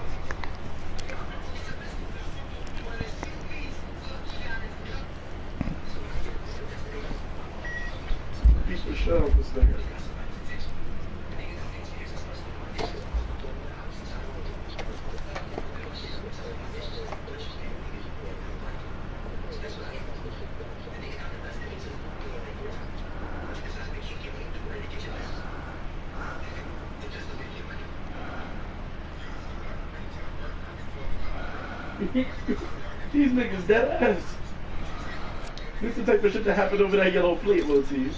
Speaker 3: Piece of shit up this nigga. These niggas dead ass. This is the type of shit that happened over that yellow plate, Lil T.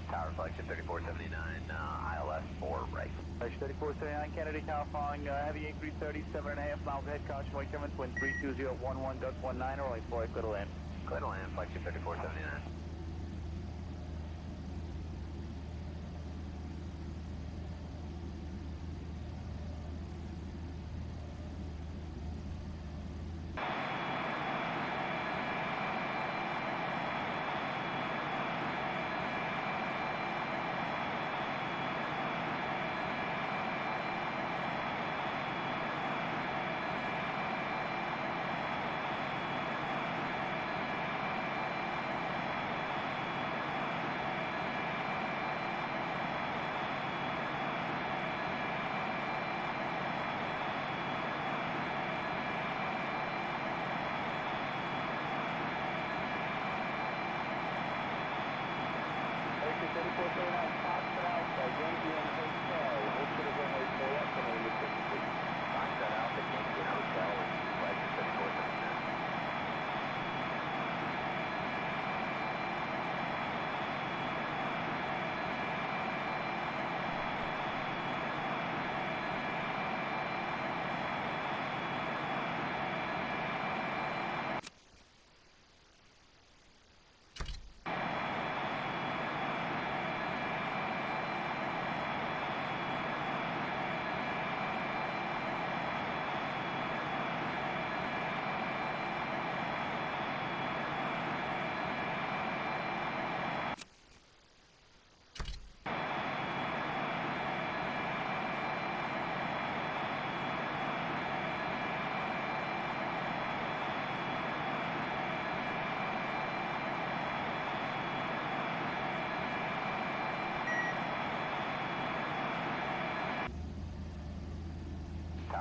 Speaker 7: Tower Flexion 3479, ILS 4 right. Flexion 3479, Kennedy, California, heavy increase 37.5 miles ahead, caution weight coming, wind 32011.19, or 84, clear to land. Clear to land, Flexion 3479.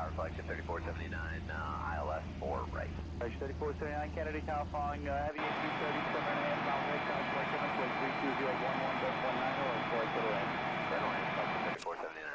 Speaker 7: reflection 3479, ILS 4 right. 3479 Kennedy, California, heavy Yankee 37 and a half, Mount Red, California, Chemist, was 32011.19 or flight to the land. Clear to land, reflection 3479.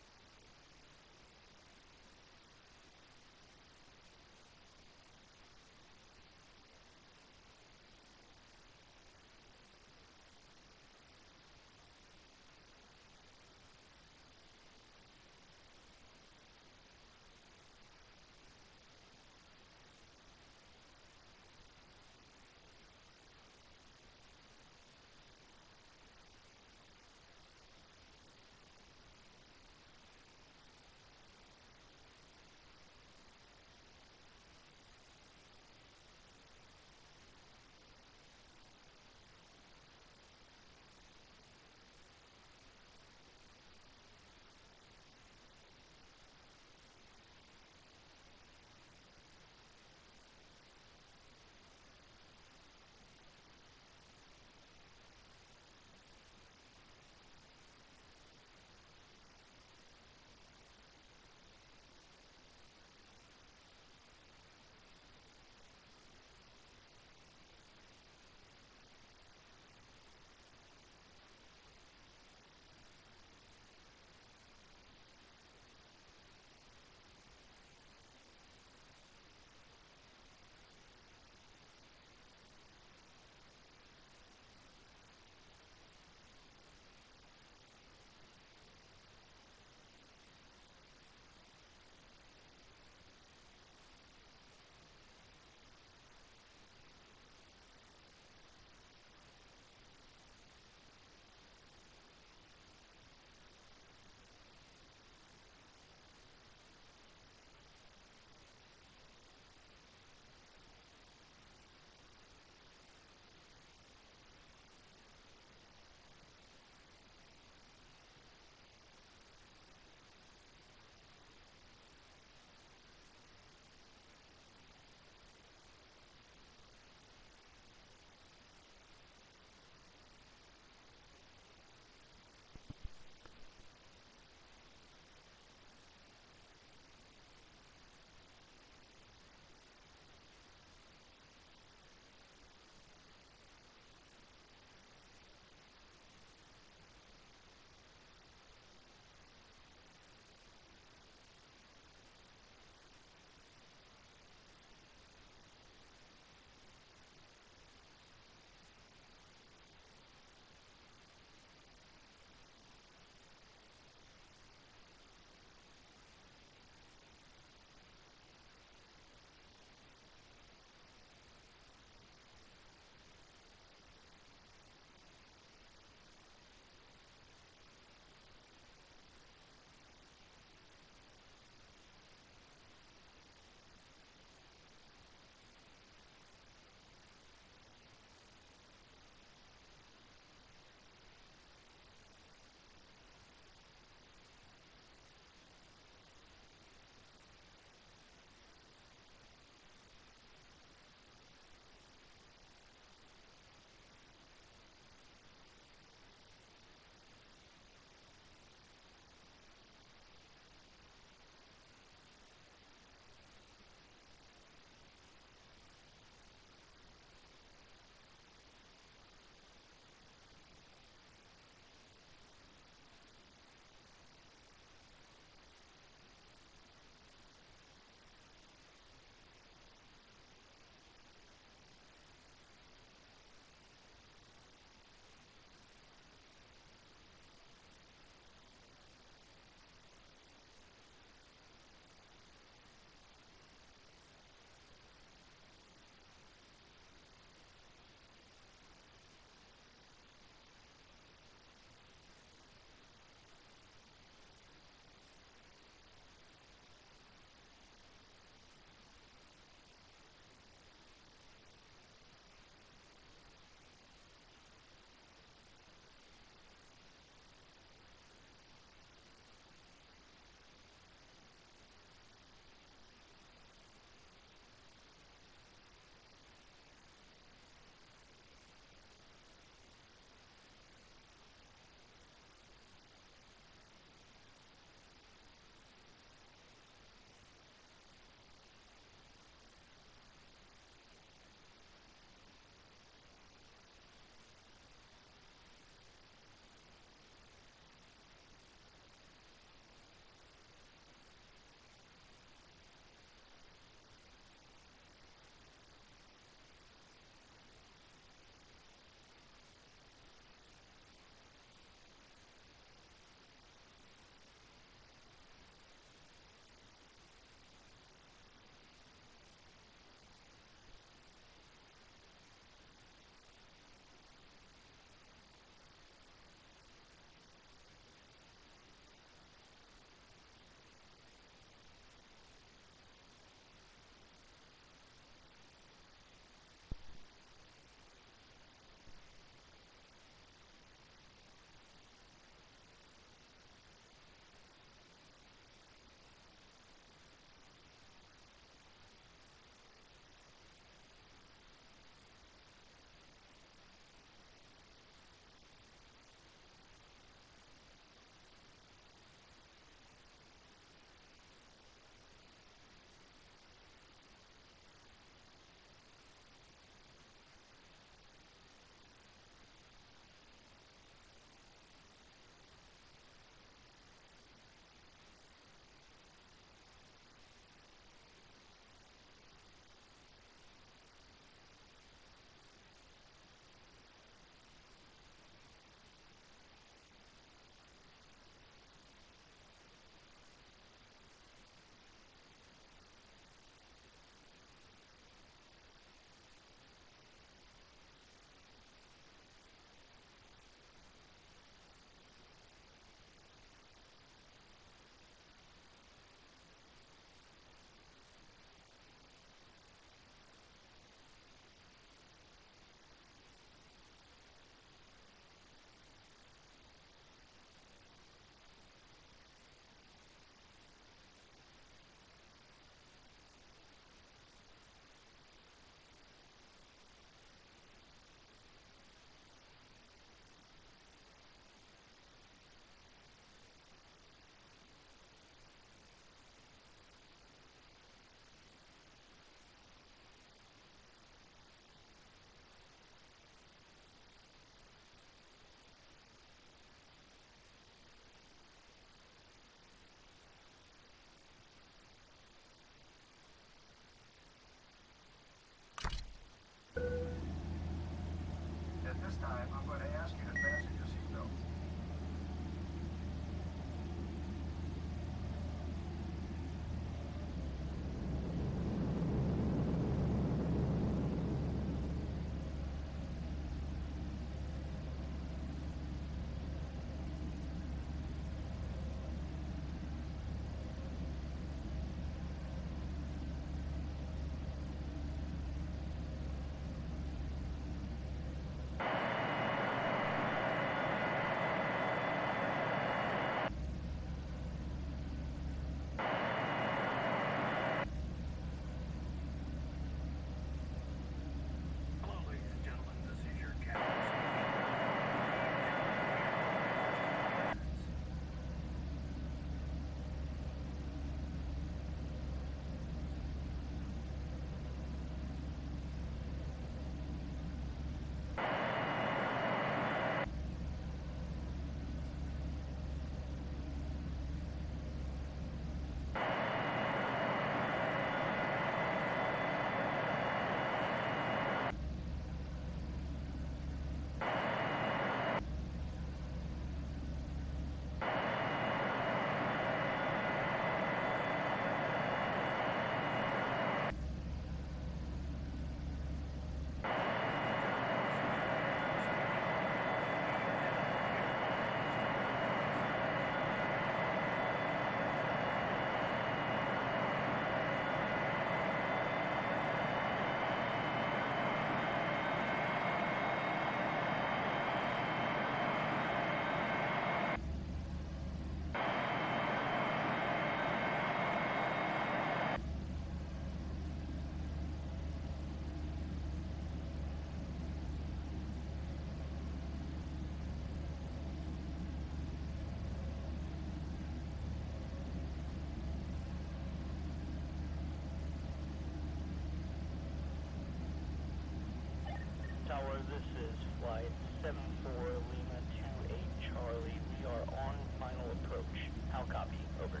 Speaker 7: this is flight 74 Lima 28 Charlie. We are on final approach. How copy? Over.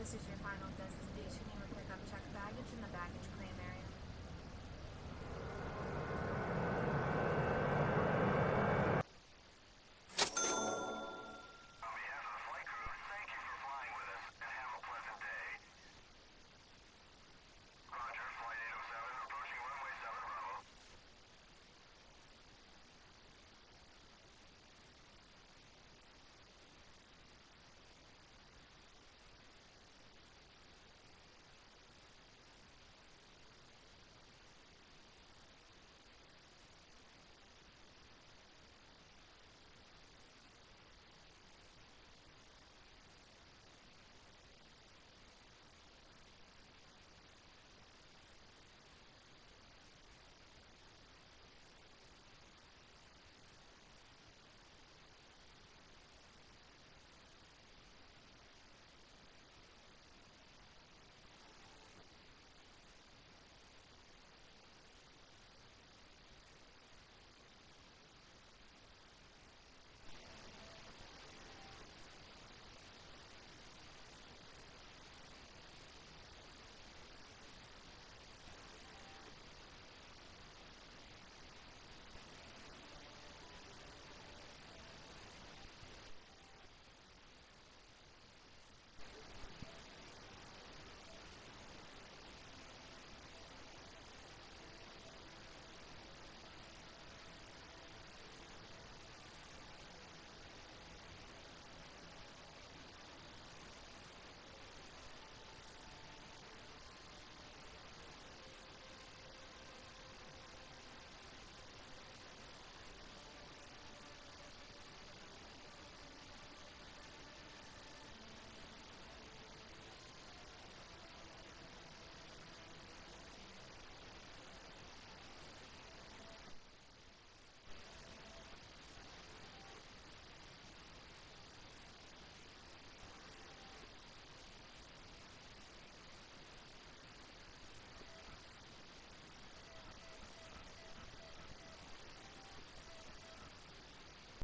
Speaker 9: This is your final destination. You will pick up checked baggage in the baggage claim